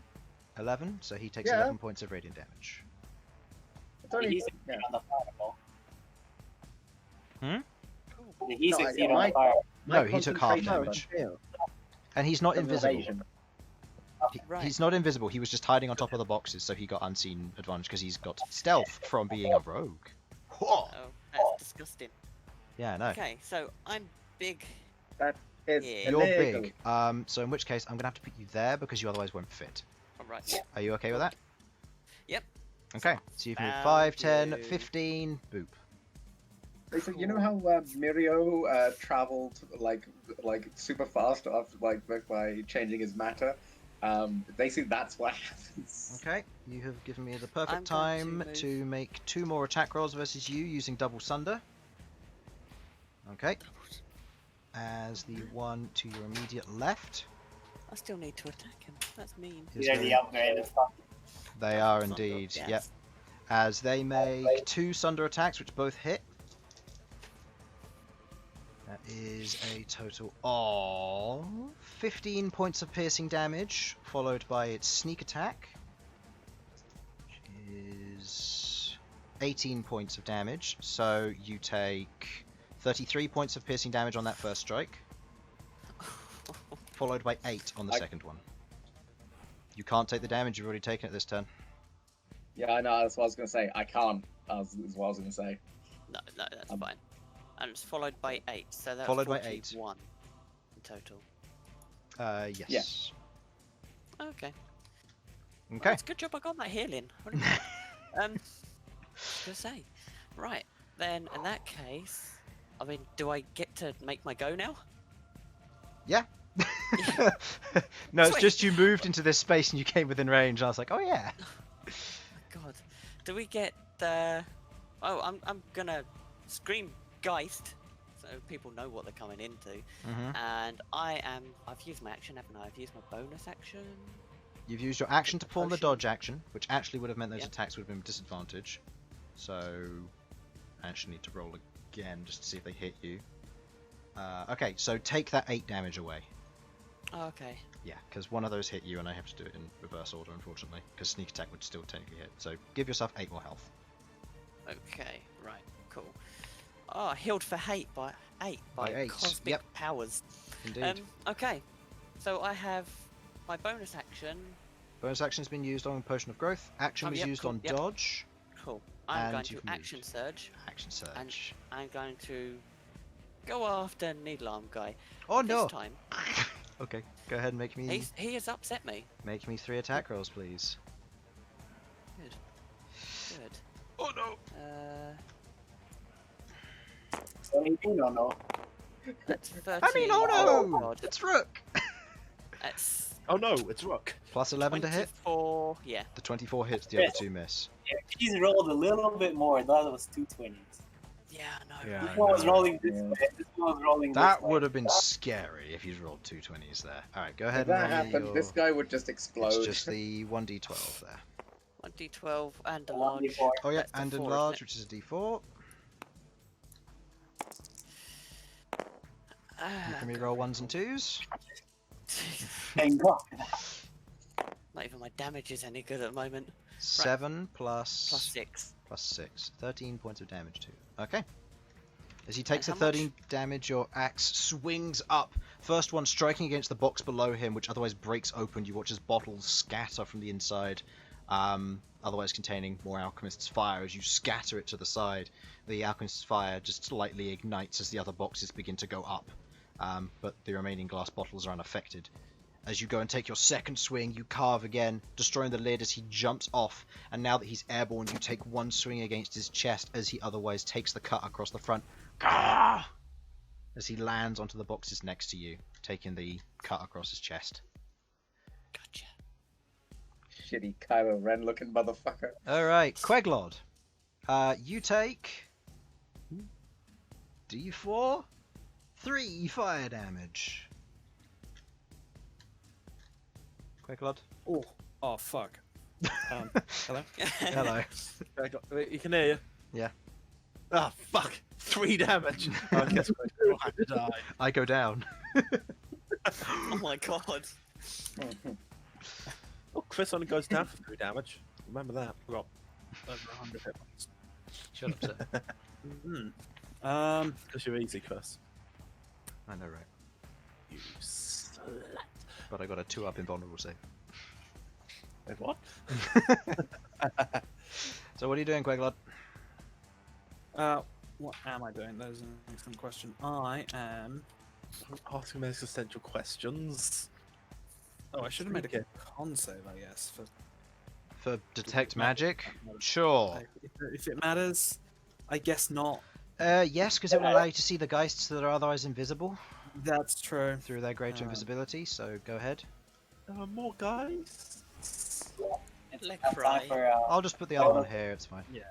11, so he takes Yeah. 11 points of radiant damage. It's only, He succeed on the fireball. Hmm? Did he No, succeed my- on the fire? No, he took half concentration damage. Fail. And he's not was invisible. evasion. Right. He's not invisible. He was just hiding on top of the boxes, so he got unseen advantage because he's got stealth from being a rogue. Whoa. Oh, that's disgusting. Yeah, I know. Okay, so I'm big. It's Yeah. You're illegal. big. So in which case, I'm gonna have to put you there because you otherwise won't fit. Alright. Are you okay with that? Yep. Okay. So you've moved Found 5, 10, you. 15. Boop. Listen, you know how Mirio traveled like super fast after by changing his matter? Basically, that's what happens. Okay. You have given me the I'm perfect going to time move. to make 2 more attack rolls versus you using double sunder. Okay. As the one to your immediate left. I still need to attack him. That's mean. is Yeah, going- the upgraded stuff. They are Sunder, indeed. yes. Yep. As they make 2 sunder attacks, which both hit. That is a total of 15 points of piercing damage, followed by its sneak attack, which is 18 points of damage. So you take 33 points of piercing damage on that first strike, followed by 8 on the second one. You can't take the damage, you've already taken it this turn. Yeah, I know. That's what I was gonna say. I can't. Is what I was gonna say. No, that's fine. And it's followed by 8, so that's Followed by 8. 41 in total. Yes. Okay. Okay. Well, it's a good job I got that healing. What do you think? Just say. Right, then in that case, I mean, do I get to make my go now? Yeah. No, it's Sweet. just you moved into this space and you came within range. And I was like, oh yeah. God. Do we get the... Oh, I'm gonna scream Geist, so people know what they're coming into. Mm-hmm. And I've used my action, haven't I? I've used my bonus action. You've used your action to perform the Potion. dodge action, which actually would have meant those Yep. attacks would have been disadvantage. So I actually need to roll again just to see if they hit you. Okay, so take that 8 damage away. Oh, okay. Yeah, because one of those hit you and I have to do it in reverse order, unfortunately, because sneak attack would still technically hit. So give yourself 8 more health. Okay, right, cool. Oh, healed for 8 by 8 By 8, cosmic yep. powers. Indeed. Okay, so I have my bonus action. Bonus action's been used on Potion of Growth. Action Oh, was yep, used cool, on yep. dodge. Cool. I'm And going to you've action moved. surge. Action surge. And I'm going to go after Needle Arm guy. Oh this no! time, Okay, go ahead and make me he has upset me. 3 attack rolls, please. Good. Good. Oh no! 17 or no? That's 13. I mean, oh no! God. It's Rook! That's Oh no, it's Rook. Plus 11 to hit. 24. Yeah. The 24 hits, the other 2 miss. If he's rolled a little bit more, that was 2 20s. Yeah, no. Yeah, This I one was know. rolling this way. This one was rolling That this way. would have been scary if you'd rolled 220s there. Alright, go ahead If and that roll me happened, your... this guy would just explode. It's just the 1d12 there. 1d12 and a And large. 1d4. Oh yeah, That's the and 4, enlarge, isn't which is a d4. it? You can re-roll 1s and 2s. Thank God. Not even my damage is any good at the moment. 7 plus... Plus 6. Plus 6. 13 points of damage too. Okay. As he takes And the how 13 damage, your axe swings up. First one striking against the box below him, which otherwise breaks open. You watch as bottles scatter from the inside, otherwise containing more alchemist's fire. As you scatter it to the side, the alchemist's fire just slightly ignites as the other boxes begin to go up, but the remaining glass bottles are unaffected. As you go and take your second swing, you carve again, destroying the lid as he jumps off, and now that he's airborne, you take one swing against his chest as he otherwise takes the cut across the front. Gah! As he lands onto the boxes next to you, taking the cut across his chest. Gotcha. Shitty Kylo Ren looking motherfucker. Alright, Queglod. You take... D4? 3 fire damage. Queglod? Oh, fuck. Hello? Hello. You can hear you. Yeah. Ah, fuck. 3 damage. I guess we'll have to die. I go down. Oh my god. Oh, Chris only goes down for 3 damage. Remember that. We got over 100 hit points. Shut up, sir. Because you're easy, Chris. I know, right? You slut. But I got a 2-up invulnerable save. Wait, what? So what are you doing, Queglod? What am I doing? That is an excellent question. I am... Asking me existential questions. Oh, I should have made a con save, I guess. For detect magic? Sure. If it matters, I guess not. Yes, because it will allow you to see the geists that are otherwise invisible That's true. through their greater invisibility, so go ahead. There are more guys. It's like It's time for, I'll just put the other one here, it's fine. Yeah.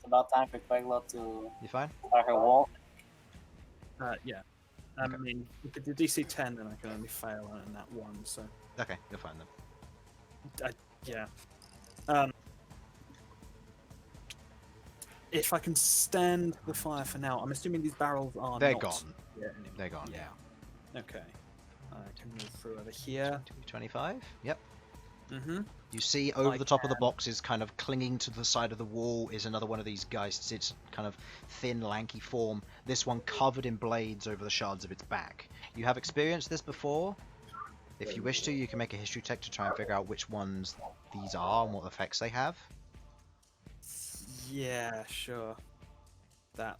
it's about time for Queglod to You fine? start her walk. Yeah. I mean, if it's a DC 10, then I can only fail on that one, so... Okay, you're fine then. Yeah. If I can stand the fire for now, I'm assuming these barrels are They're not... gone. Yeah, anyway. They're gone, Yeah. yeah. Okay. I can move through over here. 25? Yep. Mm-hmm. You see over the top of the boxes, kind of clinging to the side of the wall, is another one of these geists. It's kind of thin, lanky form. This one covered in blades over the shards of its back. You have experienced this before. If you wish to, you can make a history check to try and figure out which ones these are and what effects they have. Yeah, sure. That...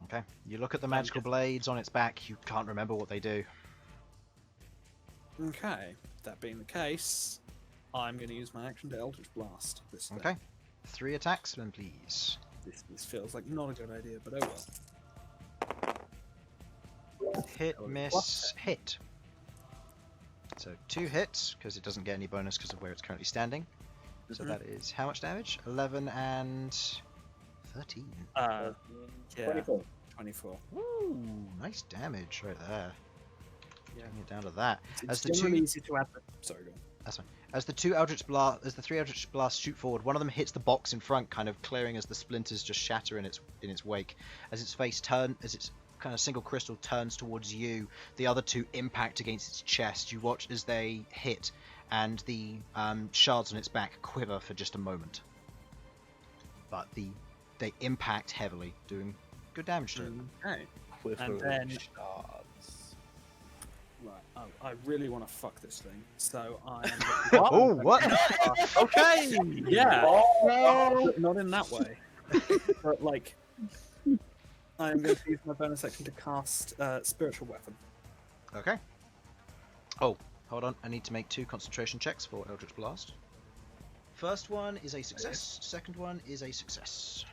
Okay. You look at the magical blades on its back, you can't remember what they do. Okay. That being the case, I'm going to use my action to Eldritch Blast this time. Okay. 3 attacks, then please. This feels like not a good idea, but oh well. Hit, miss, hit. So 2 hits, because it doesn't get any bonus because of where it's currently standing. So that is how much damage? 11 and 13. Yeah. 24. 24. Woo, nice damage right there. Yeah. Getting it down to that. It's As the generally two, easy to add. Sorry, go on. that's fine. As the 3 Eldritch blasts shoot forward, one of them hits the box in front, kind of clearing as the splinters just shatter in its wake. As its kind of single crystal turns towards you, the other 2 impact against its chest. You watch as they hit, and the shards on its back quiver for just a moment. But they impact heavily, doing good damage to it. Okay. Quiver then- shards. Right. I really want to fuck this thing, so I am. Oh, what? Okay! Yeah. No! Not in that way. But like, I'm going to use my bonus action to cast Spiritual Weapon. Okay. Oh, hold on. I need to make 2 concentration checks for Eldritch Blast. First one is a success. Second one is a success.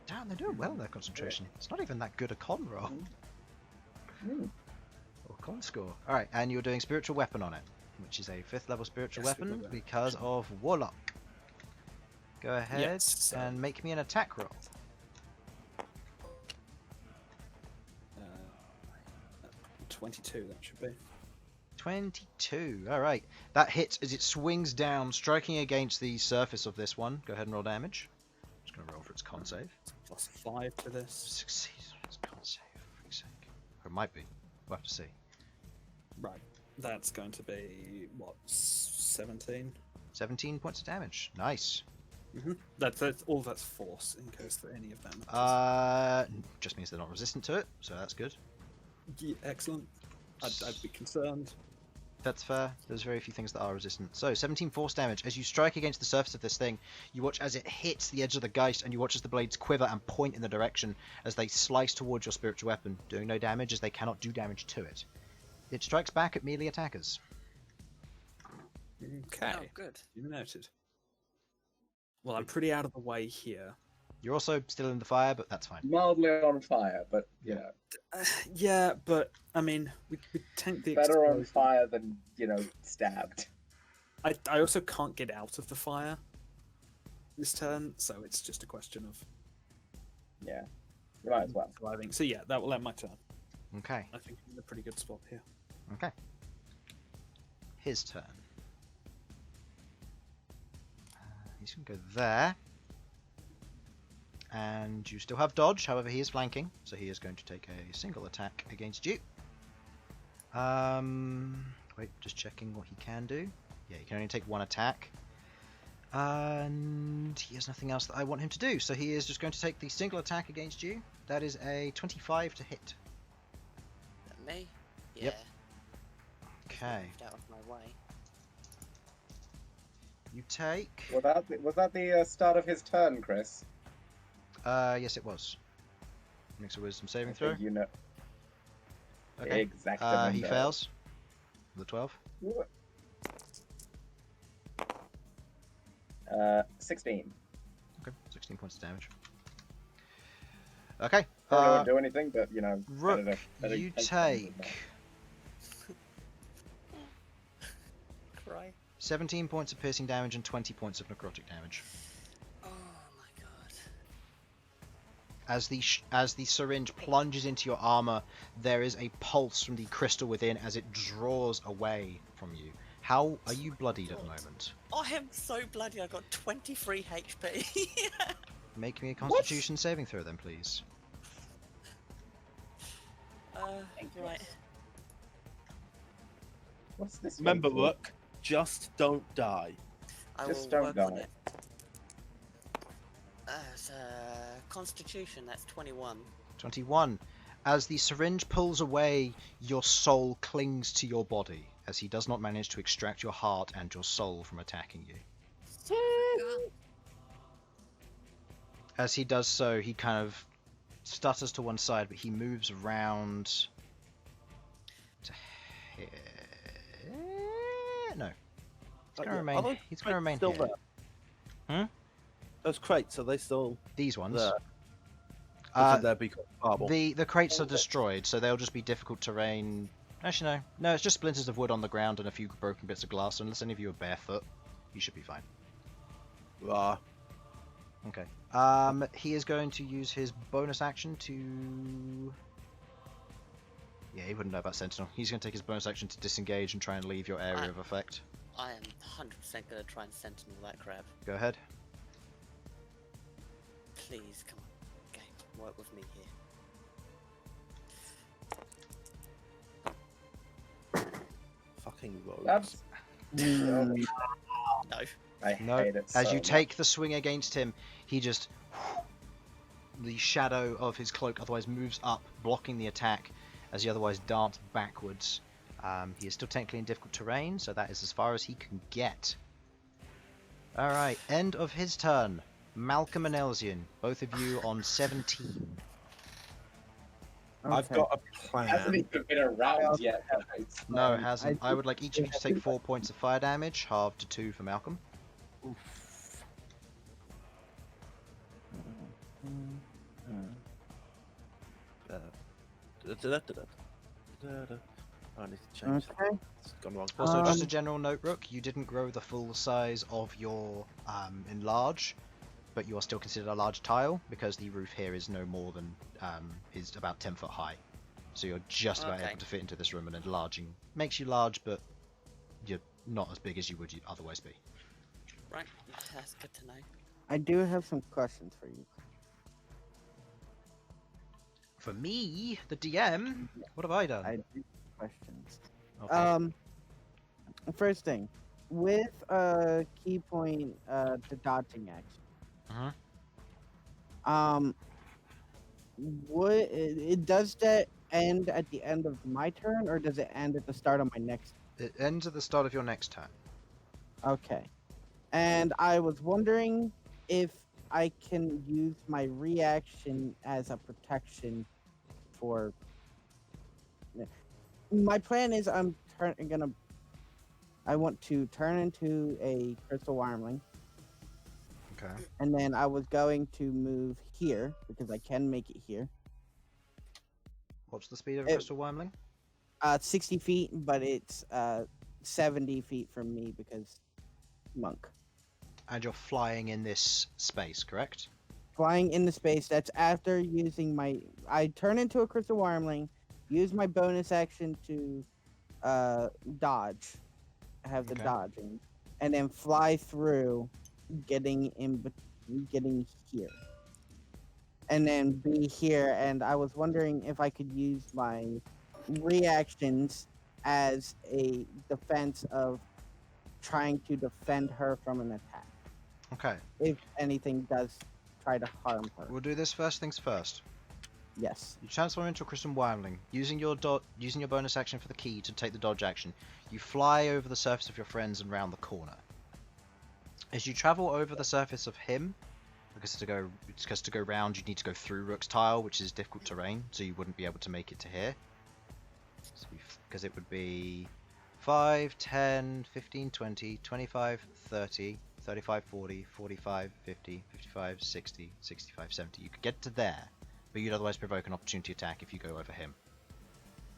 Damn, they're doing well in their concentration. It's not even that good a con roll. Or con score. Alright, and you're doing Spiritual Weapon on it. which is a 5th level spiritual Yes, we weapon got that. because of Warlock. Go ahead Yes, so- and make me an attack roll. 22, that should be. 22. Alright. That hits as it swings down, striking against the surface of this one. Go ahead and roll damage. Just going to roll for its con save. Plus 5 to this. Succeeds on its con save, for freak's sake. Or it might be. We'll have to see. Right. That's going to be, what, 17? 17 points of damage. Nice. That's all that's force, in case that any of that matters. Just means they're not resistant to it, so that's good. Yeah, excellent. I'd be concerned. That's fair. There's very few things that are resistant. So, 17 force damage. As you strike against the surface of this thing, you watch as it hits the edge of the geist, and you watch as the blades quiver and point in the direction as they slice towards your spiritual weapon, doing no damage as they cannot do damage to it. It strikes back at melee attackers. Okay. Oh, good. You noted. Well, I'm pretty out of the way here. You're also still in the fire, but that's fine. Mildly on fire, but you know, Yeah, but I mean, we tank the better on explosion. fire than stabbed. I also can't get out of the fire this turn, so it's just a question of Yeah, you might as well. surviving. So yeah, that will end my turn. Okay. I think I'm in a pretty good spot here. Okay. His turn. He's going to go there. And you still have dodge, however he is flanking, so he is going to take a single attack against you. Wait, just checking what he can do. Yeah, he can only take one attack. And he has nothing else that I want him to do, so he is just going to take the single attack against you. That is a 25 to hit. That me? Yeah. Yep. Okay. Moved out of my way. You take... Was that the start of his turn, Chris? Yes it was. Makes a wisdom saving I throw. think you know. Okay. Exactly. He fails. The 12. 16. Okay, 16 points of damage. Okay. Probably won't do anything, but Rook, better you take take Cry. 17 points of piercing damage and 20 points of necrotic damage. Oh my god. As the syringe plunges into your armor, there is a pulse from the crystal within as it draws away from you. How are you bloodied at the moment? I am so bloody. I got 23 HP. Make me a Constitution saving throw then, please. Right. What's this? Remember, one for? Rook, just don't die. I Just will don't work on die. it. It's Constitution. That's 21. 21. As the syringe pulls away, your soul clings to your body, as he does not manage to extract your heart and your soul from attacking you. As he does so, he kind of stutters to one side, but he moves around to here. No. He's going to remain, those he's going to remain crates still here. there? Those crates, are they still These ones. there? Uh, Or could there be marble? The crates are destroyed, so they'll just be difficult terrain. Actually, no. No, it's just splinters of wood on the ground and a few broken bits of glass. So unless any of you are barefoot, you should be fine. Ah, Okay. He is going to use his bonus action to... Yeah, he wouldn't know about Sentinel. He's going to take his bonus action to disengage and try and leave your area of effect. I am 100% going to try and sentinel that crab. Go ahead. Please, come on. Game, work with me here. fucking rogues. That's. No. I No. hate it As so you much. take the swing against him, he just... The shadow of his cloak otherwise moves up, blocking the attack, as he otherwise darts backwards. He is still technically in difficult terrain, so that is as far as he can get. Alright, end of his turn. Malcom and Elsyan, both of you on 17. I've Okay. got a Hasn't plan. even been around yet. guys. No, it hasn't. I I would like each of you to take 4 points of fire damage, halved to 2 for Malcom. I need to change that. Okay. It's gone wrong. Also, just a general note, Rook, you didn't grow the full size of your enlarge, but you are still considered a large tile because the roof here is no more than is about 10 foot high. So you're just about Okay. able to fit into this room, and enlarging makes you large, but you're not as big as you would otherwise be. Right, that's good to know. I do have some questions for you. For me, the DM, what have I done? I do have questions. Okay. First thing, with key point, the dodging action. Does that end at the end of my turn, or does it end at the start of my next? It ends at the start of your next turn. Okay. And I was wondering if I can use my reaction as a protection for. My plan is I want to turn into a crystal wyrmling, Okay. and then I was going to move here because I can make it here. What's the speed of a crystal wyrmling? 60 feet, but it's 70 feet from me because monk. And you're flying in this space, correct? Flying into space. That's after using my. I turn into a crystal wyrmling, use my bonus action to dodge, have the Okay. dodging, and then fly through, getting here, and then be here. And I was wondering if I could use my reactions as a defense of trying to defend her from an attack. Okay. If anything does try to harm her. We'll do this first things first. Yes. You transform into a crystal wyrmling, using your bonus action for the key to take the dodge action. You fly over the surface of your friends and round the corner. As you travel over the surface of him, because to go round, you need to go through Rook's tile, which is difficult terrain, so you wouldn't be able to make it to here. Because it would be 5, 10, 15, 20, 25, 30, 35, 40, 45, 50, 55, 60, 65, 70. You could get to there, but you'd otherwise provoke an opportunity attack if you go over him.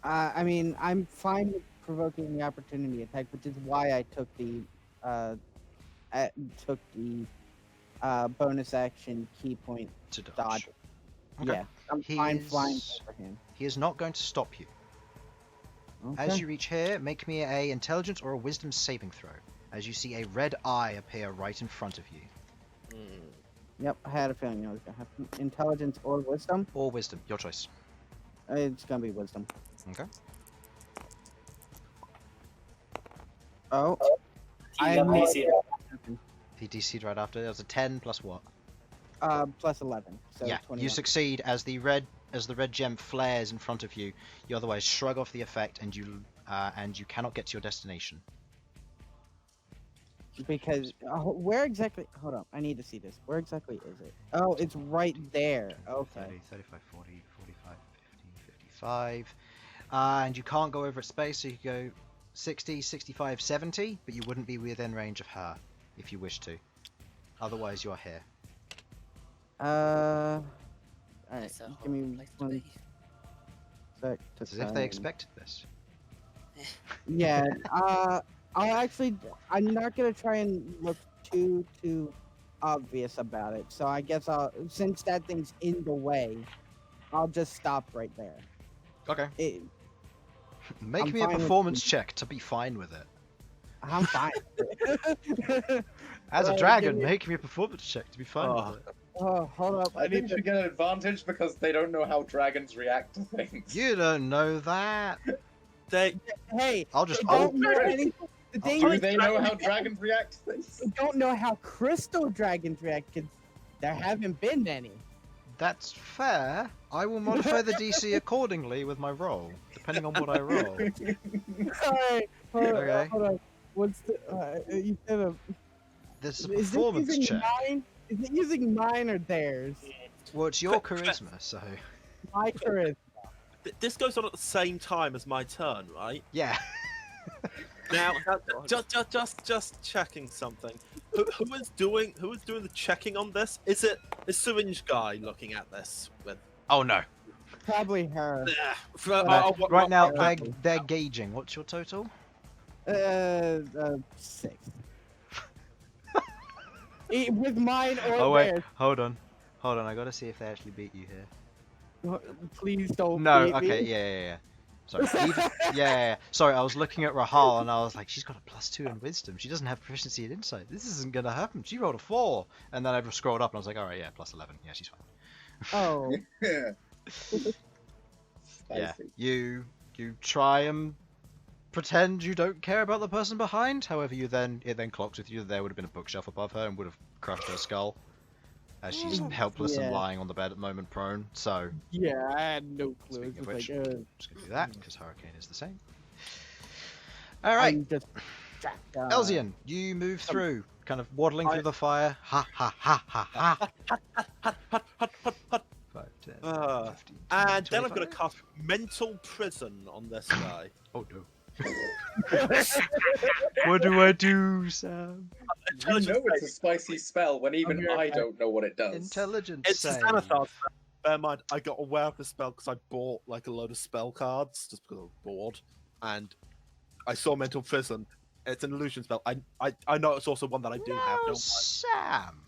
I mean, I'm fine with provoking the opportunity attack, which is why I took the bonus action key point To dodge. dodge. Okay. Yeah, I'm He fine is- flying over him. He is not going to stop you. Okay. As you reach here, make me a intelligence or a wisdom saving throw, as you see a red eye appear right in front of you. Yep, I had a feeling I was gonna have intelligence or wisdom. Or wisdom, your choice. It's gonna be wisdom. Okay. Oh, He's up DC. He DC'd right after. That was a 10 plus what? plus 11. So Yeah, 21. you succeed as the red gem flares in front of you. You otherwise shrug off the effect, and you cannot get to your destination. Because where exactly? Hold on, I need to see this. Where exactly is it? Oh, it's right there. Okay. 30, 35, 40, 45, 50, 55. And you can't go over at space, so you can go 60, 65, 70, but you wouldn't be within range of her if you wish to. Otherwise, you're here. Alright, It's a give me horrible place to one be. sec to It's as if they find- expected this. Yeah, I'm not gonna try and look too obvious about it. So I guess since that thing's in the way, I'll just stop right there. Okay. Make I'm me a fine with performance check to be fine with it. I'm fine. As a Well, dragon, give me- make me a performance check to be fine with it. Oh, hold up. I need to get an advantage because they don't know how dragons react to things. You don't know that. They Hey, I'll just. they I'll, don't know anything. The thing Do is, they know how dragons react to things? they don't know how crystal dragons react because there haven't been many. That's fair. I will modify the DC accordingly with my roll, depending on what I roll. Alright, Okay. hold on. What's the? You said a. This is a Is it performance using check. mine? Is it using mine or theirs? Well, it's your charisma, so My charisma. this goes on at the same time as my turn, right? yeah. Now, just checking something. Who is doing the checking on this? Is Syringe Guy looking at this? With Oh no. Probably her. Right now, I'll- they're gauging. What's your total? 6. With mine or Oh wait, theirs. hold on. I gotta see if they actually beat you here. Please don't No, beat okay, me. yeah. Sorry. Yeah. Sorry, I was looking at Rahal and I was like, she's got a +2 in wisdom. She doesn't have proficiency in insight. This isn't gonna happen. She rolled a 4. And then I scrolled up and I was like, alright, yeah, +11. Yeah, she's fine. Oh. Yeah. Spicy. You try and pretend you don't care about the person behind. However, it then clocks with you that there would have been a bookshelf above her and would have crushed her skull. As she's helpless and Yeah. lying on the bed at the moment, prone. So, Yeah, I had no clue. speaking of It's which, like, just gonna do that because Hurricane is the same. Alright, I'm just trapped down. Elsyan, you move through, kind of waddling through the fire. Ha ha ha ha ha. 5, 10, 15, 20, And then I'm 25. going to cast Mental Prison on this guy. Oh no. What do I do, Sam? You know it's a spicy spell when even I don't know what it does. Intelligence It's a save. Xanathar spell. Bear in mind, I got aware of the spell because I bought like a load of spell cards just because I was bored, and I saw Mental Prison. It's an illusion spell. I know it's also one that I do have. Now, Don't Sam,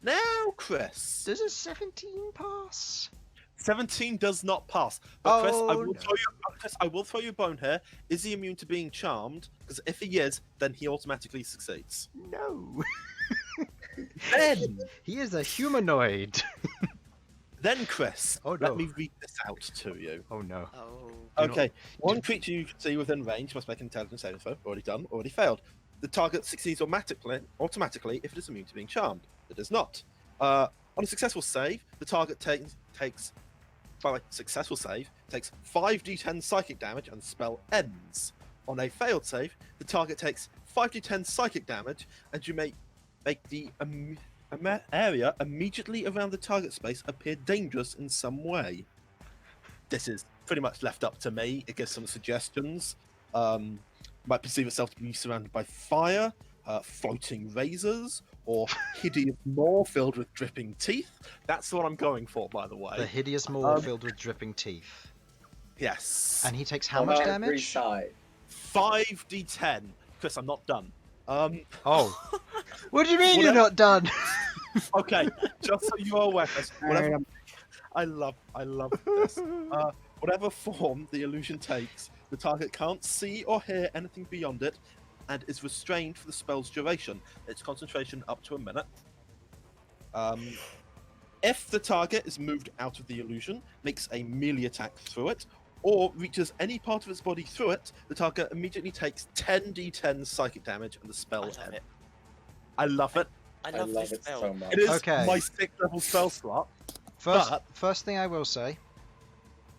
Now, Chris. does a 17 pass? 17 does not pass. But Chris, Oh, no. I will throw you a bone here. Is he immune to being charmed? Because if he is, then he automatically succeeds. No. Then, He is a humanoid. Chris, Oh, no. let me read this out to you. Oh no. Oh. Okay, one creature you can see within range must make an intelligence saving throw. Already done, already failed. The target succeeds automatically if it is immune to being charmed. It is not. On a successful save, the target takes 5d10 psychic damage and the spell ends. On a failed save, the target takes 5d10 psychic damage and you make the area immediately around the target space appear dangerous in some way. This is pretty much left up to me. It gives some suggestions. Might perceive itself to be surrounded by fire, floating razors, or hideous maw filled with dripping teeth. That's what I'm going for, by the way. The hideous maw filled with dripping teeth. Yes. And he takes how On much every damage? side. 5d10. Chris, I'm not done. Oh. What do you mean you're Whatever- not done? Okay, just so you are aware, Chris, whatever, I love this. Whatever form the illusion takes, the target can't see or hear anything beyond it, and is restrained for the spell's duration. Its concentration up to a minute. If the target is moved out of the illusion, makes a melee attack through it, or reaches any part of its body through it, the target immediately takes 10d10 psychic damage and the spell I love ends. it. I love it. I I love love this it spell. so much. It is Okay. my 6th level spell slot. First thing I will say,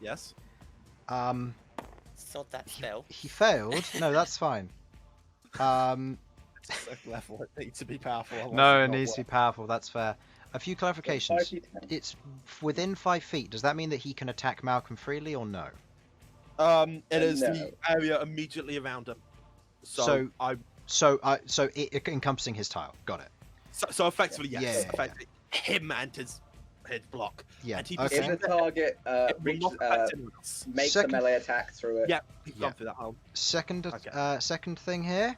Yes. Sod that spell. he failed. No, that's fine. 6th level. It needs to be powerful. otherwise No, it not needs to be work. powerful. That's fair. A few clarifications. 5d10. It's within 5 feet. Does that mean that he can attack Malcom freely or no? It is No. the area immediately around him. So- So it encompassing his tile. Got it. so effectively yes. Yeah. Effectively, him and his block. Yeah. And he Okay. If the target It will reaches, not affect anyone else. makes Second- a melee attack through it, Yeah, he's Yeah. gone through that hole. Second, Okay. second thing here,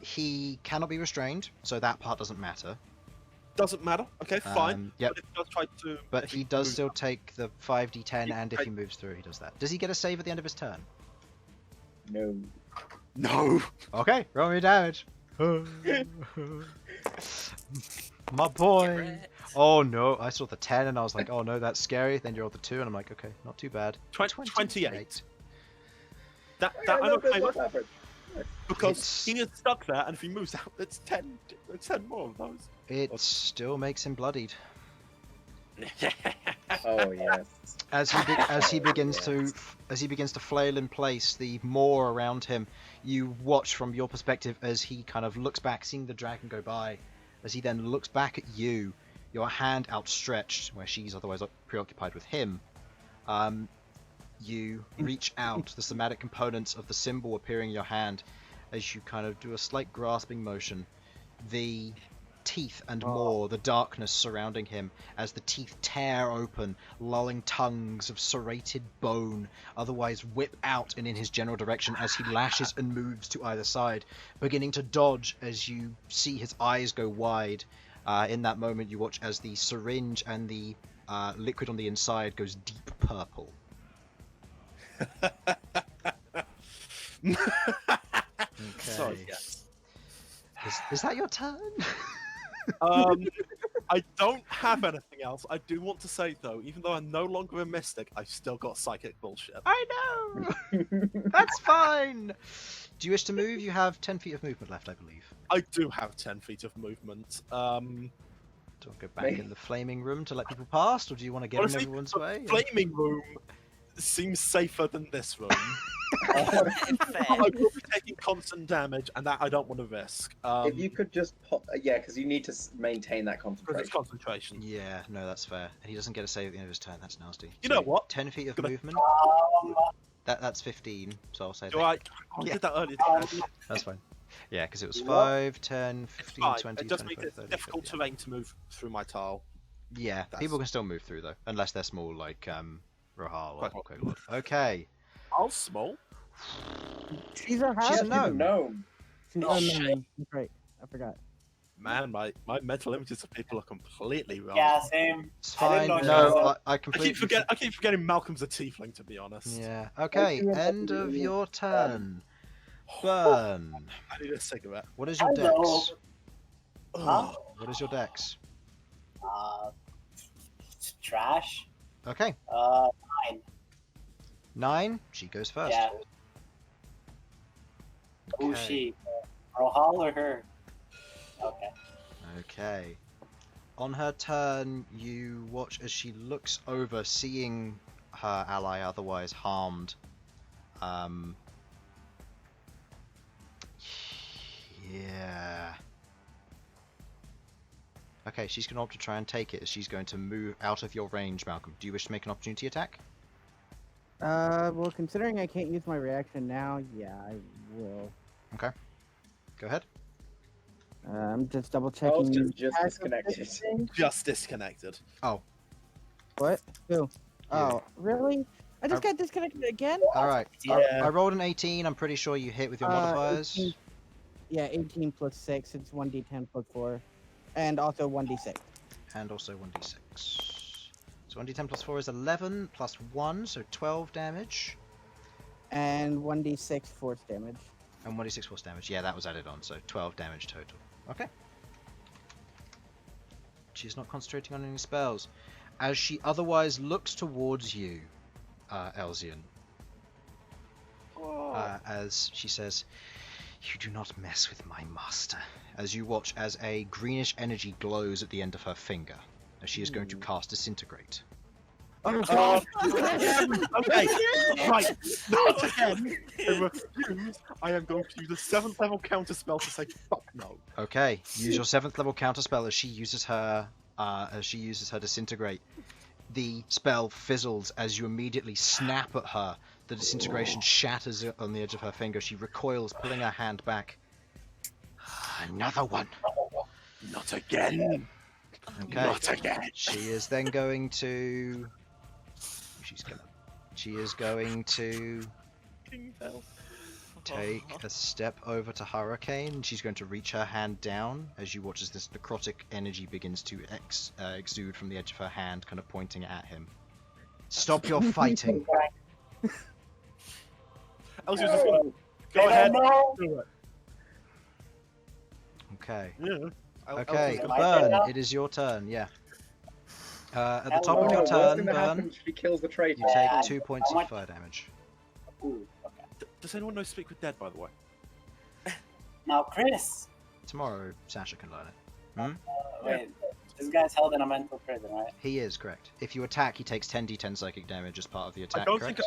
he cannot be restrained, so that part doesn't matter. Doesn't matter. Okay, fine. Yep. But if he does try to, But if he does moves still up- take the 5d10, He and if take- he moves through, he does that. Does he get a save at the end of his turn? no. No. Okay, roll me damage. My boy. Get Oh no, I saw the 10 and I was like, oh no, that's scary. Then you rolled the 2 and I'm like, okay, not too bad. 28. That Yeah, I'm no, okay that's with not average. because It's- he is stuck there, and if he moves out, it's 10 more of those. It still makes him bloodied. Oh yes. As he begins to flail in place, the maw around him, you watch from your perspective as he kind of looks back, seeing the dragon go by. As he then looks back at you, your hand outstretched, where she's otherwise preoccupied with him. You reach out, the somatic components of the symbol appearing in your hand, as you kind of do a slight grasping motion. The teeth and more, the darkness surrounding him as the teeth tear open, lolling tongues of serrated bone otherwise whip out and in his general direction as he lashes and moves to either side, beginning to dodge as you see his eyes go wide. In that moment, you watch as the syringe and the liquid on the inside goes deep purple. Okay. Sorry, yes. Is that your turn? I don't have anything else. I do want to say, though, even though I'm no longer a mystic, I've still got psychic bullshit. I know! That's fine! Do you wish to move? You have 10 feet of movement left, I believe. I do have 10 feet of movement. Do you want to go back in the flaming room to let people past, or do you want to get Honestly, in everyone's the way? flaming room seems safer than this room. Fair. I will be taking constant damage, and that I don't want to risk. If you could just pop, yeah, because you need to maintain that Because concentration. it's concentration. Yeah, no, that's fair. And he doesn't get a save at the end of his turn, that's nasty. You know what? 10 feet of Gonna- movement? That's 15, so I'll say Do I Yeah. did that earlier. That's fine. Yeah, because it was What? 5, 10, It's 15, fine. 20, It just 25, makes 30, it difficult 50, terrain to move through my tile. Yeah, That's- people can still move through, though. Unless they're small, like Rahal or Quite Queglod. Okay. I'll small. She's a She's half. a gnome. gnome. She's Oh, a shit. gnome. That's right. I forgot. Man, my mental images of people are completely wrong. Yeah, same. It's I fine. didn't know she No, was I completely... I keep forgetting Malcolm's a tiefling, to be honest. Yeah. Okay, Actually, end of your turn. Bern. I need a cigarette. What is your Hello. dex? Huh? What is your dex? Trash. Okay. 9. 9. She goes first. Yeah. Who's Okay. she? Rohal or her? Okay. Okay. On her turn, you watch as she looks over, seeing her ally otherwise harmed. Yeah. Okay, she's going to opt to try and take it as she's going to move out of your range, Malcolm. Do you wish to make an opportunity attack? Well, considering I can't use my reaction now, yeah, I will. Go ahead. I'm just double Charles checking. just disconnected. Just disconnected. What? Who? Oh, really? I just got disconnected again? Alright. Yeah. I rolled an 18. I'm pretty sure you hit with your modifiers. 18, yeah, 18 plus 6. It's 1d10 plus 4. And also 1d6. And also 1d6. So 1d10 plus 4 is 11, plus 1, so 12 damage. And 1d6 force damage. And 1d6 force damage. Yeah, that was added on, so 12 damage total. Okay. She's not concentrating on any spells. As she otherwise looks towards you, Elsyan, as she says, "You do not mess with my master." As you watch as a greenish energy glows at the end of her finger, as she is going to cast Disintegrate. Oh, okay, right, not again. I refuse. I am going to use a 7th level counter spell to say fuck no. Okay, use your 7th level counterspell as she uses her Disintegrate. The spell fizzles as you immediately snap at her. The disintegration shatters on the edge of her finger. She recoils, pulling her hand back. Another one. Not again. Okay. Not again. She is then going to. She is going to take a step over to Hurricane. She's going to reach her hand down as you watch as this necrotic energy begins to exude from the edge of her hand, kind of pointing at him. Stop your fighting. Elsyan's just gonna go ahead. Do it. Okay. Yeah. Okay, Elsyan's My gonna- turn Bern, now? it is your turn, yeah. At the top Hello. of your What's turn, going to happen Bern, if she kills the traitor? you take Yeah. 2 points How of much- fire damage. Ooh, okay. Does anyone know Speak with Dead, by the way? Now, Chris. Tomorrow, Sasha can learn it. Wait, this guy's held in a mental prison, right? He is, correct. If you attack, he takes 10d10 psychic damage as part of the I attack, don't correct?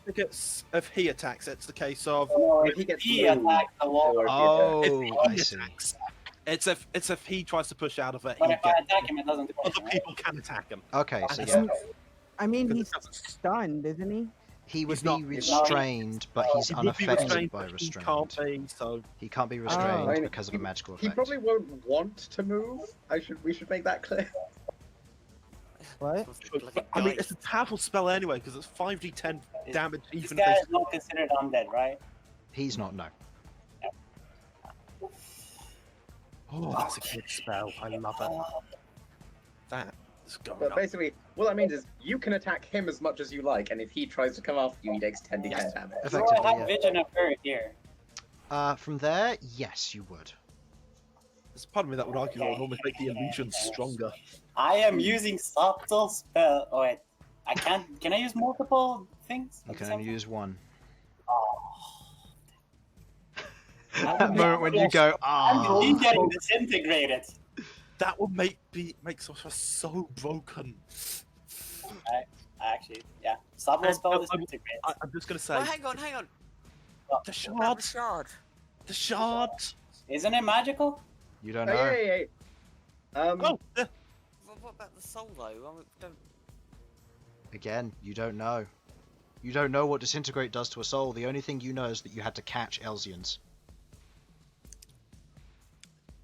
think it's if he attacks. It's the case of No, If he gets he moved, attacked the wall. or- Oh, if I he see. attacks. It's if he tries to push out of it. But He if I gets, attack him, it doesn't. other people can attack him. Okay, so And yeah. I mean, Because he's it doesn't- stunned, isn't he? He would He's be not- restrained, but he's He would be unaffected restrained, by but he restraint. can't be, so He can't be restrained I mean, because of a magical He effect. probably won't want to move. We should make that clear. What? I mean, it's a powerful spell anyway because it's 5d10 damage This even guy if is not considered undead, right? He's not, no. Oh, that's a good spell. I love it. That is going But up. basically, what that means is you can attack him as much as you like, and if he tries to come after you, he takes 10d10 Yes. damage. Do Effectively, I have yeah. vision of her here? From there, yes, you would. There's part of me that would argue that would almost make the illusion stronger. I am using subtle spell. Oh wait, I can't. Can I use multiple things? You at the can same only time? use one. Oh. That moment when you go, I'm ah. getting disintegrated. That would make Sorcerer so broken. Actually, yeah. Subtle And, spell disintegrate. I'm just gonna say Well, hang on. the What about shard, the shard? the shard. Isn't it magical? You don't Oh, know. hey. Oh, yeah. What about the soul though? I mean, don't... Again, you don't know. You don't know what disintegrate does to a soul. The only thing you know is that you had to catch Elsyans.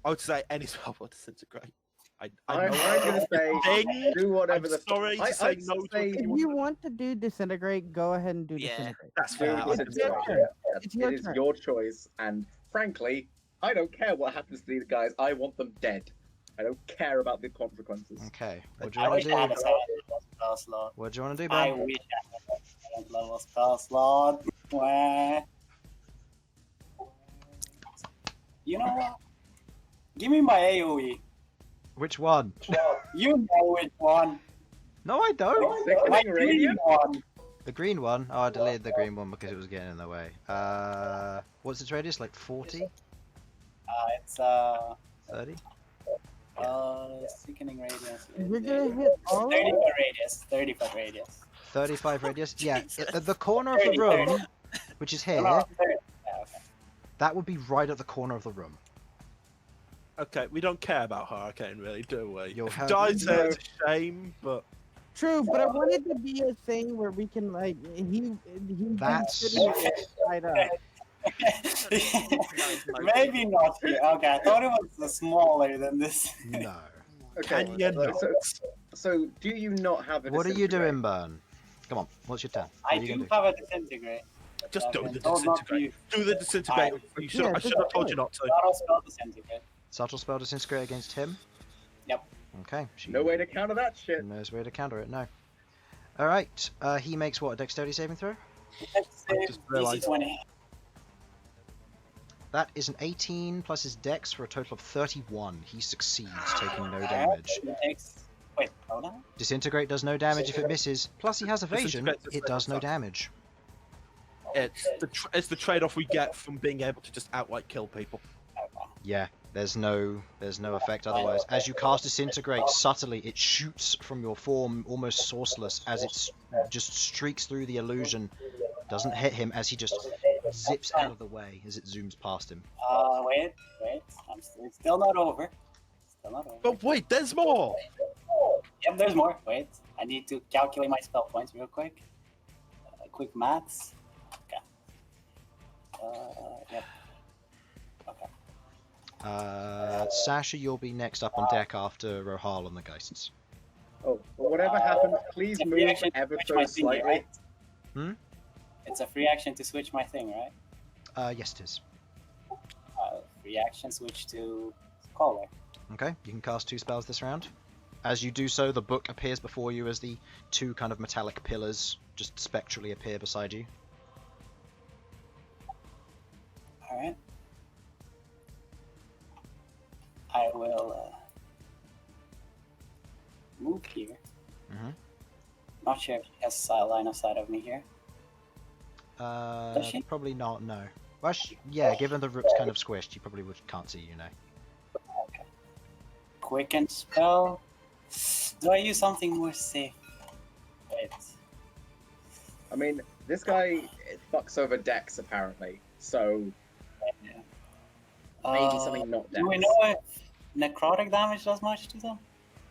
I would say any spell will disintegrate. I'm I'm gonna say Ding. do whatever I'm the. sorry to I'd say no to say If you want to do disintegrate, go ahead and do Yeah. disintegrate. That's do fair. It's disintegrate. your turn. Yeah, It's your it is turn. your choice, and frankly, I don't care what happens to these guys. I want them dead. I don't care about the consequences. Okay. What do you I want wish to I had do? a second spell slot. What do you want to do, I Ben? wish I had a second level spell slot. Where? You know what? Give me my AoE. Which one? You know which one. No, I don't. My Sickening radiant. green one. The green one? Oh, I deleted the green one because it was getting in the way. What's its radius? Like 40? It's 30? sickening radius. You're gonna hit all of 30 them? foot radius. 30 foot radius. 35 radius? Yeah, at the corner of the 30, room, which is here, No, 30. Yeah, okay. that would be right at the corner of the room. Okay, we don't care about Hurricane, really, do we? You'll If have- he dies there, it's a shame, but True, but I wanted to be a thing where we can like he That's- sitting right up. Maybe not here. Okay, I thought it was smaller than this. No. Okay. Can you not? So do you not have a? What are you disintegrate? doing, Burn? Come on, what's your turn? What I are you do gonna do? have a disintegrate. but just I've do been the told not to disintegrate. use Do the disintegrate. You should, Yeah, I should have told you not to. Subtle spell disintegrate. Subtle spell disintegrate against him? Yep. Okay. She No way to counter that shit. knows where to counter it, no. Alright, he makes what, a dexterity saving throw? Let's say just realised- DC 20. That is an 18 plus his dex for a total of 31. He succeeds, taking no damage. It takes... Wait, hold on. Disintegrate does no damage if it misses. Plus he has evasion, Disintegrate it does no sucks. damage. It's the trade-off we get from being able to just outright kill people. Yeah, there's no effect otherwise. As you cast disintegrate subtly, it shoots from your form almost sourceless as it just streaks through the illusion. Doesn't hit him as he just zips out of the way as it zooms past him. Wait. It's still not over. Still not over. But wait, there's more! Yep, there's more. Wait, I need to calculate my spell points real quick. Quick maths. Okay. Yep. Okay. Sasha, you'll be next up on deck after Rohal and the Geists. Oh, well, whatever happens, please It's a move free action to ever switch so my thing, slightly. right? Hmm? It's a free action to switch my thing, right? Yes, it is. Free action switch to Caller. Okay, you can cast 2 spells this round. As you do so, the book appears before you as the 2 kind of metallic pillars just spectrally appear beside you. Alright. I will move here. Mhm. Not sure if he has line of sight of me here. Does she? Probably not, no. Well, yeah, given the rook's kind of squished, you probably can't see you now. Okay. Quicken spell. Do I use something more safe? Wait. I mean, this guy fucks over decks apparently, so maybe something not decks. Do we know if necrotic damage does much to them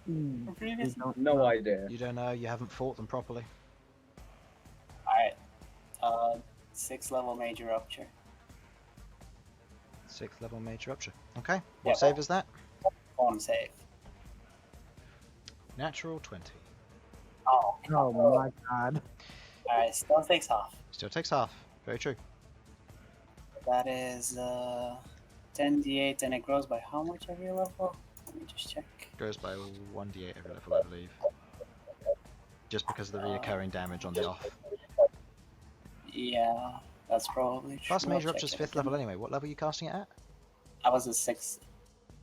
Hmm, from previous? No idea. You don't know, you haven't fought them properly. Alright. 6th level major rupture. 6th level major rupture. Okay. Yeah. What save is that? Form save. Natural 20. Oh. Oh my god. Alright, still takes half. Still takes half. Very true. That is 10d8, and it grows by how much every level? Let me just check. Goes by 1d8 every level, I believe. Just because of the reoccurring damage on the off. Yeah, that's probably true. Plus I'll major check rupture's it 5th again. level anyway. What level are you casting it at? I was a 6th.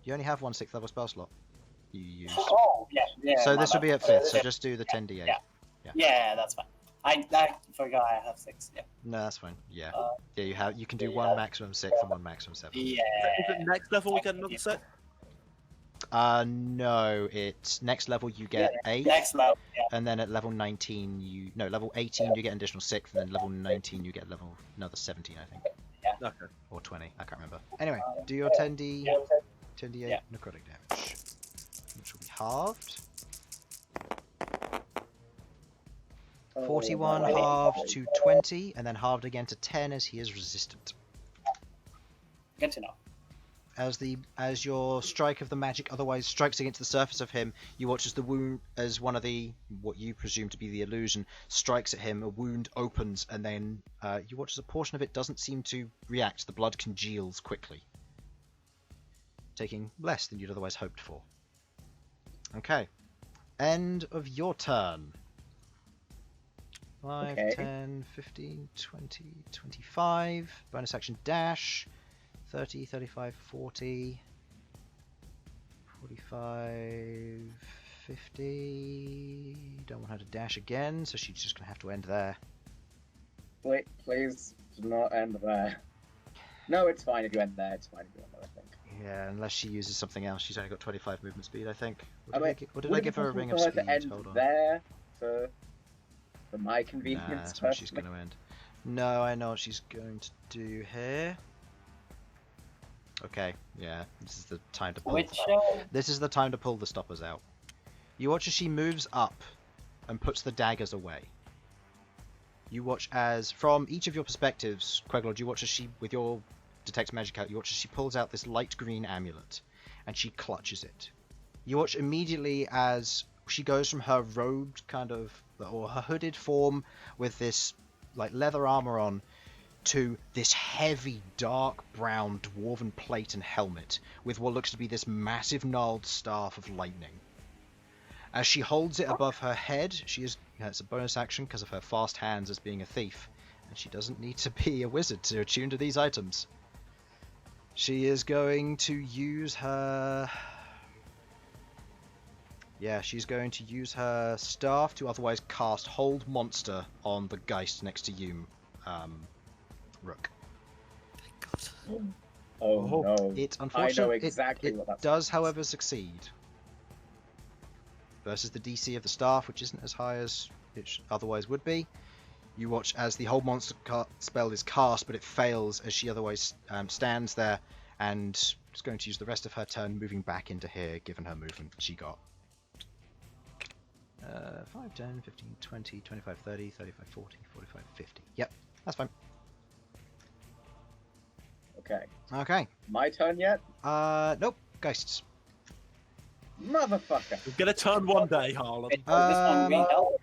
You only have one 6th level spell slot. You use. Oh, yeah. So my this would bad. be at 5th, so just do the 10d8. Yeah. Yeah, that's fine. I forgot I have 6. Yeah. No, that's fine. Yeah. Uh, Yeah, you can do one maximum 6th and one maximum 7th. Yeah. Is it next level we get another set? No, it's next level you get 8, Next level. Yeah. and then at level 19 level 18 you get an additional 6th, and then level 19 you get another 17, I think. Okay. Or 20, I can't remember. Anyway, do your 10d8 necrotic damage, which will be halved. 41 halved to 20, and then halved again to 10 as he is resistant. Good to know. As your strike of the magic otherwise strikes against the surface of him, you watch as the wound, as one of the what you presume to be the illusion strikes at him. A wound opens, and then you watch as a portion of it doesn't seem to react. The blood congeals quickly, taking less than you'd otherwise hoped for. Okay, end of your turn. 5, Okay. 10, 15, 20, 25. Bonus action dash. 30, 35, 40, 45, 50. Don't want her to dash again, so she's just going to have to end there. Wait, please do not end there. No, it's fine if you end there. It's fine if you end there, I think. Yeah, unless she uses something else. She's only got 25 movement speed, I think. Or did Would I it be give her a possible ring of for her speed? to end Hold on. there for my Nah, convenience? that's where she's personally? going to end. No, I know what she's going to do here. Okay, yeah, this is the time to pull. This is the time to pull the stoppers out. You watch as she moves up and puts the daggers away. You watch as, from each of your perspectives, Queglod, you watch as she, with your detect magic out, you watch as she pulls out this light green amulet, and she clutches it. You watch immediately as she goes from her robed or her hooded form with this like leather armor on, to this heavy dark brown dwarven plate and helmet with what looks to be this massive gnarled staff of lightning. As she holds it above her head, it's a bonus action because of her fast hands as being a thief, and she doesn't need to be a wizard to attune to these items. She is going to use her... Yeah, she's going to use her staff to otherwise cast Hold Monster on the Geist next to you, Rook. Oh no. It I unfortunately know exactly it what that's does, however, succeed. Versus the DC of the staff, which isn't as high as it otherwise would be. You watch as the Hold Monster spell is cast, but it fails as she otherwise stands there and is going to use the rest of her turn moving back into here, given her movement she got. 5, 10, 15, 20, 25, 30, 35, 40, 45, 50. Yep, that's fine. Okay. Okay. My turn yet? Nope. Geists. Motherfucker. We're gonna turn one day, Harlan. This one we help.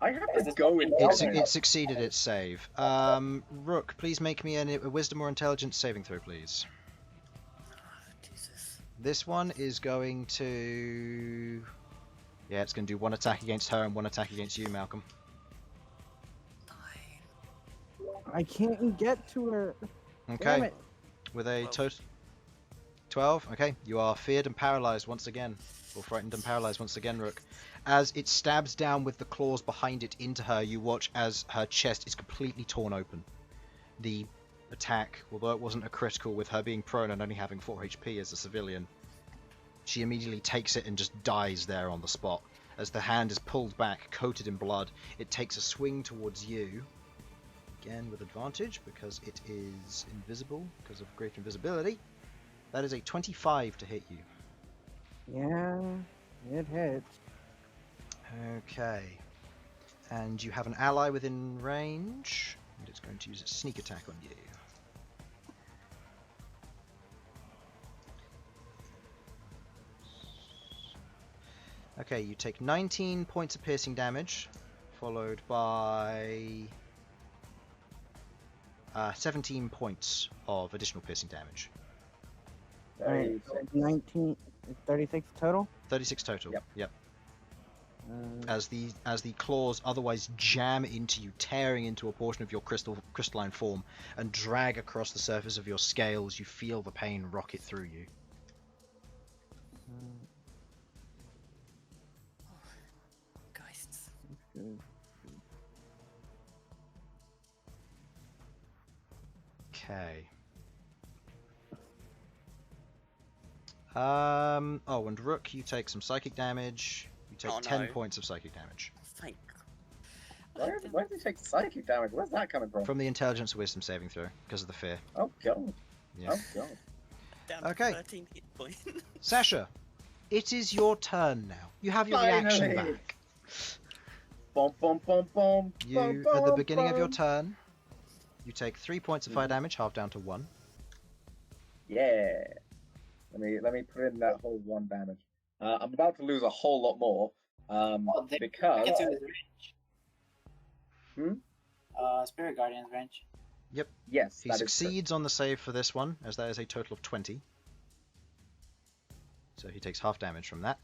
I have to go in. It succeeded its save. Rook, please make me a wisdom or intelligence saving throw, please. Jesus. This one is going to... Yeah, it's going to do one attack against her and one attack against you, Malcom. I can't get to her. Damn Okay. it. With a total... 12? Okay. You are feared and paralyzed once again. Or frightened and paralyzed once again, Rook. As it stabs down with the claws behind it into her, you watch as her chest is completely torn open. The attack, although it wasn't a critical with her being prone and only having 4 HP as a civilian, she immediately takes it and just dies there on the spot. As the hand is pulled back, coated in blood, it takes a swing towards you. Again with advantage because it is invisible because of great invisibility. That is a 25 to hit you. Yeah, it hits. Okay. And you have an ally within range, and it's going to use its sneak attack on you. Okay, you take 19 points of piercing damage, followed by 17 points of additional piercing damage. Alright, so 19, 36 total? 36 total. Yep. As the claws otherwise jam into you, tearing into a portion of your crystalline form, and drag across the surface of your scales, you feel the pain rocket through you. Geists. Okay. Oh, and Rook, you take some psychic damage. You take Oh, 10 no. points of psychic damage. Thank. Where did he take psychic damage? Where's that coming from? From the intelligence wisdom saving throw, because of the fear. Oh god. Yeah. Oh god. Down to Okay. 13 hit points. Sasha, it is your turn now. You have your reaction Finally. back. Bom bom bom bom. You, bom, at the bom, beginning of your bom. turn, you take 3 points of fire damage, half down to 1. Yeah. Let me put in that whole 1 damage. I'm about to lose a whole lot more. Oh, they Because get to his range. Hmm? Spirit Guardian's range. yes, He that is true. succeeds on the save for this one, as that is a total of 20. So he takes half damage from that.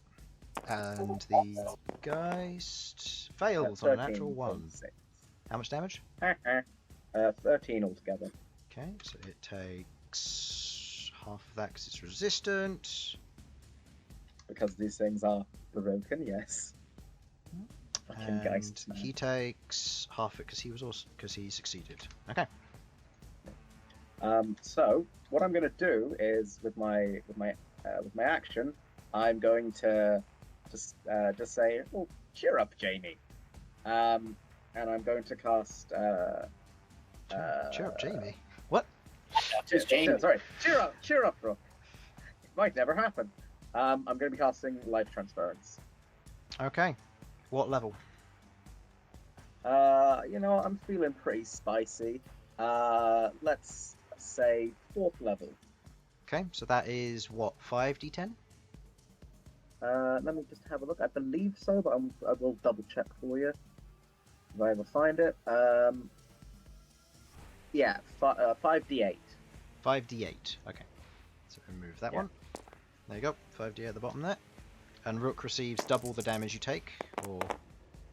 And the Geist fails on a natural 1. 13.6. How much damage? 13 altogether. Okay, so it takes half of that because it's resistant. Because these things are broken, yes. Fucking Geists, And man. he takes half it because he succeeded. Okay. So what I'm going to do is with my action, I'm going to just say, "Oh, cheer up, Jamie," and I'm going to cast. Cheer up, Jamie. What? Just Jamie. Sorry, cheer up, Rook. It might never happen. I'm going to be casting Life Transference. Okay. What level? I'm feeling pretty spicy. Let's say 4th level. Okay, so that is what, 5d10? Let me just have a look. I believe so, but I will double check for you if I ever find it. Yeah, 5d8. 5d8. Okay. So remove that Yeah. one. There you go. 5d8 at the bottom there. And Rook receives double the damage you take. Or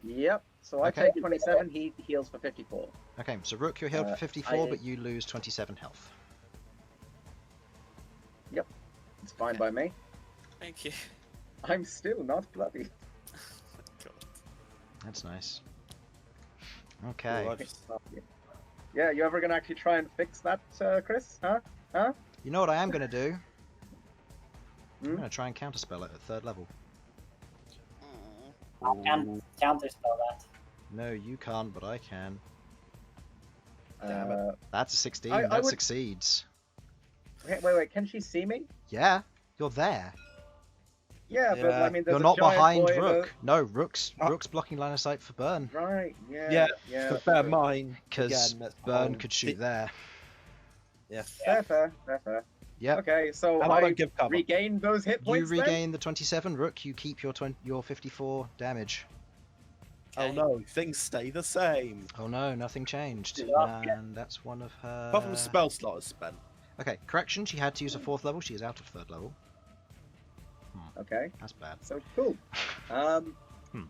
Yep. So I Okay. take 27. He heals for 54. okay, so Rook, you're healed for 54, I- but you lose 27 health. It's fine by me. Thank you. I'm still not bloody. God. That's nice. Okay. Well, I've- Yeah, you ever gonna actually try and fix that, Chris? Huh? You know what I am going to do? I'm Hmm? going to try and counterspell it at 3rd level. Aw. I can't counterspell that. No, you can't, but I can. Damn it. That's a 16. I That would- succeeds. Okay, wait. Can she see me? Yeah, you're there. Yeah, but Yeah. I mean, there's You're a not giant behind boy and a- Rook. No, Rook's Oh. Rook's blocking line of sight for Bern. Right. Yeah. Yeah, Yeah. but bear in mind, Because again, that's the Bern whole could shoot thi- there. Yeah. Fair. Yep. Okay, so And I I don't give cover. regain those hit You points. then? regain the 27. Rook, you keep your 54 damage. Oh Okay. no, things stay the same. Oh no, nothing changed. Yeah. And that's one of her... Apart from the spell slot is spent. Okay, correction, she had to use a 4th level. She is out of 3rd level. Okay, That's bad. so cool. Hmm.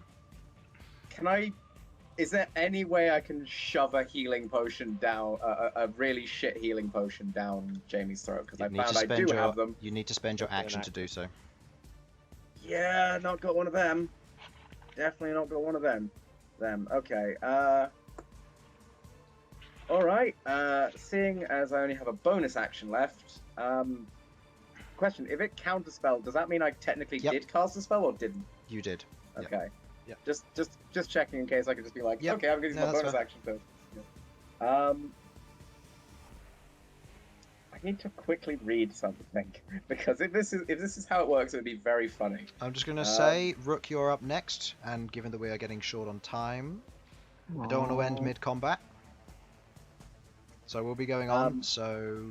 Can I? Is there any way I can shove a healing potion down, a really shit healing potion down Jamie's throat? Because I found I do have them. You need to spend your Got an action to do so. Yeah, not got one of them. Definitely not got one of them. Okay. All right. Seeing as I only have a bonus action left, question: if it counterspell, does that mean I technically Yep. did cast a spell or didn't? You did. Yep. Okay. Yep. Just checking in case I could just be like, Yep. okay, I'm gonna use No, my that's bonus fair. action to. I need to quickly read something because if this is how it works, it would be very funny. I'm just going to say, Rook, you're up next. And given that we are getting short on time, I don't want to end Aw. mid-combat. So we'll be going on, Um, so...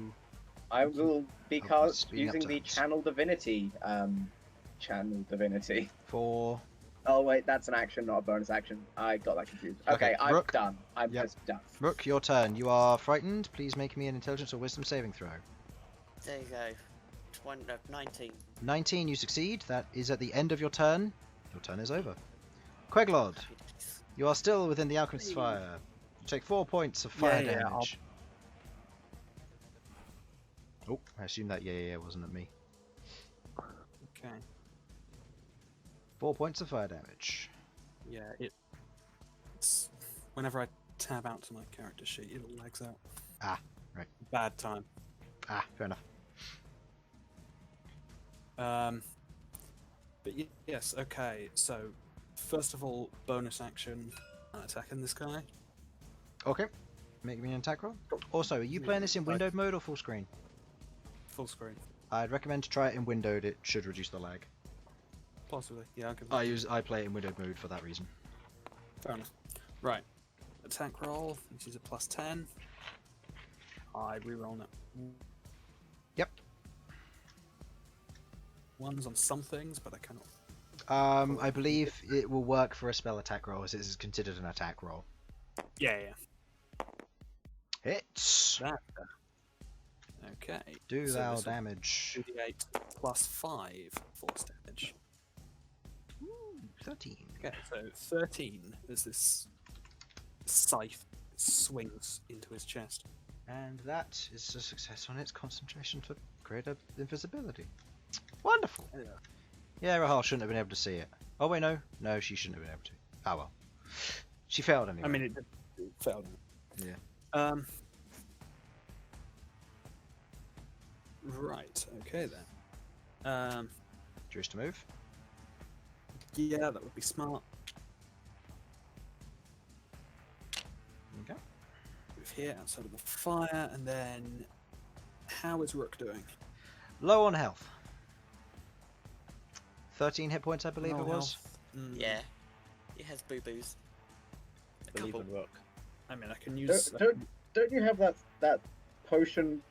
I will be I'll be speeding up using the turns. channel divinity. Channel divinity. For... Oh wait, that's an action, not a bonus action. I got that confused. Okay, Okay, I'm Rook. done. I'm Yep. just done. Rook, your turn. You are frightened. Please make me an intelligence or wisdom saving throw. There you go. 19. 19, you succeed. That is at the end of your turn. Your turn is over. Queglod, Happy days. you are still within the Alchemist's fire. You take 4 points of fire Yeah, damage. Oh, I assume that wasn't at me. Okay. 4 points of fire damage. Yeah, it's whenever I tab out to my character sheet, it all lags out. Ah, right. Bad time. Ah, fair enough. But yes, okay. So first of all, bonus action, attacking this guy. Okay. Make me an attack roll. Also, are you playing this in windowed mode or full screen? Full screen, I'd recommend to try it in windowed. It should reduce the lag. possibly. Yeah, I'll give I play it in windowed mode for that reason. Fair enough. Right. Attack roll, which is a +10. I reroll it. Yep. Ones on some things, but I cannot. I believe it will work for a spell attack roll, as it is considered an attack roll. Yeah. Hits. That. Okay. Do so thou this will damage. 2d8 +5 force damage. 13. Okay, so 13 as this scythe swings into his chest. And that is a success on its concentration for greater invisibility. Wonderful. Yeah, Rahal shouldn't have been able to see it. Oh wait, no, she shouldn't have been able to. Oh well, she failed anyway. I mean, it failed. Yeah. Right. Okay then. Choose to move. Yeah, that would be smart. Okay. Move here outside of the fire, and then how is Rook doing? Low on health. 13 hit points, I believe Low it was. health. Mm, Yeah. He has boo-boos. A Believe couple. in Rook. I mean, I can use. Don't you have that potion?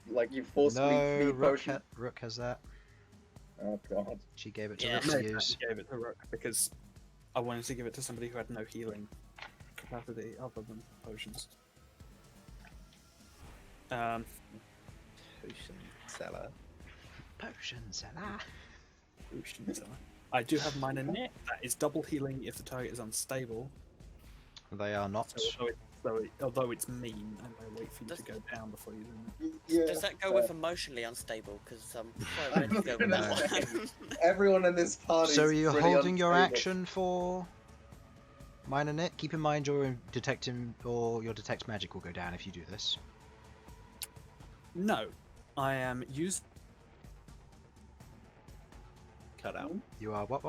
Like you forcibly No, free potion? Rook has that. Oh god. She gave it to Yeah. Rook No, to I use. gave it to Rook because I wanted to give it to somebody who had no healing capacity other than potions. Potion seller. Potions, Potions. I do have mine in it. That is double healing if the target is unstable. They are not. So although it's mean, I may wait for you to go down before you do it. Yeah, Does that go with emotionally unstable? Because I'm quite ready to go with that one. Everyone in this party. So are you holding your unstable. action for minor net? Keep in mind your detecting or your detect magic will go down if you do this. No, I am using. Cut out. You are what?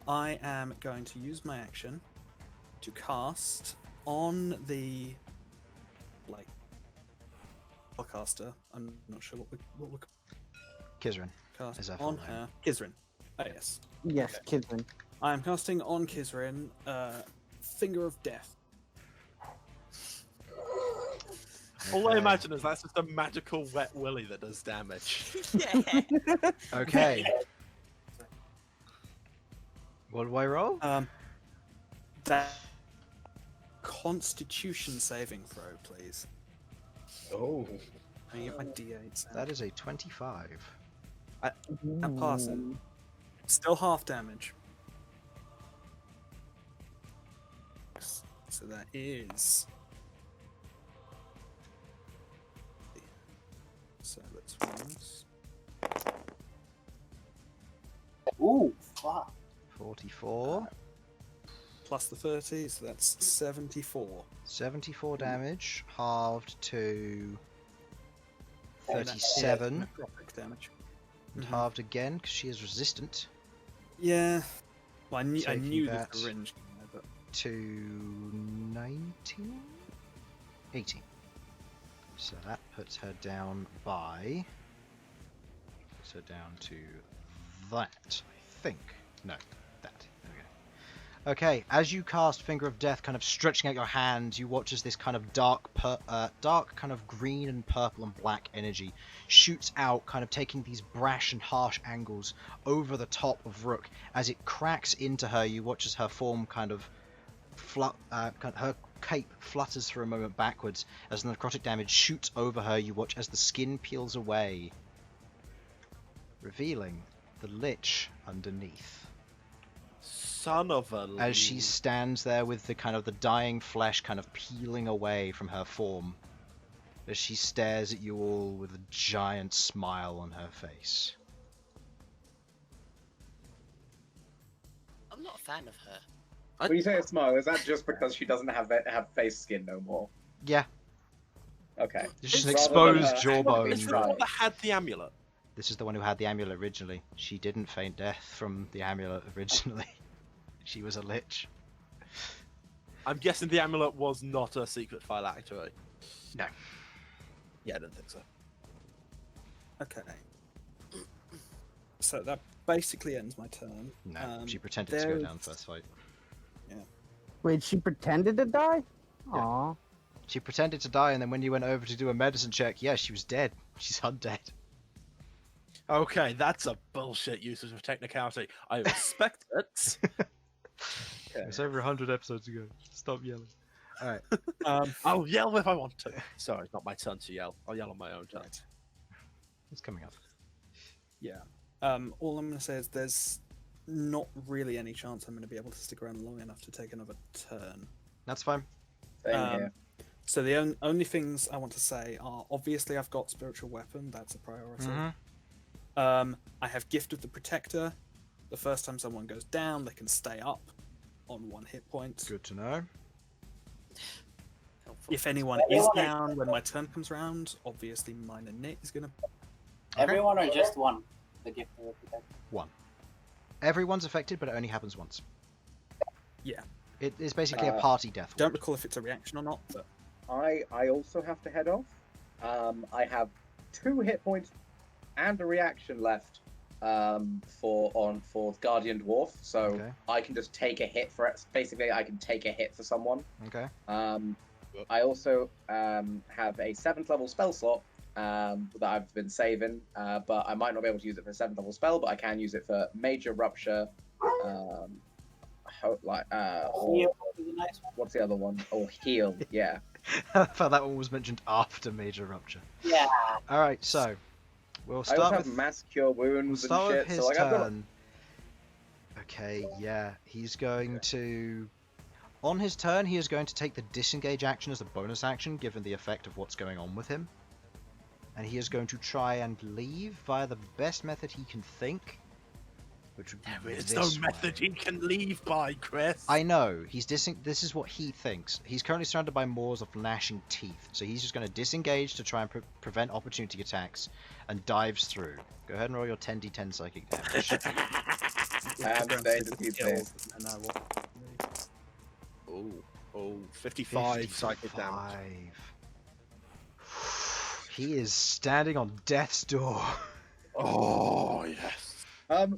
I am going to use my action to cast on the spellcaster. I'm not sure what we're Kizrin. cast Is her full on name. her. Kizrin. Oh yes. Yes, Kidman. I am casting on Kizrin. Finger of Death. All I Okay. imagine is that's just a magical wet willy that does damage. Yeah. Okay. What do I roll? That Constitution saving throw, please. Oh. Let me get my D8s. out. That is a 25. That passes. Still half damage. So that is. So let's run this. Ooh, fuck. 44. Plus the 30, so that's 74. 74 damage, halved to And that's 37, necrotic damage. and Mhm. halved again because she is resistant Yeah. Well, I Taking knew the that. syringe, but to 19? 18. So that puts her down by. Puts her down to that, I think. No, that. There we Okay, as you cast Finger of Death, kind of stretching out your hand, you watch as this kind of dark kind of green and purple and black energy shoots out, kind of taking these brash and harsh angles over the top of Rook. As it cracks into her, you watch as her form kind of her cape flutters for a moment backwards. As the necrotic damage shoots over her, you watch as the skin peels away, revealing the Lich underneath. Son of a... As she stands there with the kind of the dying flesh kind of peeling away from her form, as she stares at you all with a giant smile on her face. I'm not a fan of her. When you say a smile, is that just because she doesn't have face skin no more? Yeah. Okay. It's just an Rather than exposed her jawbone. Is the one that had the amulet? This is the one who had the amulet originally. She didn't feign death from the amulet originally. She was a lich. I'm guessing the amulet was not a secret phylactery. No. Yeah, I don't think so. Okay. So that basically ends my turn. No, she pretended to go down first fight. Wait, she pretended to die? Yeah. Aw. She pretended to die, and then when you went over to do a medicine check, yeah, she was dead. She's undead. Okay, that's a bullshit usage of technicality. I respect it. Okay. It's over 100 episodes ago. Stop yelling. Alright. I'll yell if I want to. Sorry, it's not my turn to yell. I'll yell on my own turn. It's coming up. Yeah. All I'm going to say is there's not really any chance I'm going to be able to stick around long enough to take another turn. That's fine. Same here. So the only things I want to say are, obviously I've got Spiritual Weapon, that's a priority. I have Gift of the Protector. The first time someone goes down, they can stay up on 1 hit point. Good to know. If anyone is down when my turn comes around, obviously Minor Knit is going to... Everyone or just one? The gift of the protector. One. Everyone's affected, but it only happens once. Yeah. It is basically a party death. Don't recall if it's a reaction or not, but... I also have to head off. I have 2 hit points and a reaction left for Guardian Dwarf, so Okay. I can just take a hit for it. Basically, I can take a hit for someone. Okay. I also have a 7th level spell slot that I've been saving, but I might not be able to use it for a 7th level spell, but I can use it for Major Rupture. What's the other one? Oh, Heal. Yeah. I thought that one was mentioned after Major Rupture. Yeah. Alright, so we'll I start also with have Mass Cure we'll Wounds start and with shit. his So like, I've got turn. Okay, yeah. He's going to on his turn he is going to take the disengage action as a bonus action given the effect of what's going on with him. And he is going to try and leave via the best method he can think. Which would be There is this no method way. he can leave by, Chris. I know. This is what he thinks. He's currently surrounded by moors of gnashing teeth, so he's just going to disengage to try and prevent opportunity attacks, and dives through. Go ahead and roll your 10d10 psychic damage. Oh, 55 psychic damage. He is standing on death's door. Oh, yes.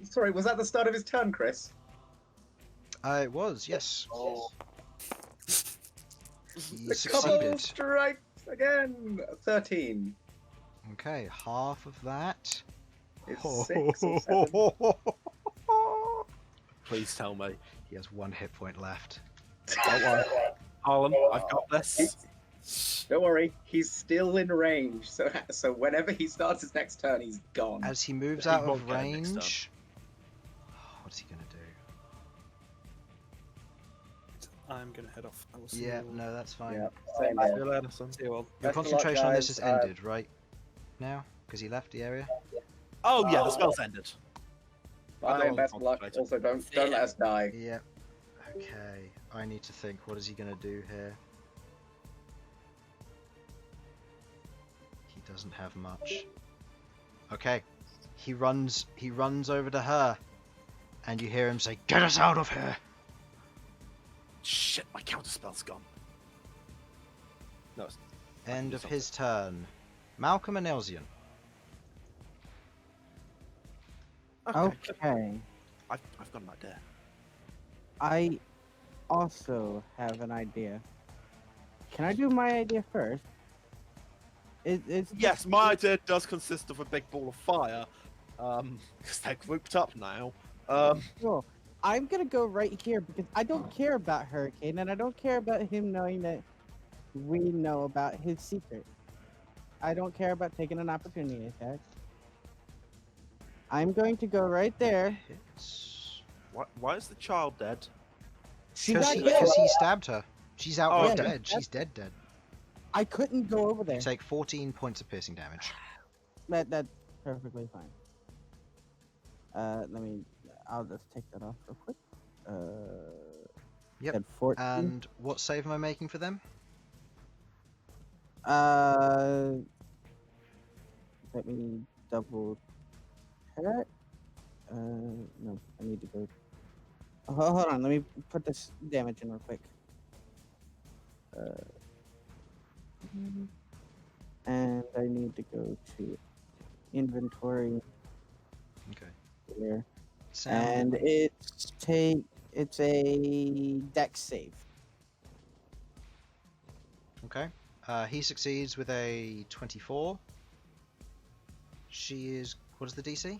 Sorry, was that the start of his turn, Chris? It was, yes. Oh. He The couple succeeded. strikes again. 13. Okay, half of that. It's 6 or 7. Please tell me. He has 1 hit point left. Don't worry. Harlan, I've got this. Don't worry, he's still in range. So whenever he starts his next turn, he's gone. As he moves He out won't of get it next turn. range, what's he gonna do? I'm going to head off. I will see Yeah, you all. no, that's fine. Yeah, same See here. you later, son. See you all. Your Best of luck, concentration on this guys. has ended, right? Now? Because he left the area? Oh, yeah, the spell's ended. Bye, and best of luck. Concentrated. Also, don't let us die. Yep. Okay, I need to think, what is he gonna do here? He doesn't have much. Okay. He runs over to her. And you hear him say, "Get us out of here!" Shit, my counterspell's gone. No, it's... End of his turn. Malcom and Elsyan. Okay. I've got an idea. I also have an idea. Can I do my idea first? It's Yes, my idea does consist of a big ball of fire. Because they're grouped up now. cool. I'm gonna go right here because I don't care about Hurricane and I don't care about him knowing that we know about his secret. I don't care about taking an opportunity attack. I'm going to go right there. Why is the child dead? She Because got he, hit. 'cause he stabbed her. She's outright okay. dead. She's dead. I couldn't go over there. You take 14 points of piercing damage. That's perfectly fine. I'll just take that off real quick. Yep. Said 14. And what save am I making for them? Let me double check. No, I need to go. Oh, hold on, let me put this damage in real quick. And I need to go to inventory Okay. here. Sound. And it's a dex save. Okay. He succeeds with a 24. She is... What is the DC?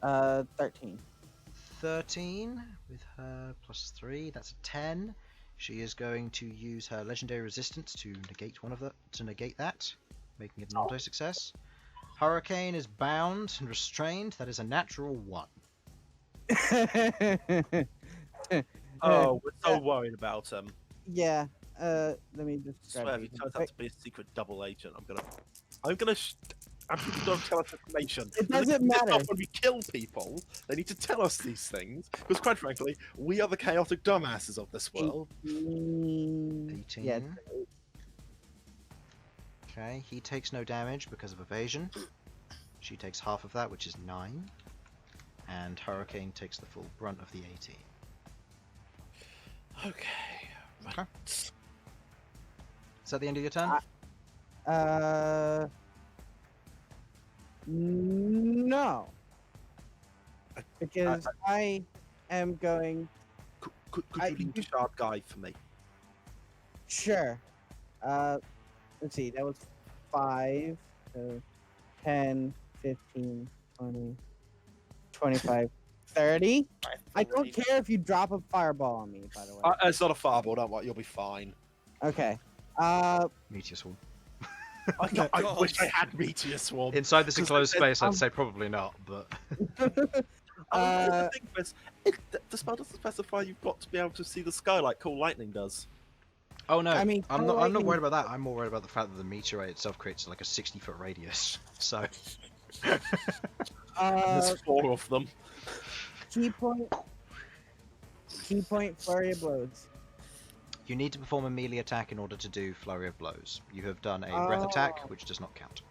13. 13 with her plus 3. That's a 10. She is going to use her legendary resistance to negate that, making it an auto success. Hurricane is bound and restrained. That is a natural 1. Oh, we're so worried about him. Yeah. Let me just I grab swear, if these he real turns out quick. to be a secret double agent, I'm gonna. People don't tell us information. It Because doesn't this matter. stuff, when we kill people, they need to tell us these things. Because quite frankly, we are the chaotic dumbasses of this world. 18. Yeah. Okay, he takes no damage because of evasion. She takes half of that, which is 9. And Hurricane takes the full brunt of the 18. Okay. Okay. Is that the end of your turn? No. Because I am going. Could you leave the sharp guy for me? Sure. Let's see. That was 5, so 10, 15, 20, 25, 30. I don't care if you drop a fireball on me, by the way. It's not a fireball, don't worry, you'll be fine. Okay. Meteor Swarm. I wish I had Meteor Swarm. Inside this enclosed space, I'd um, say probably not, but... The thing is, the spell doesn't specify you've got to be able to see the sky like Cool Lightning does. Oh no, I mean, I'm not lightning- worried about that. I'm more worried about the fact that the meteorite itself creates like a 60-foot radius. So... There's 4 of them. Key point, flurry of blows. You need to perform a melee attack in order to do Flurry of Blows. You have done a breath attack, which does not count.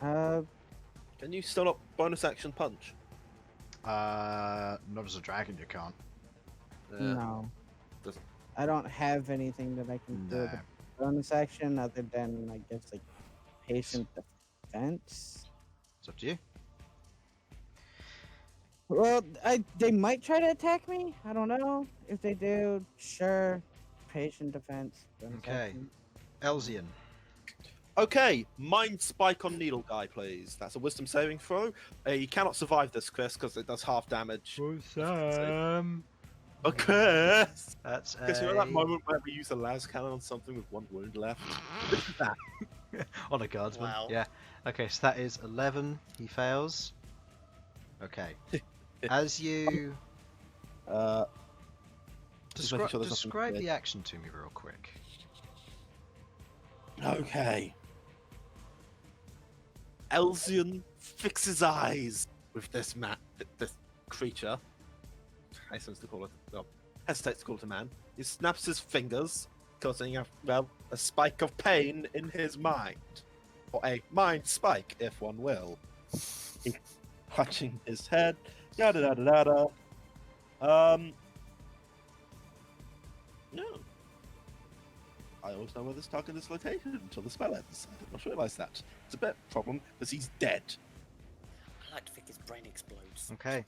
Can you still not bonus action punch? Not as a dragon, you can't. No. Doesn't- I don't have anything that I can do with No. a bonus action other than, I guess, like, patient defense. It's up to you. Well, they might try to attack me. I don't know. If they do, sure. Patient defense. bonus Okay. action. Elsyan. Okay, Mind Spike on Needle Guy, please. That's a Wisdom saving throw. You cannot survive this, Chris, because it does half damage. Okay. That's Because you know that moment where we use a las cannon on something with 1 wound left? That. on a guardsman. Wow. Yeah. Okay, so that is 11. He fails. Okay. As you Just making sure there's nothing describe weird. the action to me real quick. Okay. Elsyan fixes eyes with this this creature. Hesitates to call it a man. He snaps his fingers, causing a spike of pain in his mind. Or a mind spike, if one will. He's clutching his head. Yada yada yada. No. I always know where this target is located until the spell ends. I did not realise that. It's a bit of a problem because he's dead. I like to think his brain explodes. Okay.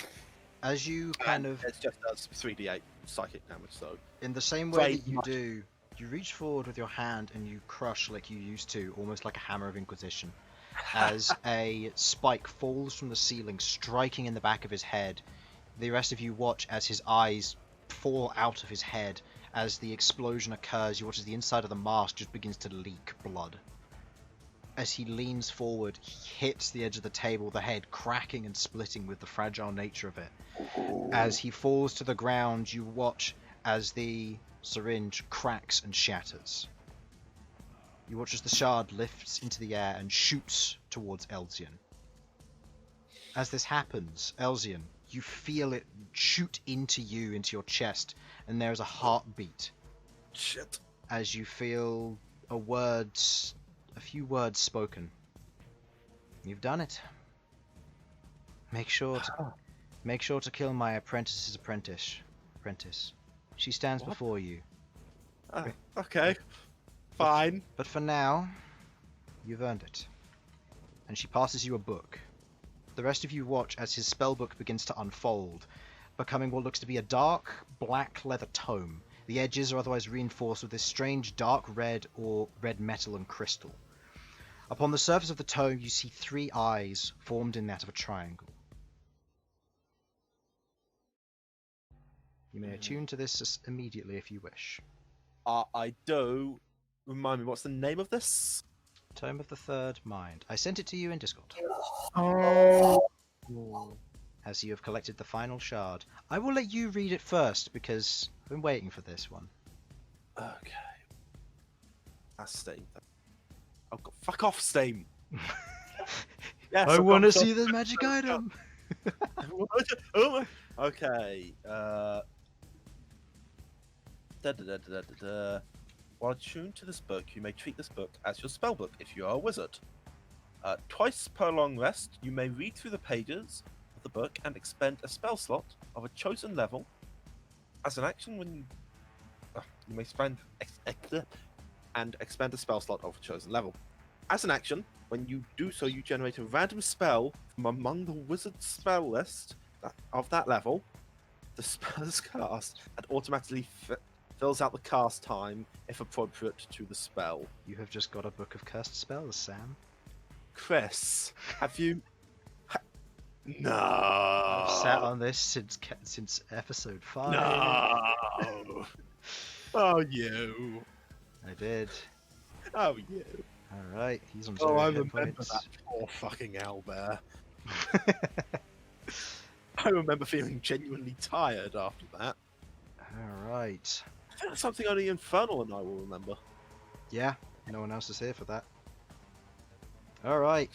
As you kind of It just does 3d8. psychic damage. So In the same way Very that you much. do, you reach forward with your hand and you crush like you used to, almost like a hammer of Inquisition, as a spike falls from the ceiling, striking in the back of his head. The rest of you watch as his eyes fall out of his head. As the explosion occurs, you watch as the inside of the mask just begins to leak blood. As he leans forward, he hits the edge of the table, the head cracking and splitting with the fragile nature of it. As he falls to the ground, you watch as the syringe cracks and shatters. You watch as the shard lifts into the air and shoots towards Elsyan. As this happens, Elsyan, you feel it shoot into you, into your chest, and there is a heartbeat shit. as you feel a few words spoken. You've done it. Make sure to kill my apprentice's apprentice. She stands What? before you. Oh, okay, fine. But for now, you've earned it. And she passes you a book. The rest of you watch as his spellbook begins to unfold, becoming what looks to be a dark, black leather tome. The edges are otherwise reinforced with this strange dark red or red metal and crystal. Upon the surface of the tome, you see 3 eyes formed in that of a triangle. You may attune to this immediately if you wish. I do. Remind me, what's the name of this? Tome of the Third Mind. I sent it to you in Discord. Oh. As you have collected the final shard. I will let you read it first, because I've been waiting for this one. Okay. That's Steam. Oh, God, fuck off, Steam. Yes, I I've want to got- see the magic item! Oh, okay. While attuned to this book, you may treat this book as your spellbook if you are a wizard. Twice per long rest, you may read through the pages of the book and expend a spell slot of a chosen level. As an action, when you may spend and expend a spell slot of a chosen level. As an action, when you do so, you generate a random spell from among the wizard's spell list of that level. The spell is cast and automatically fills out the cast time, if appropriate to the spell. You have just got a book of cursed spells, Sam. Chris, have you... No! I've sat on this since episode 5. No! Oh, you. I did. Oh, you. Alright, he's on 0 Oh, I hit remember points. that poor fucking owlbear. I remember feeling genuinely tired after that. Alright. I think that's something only Infernal and I will remember. Yeah, no one else is here for that. Alright.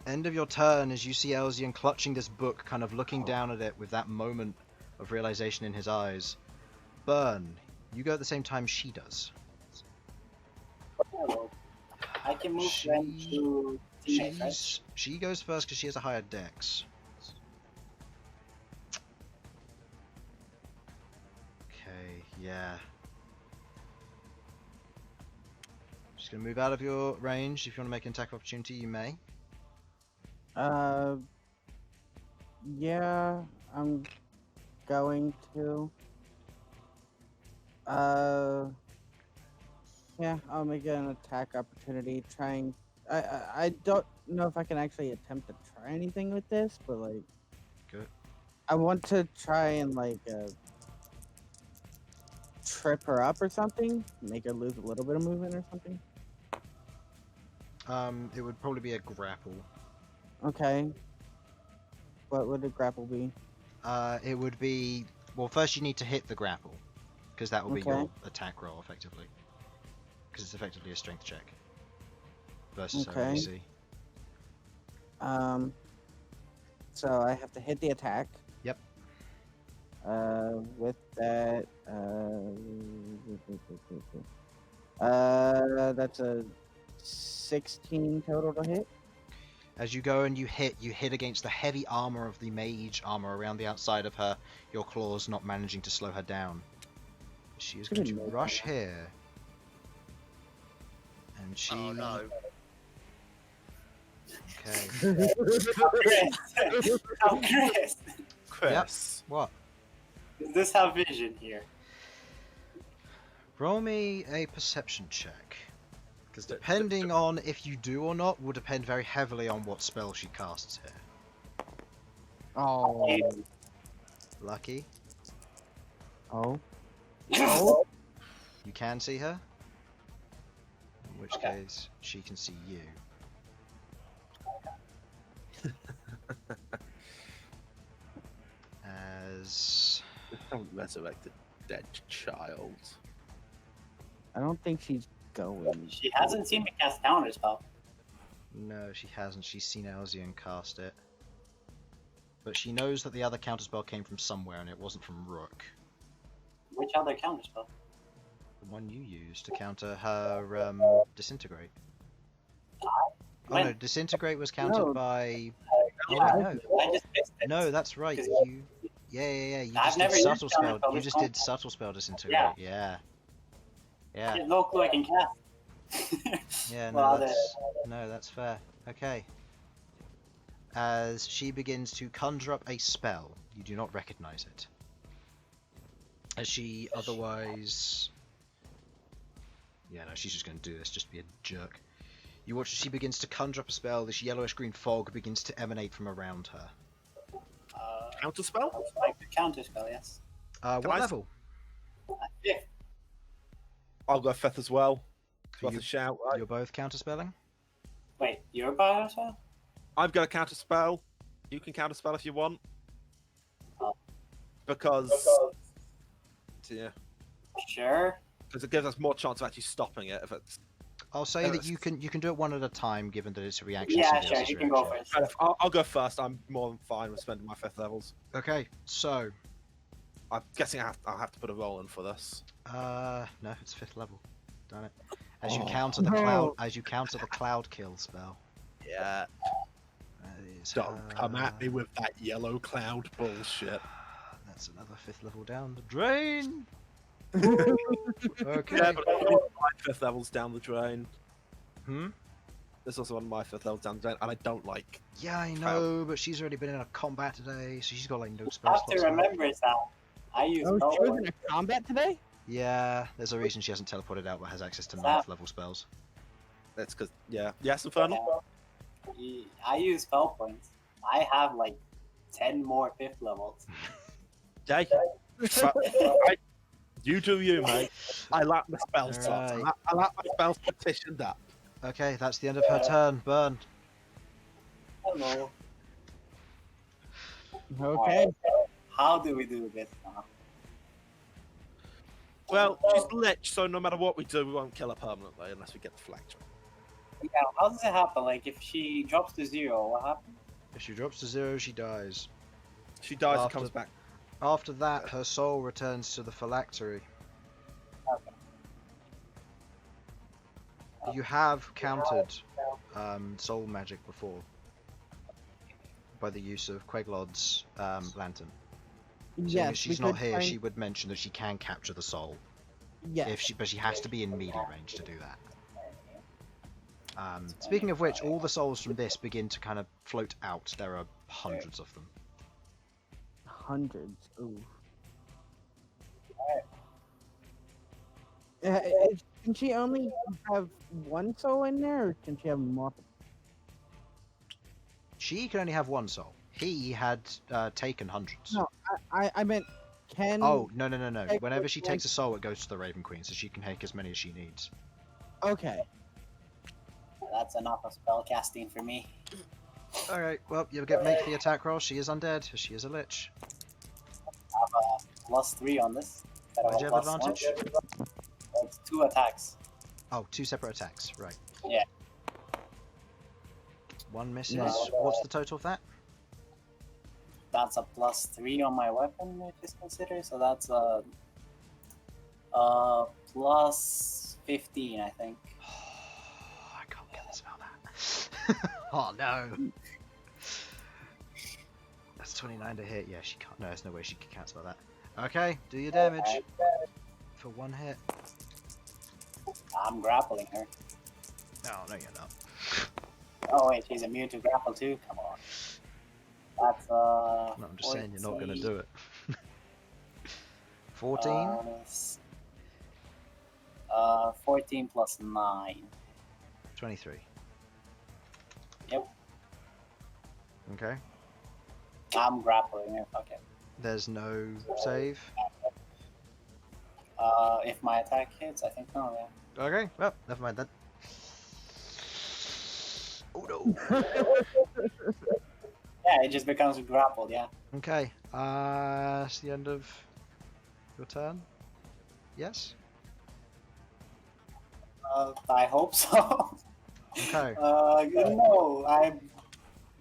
End of your turn as you see Elsyan clutching this book, kind of looking down at it with that moment of realization in his eyes. Bern, you go at the same time she does. I can move them to teammates, right? She goes first because she has a higher dex. Okay, yeah. Just gonna move out of your range. If you want to make an attack of opportunity, you may. Yeah, I'm going to. Yeah, I'll make an attack opportunity. Trying. I don't know if I can actually attempt to try anything with this, but like. Good. I want to try and like trip her up or something, make her lose a little bit of movement or something. It would probably be a grapple. Okay. What would a grapple be? It would be... Well, first you need to hit the grapple, because that will be Okay. your attack roll, effectively. Because it's effectively a strength check. Versus her Okay. AC. So I have to hit the attack. Yep. With that, that's a 16 total to hit. As you go and you hit against the heavy armor of the mage armor around the outside of her, your claws not managing to slow her down. She is going to Good. rush here. And she... Oh no. Okay. Chris! Oh, Chris! Chris, What? Does this have vision here? Roll me a perception check. Because depending on if you do or not will depend very heavily on what spell she casts here. Oh. Lucky. Oh. Oh. You can see her. In which Okay. case, she can see you. As... Don't resurrect a dead child. I don't think she's going. She hasn't seen me cast counterspell. No, she hasn't. She's seen Elsyan cast it. But she knows that the other counterspell came from somewhere and it wasn't from Rook. Which other counterspell? The one you used to counter her disintegrate. Oh When? no, disintegrate was countered No. by... Oh Yeah, wait, no. I just missed it. No, that's right. 'Cause You... Yeah. You I've just did never used subtle spell. counterspell You this just long. did subtle spell disintegrate. Yeah. I have no clue I can cast. Yeah, Well, that's fair. Okay. As she begins to conjure up a spell, you do not recognize it. As she otherwise... Yeah, no, she's just going to do this, just to be a jerk. You watch as she begins to conjure up a spell, this yellowish-green fog begins to emanate from around her. Counterspell? Like the counterspell, yes. What I- level? Fifth. I'll go fifth as well. It's So worth a shout, right? You're both counterspelling? Wait, you're about as well? I've got a counterspell. You can counterspell if you want. Oh. Because... Yeah. Sure. Because it gives us more chance of actually stopping it if it's... I'll say Yeah, that you can do it one at a time, given that it's a reaction. Yeah, somebody sure, else's you can go reaction. first. I'll go first. I'm more than fine with spending my fifth levels. Okay, so I'm guessing I'll have to put a roll in for this. no, it's 5th level. Done it. As you Oh. counter the No. cloud kill spell. Yeah. That is, Don't come at me with that yellow cloud bullshit. That's another 5th level down the drain. Okay. Yeah, but my fifth level's down the drain. Hmm. There's also one of my fifth levels down the drain, and I don't like. Yeah, I know, but she's already been in a combat today, so she's got like no You spell have slots to left. remember is that I use Oh, spell she was in points. a combat today? Yeah, there's a reason she hasn't teleported out, but has access to Ah. 9th level spells. That's because yes, Infernal. I use spell points. I have like 10 more fifth levels. Jay, you do you, mate. I like my spell slots. Alright. I like my spells petitioned up. Okay, that's the end of her turn. Bern. Hello. Okay. How do we do this now? Well, she's lich, so no matter what we do, we won't kill her permanently unless we get the flag. Yeah, how does it happen? Like, if she drops to 0, what happens? If she drops to 0, she dies. She dies and After- comes back. After that, her soul returns to the phylactery. Okay. You have countered soul magic before by the use of Queglod's lantern. Seeing Yes, as she's we not could here, find- she would mention that she can capture the soul. Yes. But she has to be in melee range to do that. Speaking of which, all the souls from this begin to kind of float out. There are hundreds of them. Hundreds. Ooh. Can she only have one soul in there, or can she have multiple? She can only have one soul. He had taken hundreds. No, I meant can. Oh, no. take Whenever she one- takes a soul, it goes to the Raven Queen, so she can take as many as she needs. Okay. That's enough of spell casting for me. Alright, well, you'll make the attack roll. She is undead. She is a lich. I have a +3 on this. instead of Why do a you have +1. advantage? It's 2 attacks. Oh, 2 separate attacks. Right. Yeah. 1 misses. Yeah. What's the total of that? That's a +3 on my weapon, if it's considered. So that's a +15, I think. I can't get this about that. Oh no. That's 29 to hit. Yeah, she can't. No, there's no way she can cancel that. Okay, do your damage for 1 hit. I'm grappling her. Oh no, you're not. Oh wait, she's immune to grapple too. Come on. That's No, I'm just saying you're not gonna do it. 14. 14 plus 9. 23. Yep. Okay. I'm grappling it. Okay. There's no save. If my attack hits, I think no. Yeah. Okay. Well, never mind that. Oh no. Yeah, it just becomes grappled. Yeah. Okay. It's the end of your turn. Yes. I hope so. Okay. No, I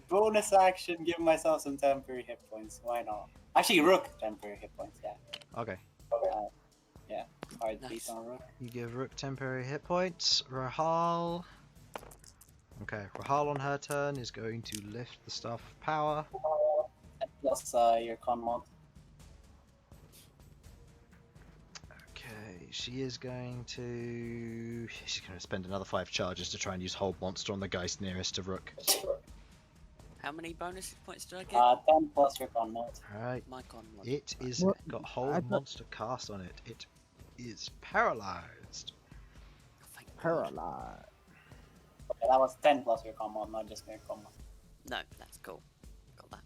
bonus action give myself some temporary hit points. Why not? Actually, Rook temporary hit points. Yeah. Okay. Yeah. Hard Nice. beat on Rook. You give Rook temporary hit points. Rahal. Okay. Rahal on her turn is going to lift the Staff of Power. Plus your con mod. Okay. She is going to. She's going to spend another 5 charges to try and use Hold Monster on the Geist nearest to Rook. How many bonus points did I get? 10 plus your con mod. Alright. My con mod. It is What? got I Hold thought- Monster cast on it. It is paralyzed. Thank God. Paralyzed. Okay, that was 10 plus your con mod, not just your con mod. No, that's cool. Got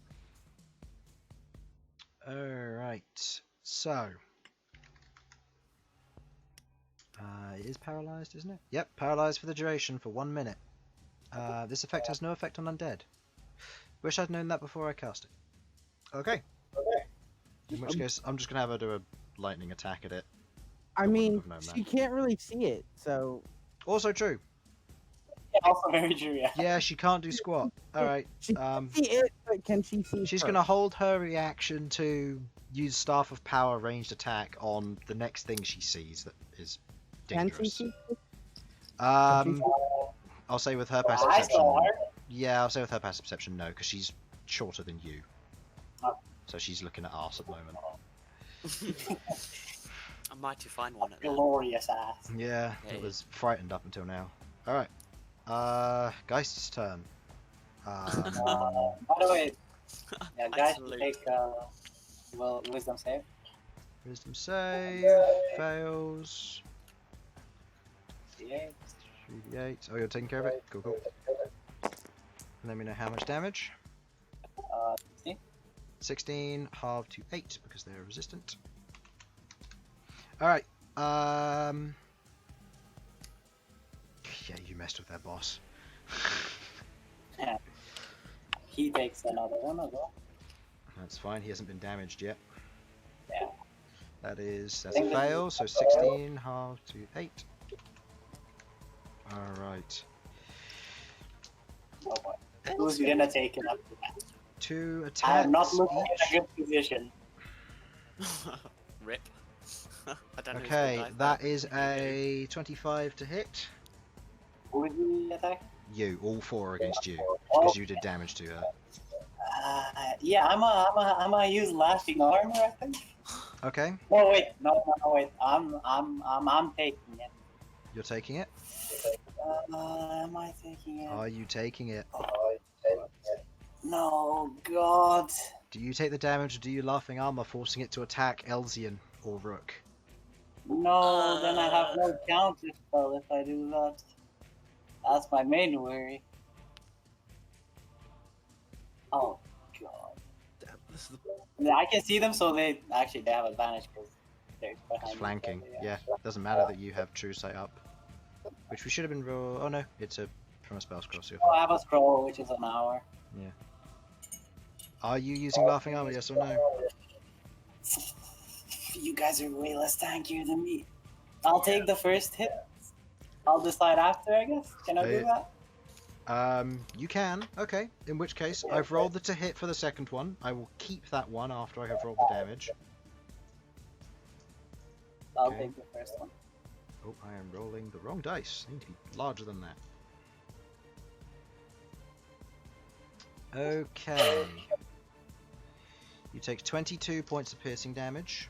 that. Alright. So. It is paralyzed, isn't it? Yep, paralyzed for the duration for 1 minute. This effect has no effect on undead. Wish I'd known that before I cast it. Okay. In which case, I'm just gonna have her do a lightning attack at it. I wouldn't mean, have known that. she can't really see it, so Also true. Yeah, also very true, yeah. Yeah, she can't do squat. Alright. she can see it, but can she see? She's her? gonna hold her reaction to use Staff of Power ranged attack on the next thing she sees that is Can she dangerous. see? I'll say with her passive I perception. saw her. Yeah, I'll say with her passive perception, no, because she's shorter than you. Oh. So she's looking at arse at the moment. I might to find one at that. Glorious ass. Yeah, Yeah, it was frightened up until now. Alright. Geist's turn. By the way, yeah, guys, Absolutely. take wisdom save. Wisdom save. Fails. Yeah. 3d8. Oh, you're taking care of it? Cool, cool. Let me know how much damage. 16. 16, halved to 8 because they're resistant. Alright, yeah, you messed with their boss. Yeah. He takes another one as well. That's fine, he hasn't been damaged yet. Yeah. That's a fail, so 16, halved to 8. Alright. Oh boy. Who's gonna take it up to that? 2 I am not attacks looking in each. a good position. Rip. I don't know who's Okay, gonna die that for. is a 25 to hit. Who did we attack? You, all 4 against you, because you did damage to her. Yeah, I'm gonna use lasting armor, I think. Okay, No, wait, no, wait. I'm taking it. you're taking it. Am I taking it? Are you taking it? No, God. Do you take the damage or do you laughing armor, forcing it to attack Elsyan or Rook? No, then I have no counter spell if I do that. That's my main worry. Oh, God. Damn, this is the... Yeah, I can see them, so they have advantage because they're behind It's me. flanking. Yeah, doesn't matter that you have true sight up. Which we should have been oh no, it's from a spell scroll. So Oh, I have a scroll, which is an hour. are you using laughing armor? Yes or no? You guys are way less tankier than me. I'll take the first hit. I'll decide after, I guess. Can I do that? You can. Okay. In which case, I've rolled the to hit for the second one. I will keep that one after I have rolled the damage. I'll Okay. take the first one. Oh, I am rolling the wrong dice. I need to be larger than that. Okay. You take 22 points of piercing damage.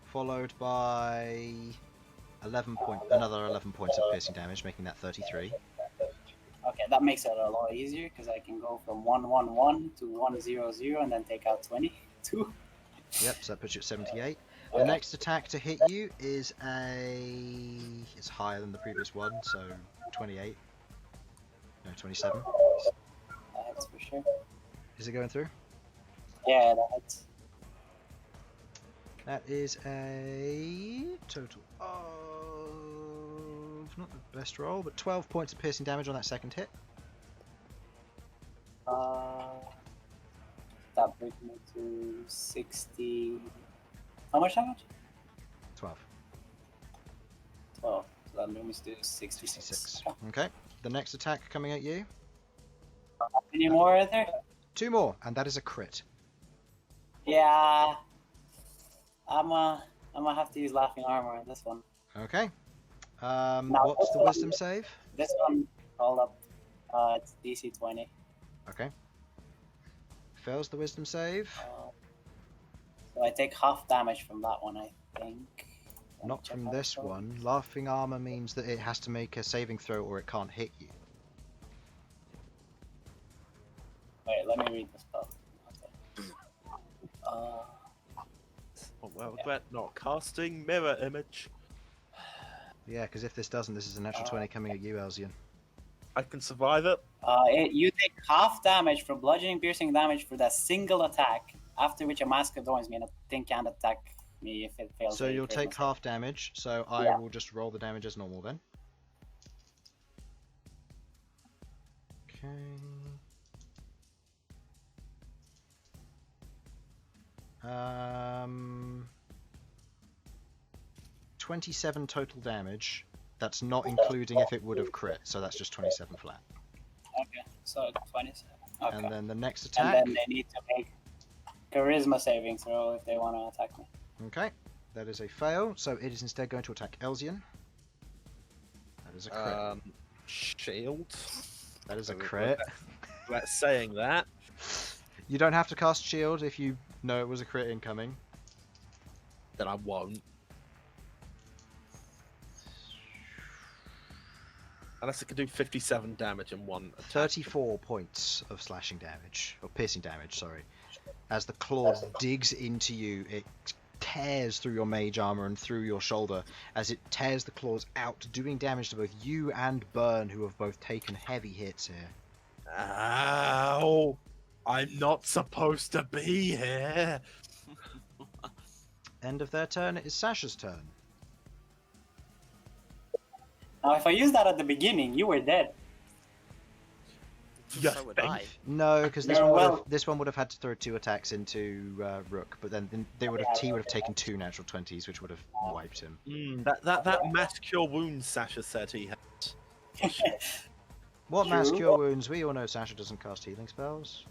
Followed by another 11 points of piercing damage, making that 33. Okay, that makes it a lot easier because I can go from 111 to 100 and then take out 22. Yep, so that puts you at 78. The next attack to hit you is it's higher than the previous one, so 28. No, 27. That hits for sure. Is it going through? Yeah, that hits. That is a total of, not the best roll, but 12 points of piercing damage on that second hit. That brings me to 60. How much damage? 12. 12. So that brings me to 66. 66. Okay. The next attack coming at you. Any more are there? 2 more, and that is a crit. Yeah. I'm gonna have to use Laughing Armor on this one. Okay. Now, What's the wisdom save? This one, hold up. It's DC 20. Okay. Fails the wisdom save. So I take half damage from that one, I think. Not from this one. Laughing armor means that it has to make a saving throw or it can't hit you. Wait, let me read the spell. Oh, well, regret not casting mirror image. Yeah, because if this doesn't, this is a natural 20 coming at you, Elsyan. I can survive it. You take half damage from bludgeoning piercing damage for that single attack, after which a mask adorns me and a thing can't attack me if it fails. So you'll take half damage, so I will just roll the damage as normal then. Okay. 27 total damage. That's not including if it would have crit, so that's just 27 flat. Okay, so 27. Okay. And then the next attack. And then they need to make charisma saving throw if they want to attack me. Okay, that is a fail, so it is instead going to attack Elsyan. That is a crit. Shield. That is a crit. Let's saying that. You don't have to cast shield if you know it was a crit incoming. Then I won't. Unless it can do 57 damage in one attack. 34 points of slashing damage, or piercing damage, sorry. As the claw digs into you, it tears through your mage armor and through your shoulder as it tears the claws out, doing damage to both you and Bern, who have both taken heavy hits here. Ow! I'm not supposed to be here! End of their turn, it is Sasha's turn. Now, if I used that at the beginning, you were dead. Yeah. So would I. No, because this, Yeah, this one would have had to throw 2 attacks into Rook, but then he would have taken 2 natural 20s, which would have wiped him. That mass cure wounds Sasha said he had. What mass True. cure wounds? We all know Sasha doesn't cast healing spells.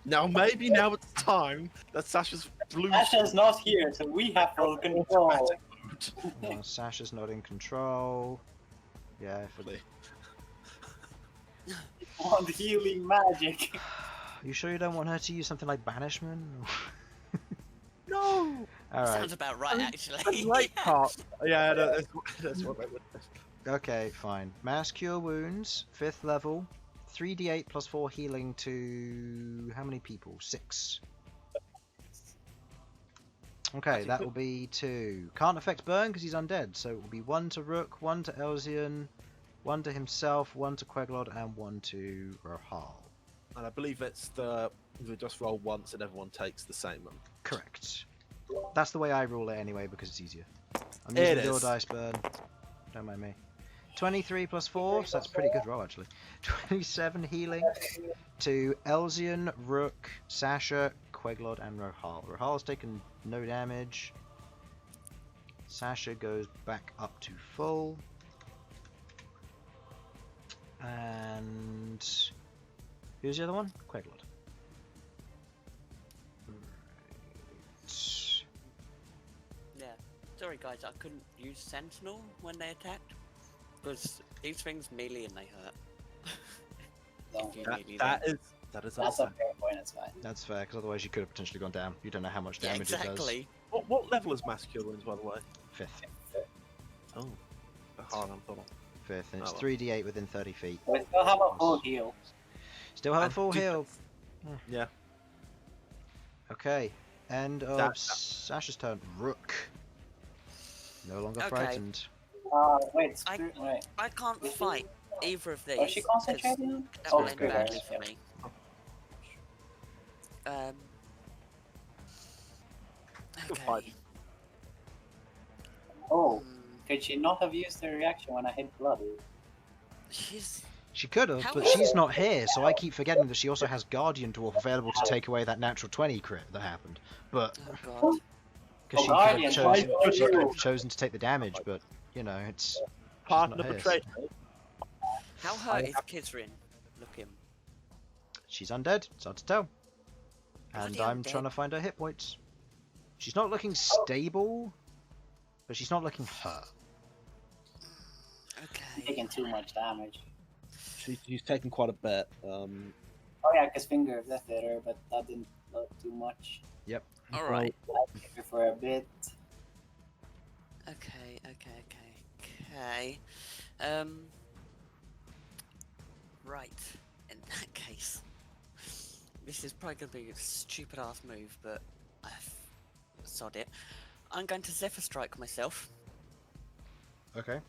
Now maybe now it's time that Sasha's blue. Sasha's not here, so we have full control. Sasha's not in control. Yeah, for the... On healing magic. You sure you don't want her to use something like banishment? No. All right. Sounds about right, actually. The late part. Yeah, that's what I would. Okay, fine. Mass cure wounds, 5th level, 3d8 plus 4 healing to how many people? 6. Okay, that will be 2. Can't affect Bern because he's undead, so it will be 1 to Rook, 1 to Elsyan, 1 to himself, 1 to Queglod, and 1 to Rohal. And I believe it's we just roll once and everyone takes the same one. Correct. That's the way I rule it anyway because it's easier. I'm It using your is. dice, Bern. Don't mind me. 23 plus 4, so that's a pretty good roll actually. 27 healing to Elsyan, Rook, Sasha, Queglod, and Rohal. Rohal's taken no damage. Sasha goes back up to full. And who's the other one? Queglod. Right. Yeah. Sorry, guys, I couldn't use Sentinel when they attacked. Because these things melee and they hurt. If you melee them. That is That's a awesome. fair point, it's fine. That's fair, because otherwise you could have potentially gone down. You don't know how much Yeah, damage it exactly. What level is mass cure wounds, by the way? does. 5th. Oh, Harlan thought. 5th, and it's Oh, well. 3d8 within 30 feet. We still have a full heal. Still have a And full do- heal. Yeah. Okay. End of Sasha's turn. Rook. No longer Okay. frightened. Wait, I- wait. I can't fight either of these. Was she 'cause concentrating? that Oh, will end good. badly for me. Okay. Oh, Hmm, could she not have used her reaction when I hit bloody? she's She could have, How but is she's it? not here, so I keep forgetting that she also has Guardian Dwarf available to take away that natural 20 crit that happened. But oh god. because Oh, Guardian, she could have chosen to take the damage, but you know, it's Partner not here, betrayed. How hurt is Kizrin looking? she's undead. It's hard to tell. And Bloody I'm undead. trying to find her hit points. She's not looking stable, but she's not looking hurt. Okay. Taking too much damage. She's taken quite a bit. Oh yeah, because Finger of Death hit her, but that didn't look too much. Alright. I kicked her for a bit. Okay. Right. In that case, this is probably going to be a stupid ass move, but I've sod it. I'm going to Zephyr Strike myself, Okay.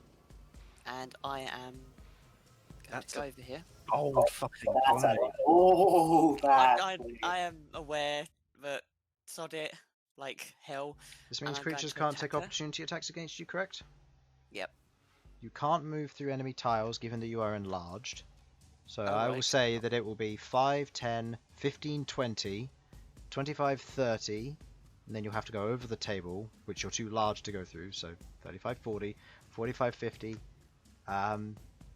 and I am going That's to go a- over here. Oh, fucking That's a Christ. that. I am aware that sod it, like hell. This means I'm going creatures to can't attack take her. opportunity attacks against you, correct? Yep. You can't move through enemy tiles given that you are enlarged. So Oh, I will right. say that it will be 5, 10, 15, 20, 25, 30, and then you'll have to go over the table, which you're too large to go through, so 35, 40, 45, 50,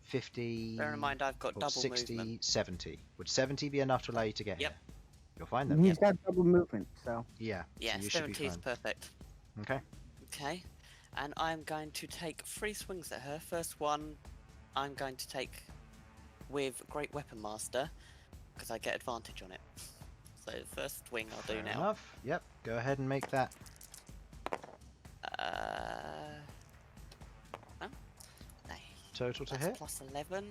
50, Bear in mind I've got or double 60, movement. 70. Would 70 be enough to allow you to get Yep. here? You'll find them. He's got double movement, so. Yeah, Yeah, so you should be 70 is fine. perfect. Okay. Okay, and I'm going to take 3 swings at her. First one, I'm going to take with Great Weapon Master, because I get advantage on it. So the first swing I'll do Fair now. enough. Yep, go ahead and make that. No. Total to That's hit. plus 11.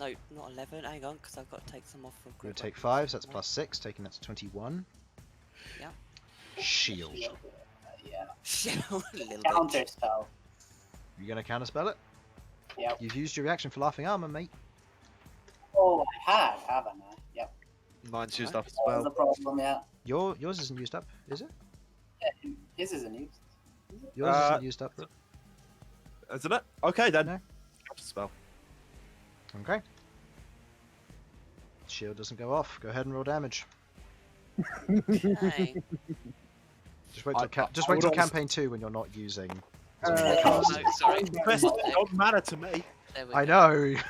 No, not 11. Hang on, because I've got to take some off of You're going Great to take Weapon 5, Master, so that's right? plus 6, taking that to 21. Yep. Shield. Yeah. Shield, little Counter bitch. spell. You going to counterspell it? Yep. You've used your reaction for laughing armor, mate. Oh, I have, haven't I? Yep. Mine's used Alright. up as That was well. the problem, yeah. Yours isn't used up, is it? Yeah, his isn't used. Yours Uh, isn't used up. Isn't it? Okay then. No. Counter spell. Okay. Shield doesn't go off. Go ahead and roll damage. Okay. Just wait till, I just wait would till also- campaign 2 when you're not using. No, cast. sorry. Chris, it don't matter to me. There we I go. know.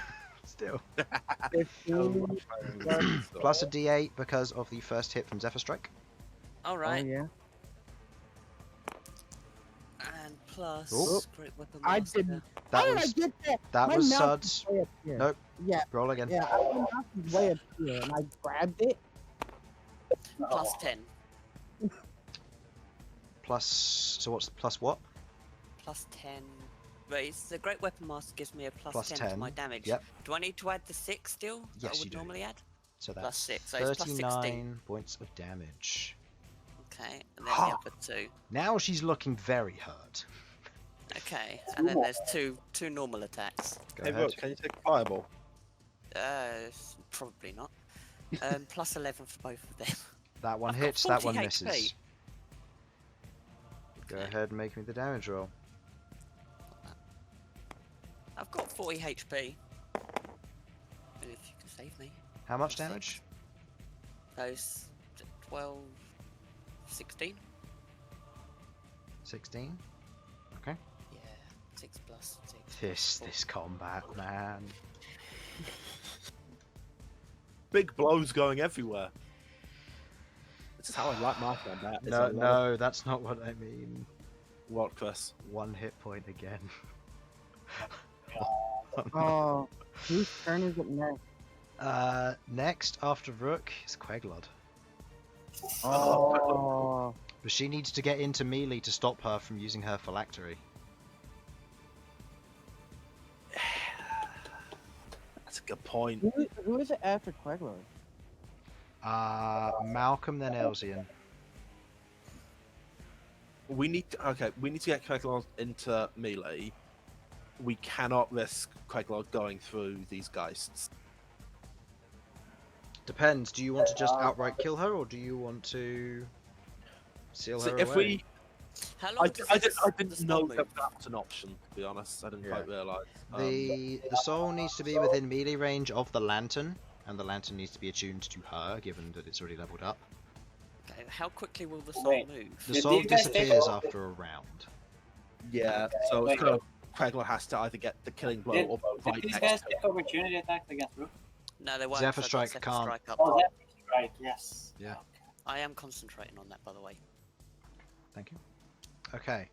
Still. 15. Plus a D8 because of the first hit from Zephyr Strike. Alright, Oh, yeah. and plus Oh. Great Weapon I Master. didn't. That How did was I get that? that My was mouse Sudz. is way up here. Nope. Yeah, Roll again. yeah. My mouse is way up here, and I grabbed it. Plus 10. Plus. So what's plus what? Plus 10. But it's the Great Weapon Master gives me a Plus 10 to 10, my damage. yep. Do I need to add the 6 still? That I Yes, would you do. normally add? So that's Plus 6, so it's plus 39 16. points of damage. Okay, and then the other 2. Now she's looking very hurt. Okay, and then there's two normal attacks. Go Hey, ahead. Rook, can you take a fireball? Probably not. Plus 11 for both of them. That one I've got hits, that 40 one HP. misses. Go Okay. ahead and make me the damage roll. I've got 40 HP. If you can save me. How much Six. damage? Those 12, 16? 16. Okay. Yeah, 6 plus 6. This combat, man. Big blows going everywhere. This is how I like my combat. It's a lot of- No, that's not what I mean. What, Chris? 1 hit point again. Oh, whose turn is it next? Next, after Rook, is Queglod. Oh, But she needs to get into melee to stop her from using her phylactery. That's a good point. who is it after Queglod? Malcom, then Elsyan. we need to get Queglod into melee. We cannot risk Queglod going through these geists. Depends. Do you want to just outright kill her, or do you want to seal her If away? we, How long I does didn't the know spell that move? that was an option. To be honest, I didn't quite realise. The soul needs to be within melee range of the lantern, and the lantern needs to be attuned to her, given that it's already leveled up. Okay, how quickly will the soul Wait. move? The Did soul these guys take disappears over? after a round. Yeah, so Wait. Queglod has to either get the killing blow Did, or did fight these next guys to take opportunity attacks against Rook? No, they won't. Zephyr so I've got Strike Zephyr can't. Strike up. Oh, that's right. Yes. Yeah. I am concentrating on that, by the way. Thank you. Okay.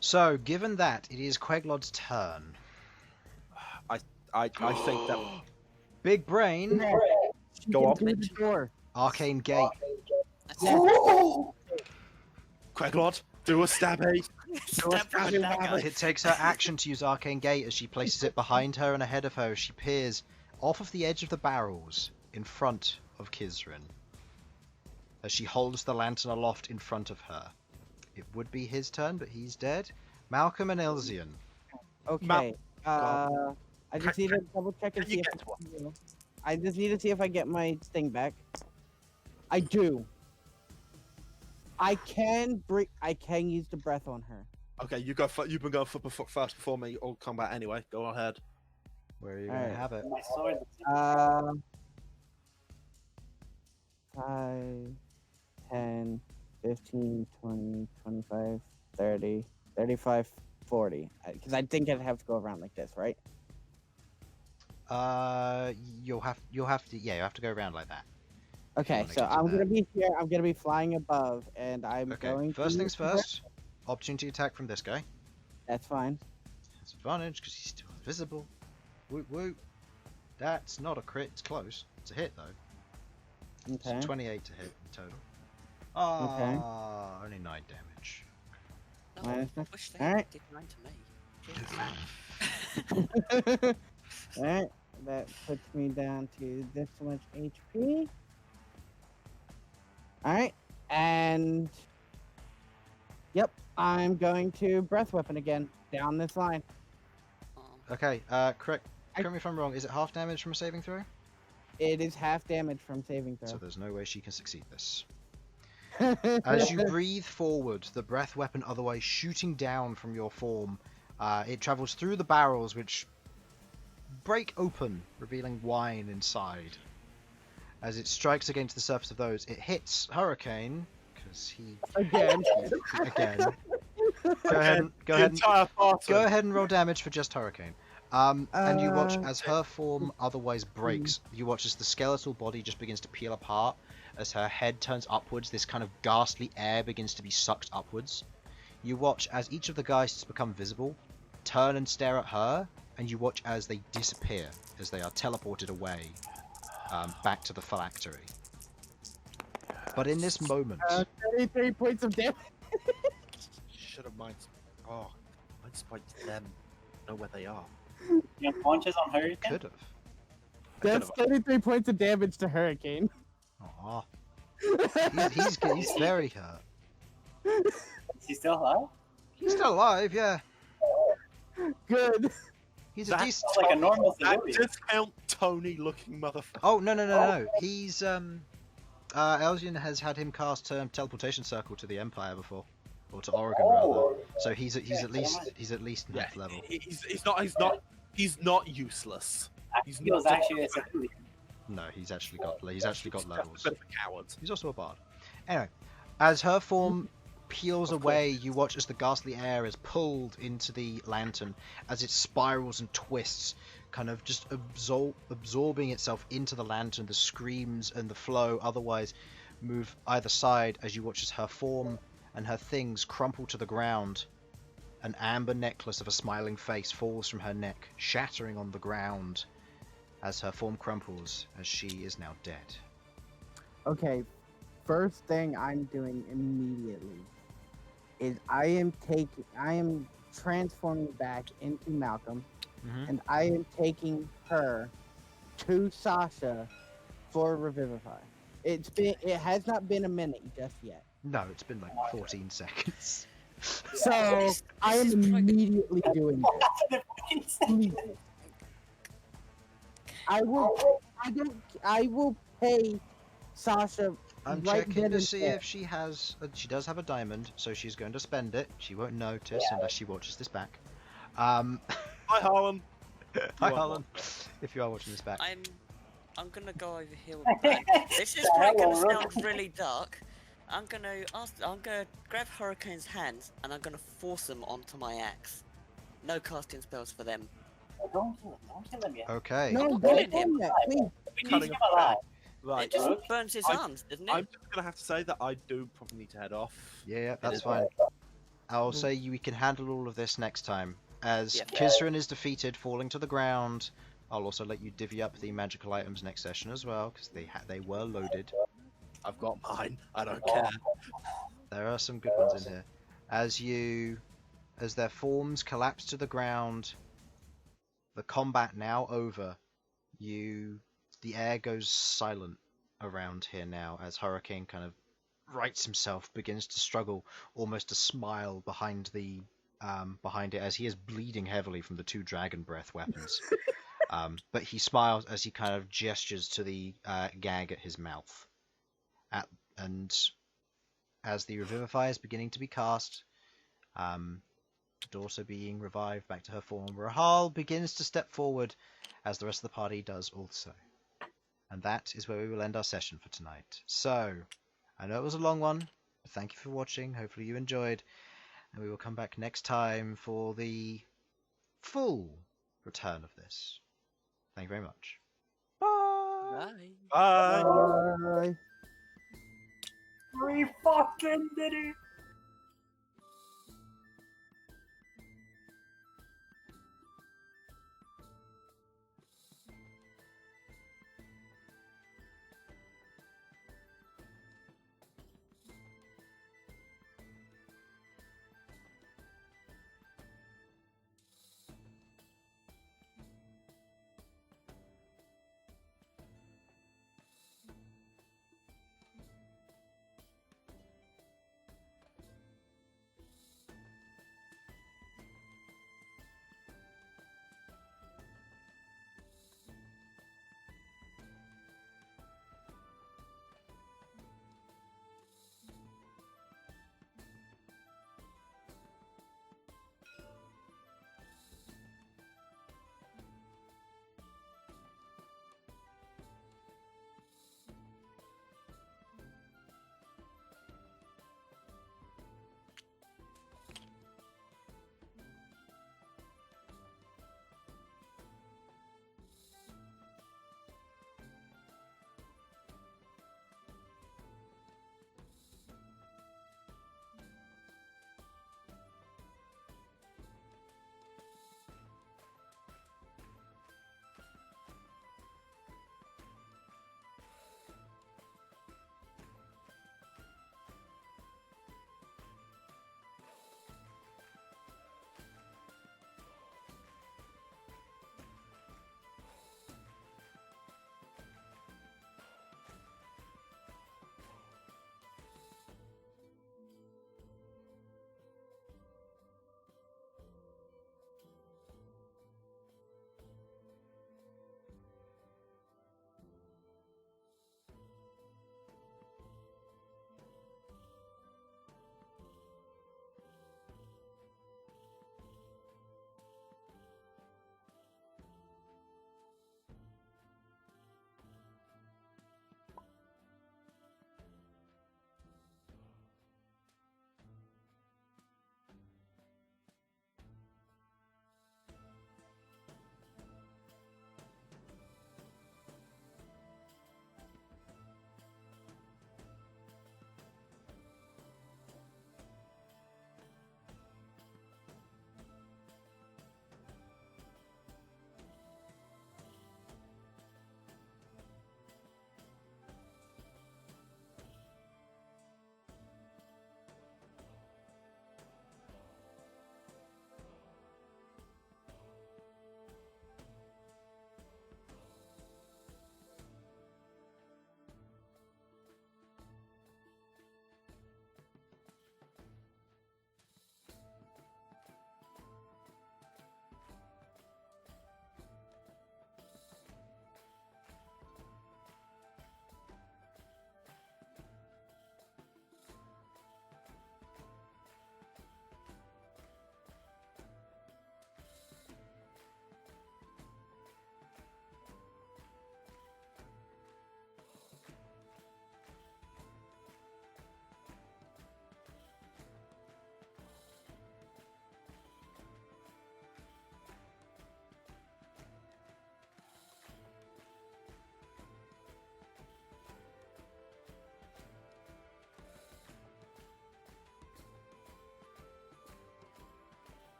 So, given that it is Queglod's turn, I think that Big Brain, She Go can on. do the door. Arcane Gate. Queglod do a stabby. Stab her with a dagger. It takes her action to use Arcane Gate as she places it behind her and ahead of her as she peers off of the edge of the barrels in front of Kizrin. As she holds the lantern aloft in front of her. It would be his turn, but he's dead. Malcom and Elsyan. Okay. I just need to double check and Can see you if get one? I just need to see if I get my thing back. I do. I can use the breath on her. Okay, you go. You've been going for first before me. All combat anyway. Go ahead. Where are you going to Alright. have it? My sword. 5, 10, 15, 20, 25, 30, 35, 40. Because I think I'd have to go around like this, right? You'll have to you have to go around like that. Okay, wanna so get to I'm that. gonna be here. I'm gonna be flying above, and I'm Okay, going. first to things use the breath. first. Opportunity attack from this guy. That's fine. Has advantage because he's still invisible. Woot woot. That's not a crit. It's close. It's a hit though. Okay. It's 28 to hit in total. Ah, only 9 damage. No, Minus I that. wish they Alright. did 9 to me. Alright, that puts me down to this much HP. Alright, and yep, I'm going to breath weapon again down this line. Okay, correct me if I'm wrong. Is it half damage from a saving throw? It is half damage from saving So throw. there's no way she can succeed this. As you breathe forward, the breath weapon otherwise shooting down from your form, it travels through the barrels which break open, revealing wine inside. As it strikes against the surface of those, it hits Hurricane, because he... Again. Again. Go ahead and roll damage for just Hurricane. And you watch as her form otherwise breaks. You watch as the skeletal body just begins to peel apart. As her head turns upwards, this kind of ghastly air begins to be sucked upwards. You watch as each of the geists become visible, turn and stare at her, and you watch as they disappear, as they are teleported away, back to the phylactery. But in this moment... 33 points of damage. Should have mind. Oh, mind spiked them. Know where they are. You have punches on her. Could have. That's 33 points of damage to Hurricane. Aw. He's very hurt. Is he still alive? He's still alive, yeah. Good. He's a That- decent... Like a normal That civilian. discount Tony looking motherfucker. Oh, no. He's, Elsyan has had him cast Teleportation Circle to the Empire before. Or to Oregon, rather. So he's at least Yeah, ninth level. he's not useless. He's He was not actually a civilian. No, he's actually got levels. a bit of a coward. He's also a bard. Anyway, as her form peels away, you watch as the ghastly air is pulled into the lantern, as it spirals and twists, kind of just absorbing itself into the lantern. The screams and the flow otherwise move either side as you watch as her form and her things crumple to the ground. An amber necklace of a smiling face falls from her neck, shattering on the ground as her form crumples, as she is now dead. Okay, first thing I'm doing immediately is I am transforming back into Malcom, and I am taking her to Sasha for Revivify. It has not been a minute just yet. No, it's been like 14 seconds. So I am immediately doing this. Immediately. I will pay Sasha. I'm right checking then to and see there. if she has. She does have a diamond, so she's going to spend it. She won't notice unless she watches this back. Hi, Harlan. Hi, Harlan. If you are watching this back. I'm gonna go over here with Bern. This is probably gonna sound really dark. I'm gonna grab Hurricane's hands and I'm gonna force them onto my axe. No casting spells for them. Don't kill him yet. Okay. No, not don't killing him. do that, please. We need to get alive. Right. It just burns his arms, doesn't it? I'm just gonna have to say that I do probably need to head off. Yeah, that's fine. I'll say we can handle all of this next time. As Yep. Kizrin is defeated, falling to the ground, I'll also let you divvy up the magical items next session as well, because they were loaded. I've got mine. I don't care. There are some good ones in here. As their forms collapse to the ground, the combat now over, the air goes silent around here now as Hurricane kind of rights himself, begins to struggle, almost a smile behind it as he is bleeding heavily from the 2 dragon breath weapons. But he smiles as he kind of gestures to the gag at his mouth. And as the Revivify is beginning to be cast, also being revived back to her form, Rahal begins to step forward as the rest of the party does also. And that is where we will end our session for tonight. So, I know it was a long one, but thank you for watching. Hopefully you enjoyed. And we will come back next time for the full return of this. Thank you very much. Bye! Bye. Bye. Bye. We fucking did it!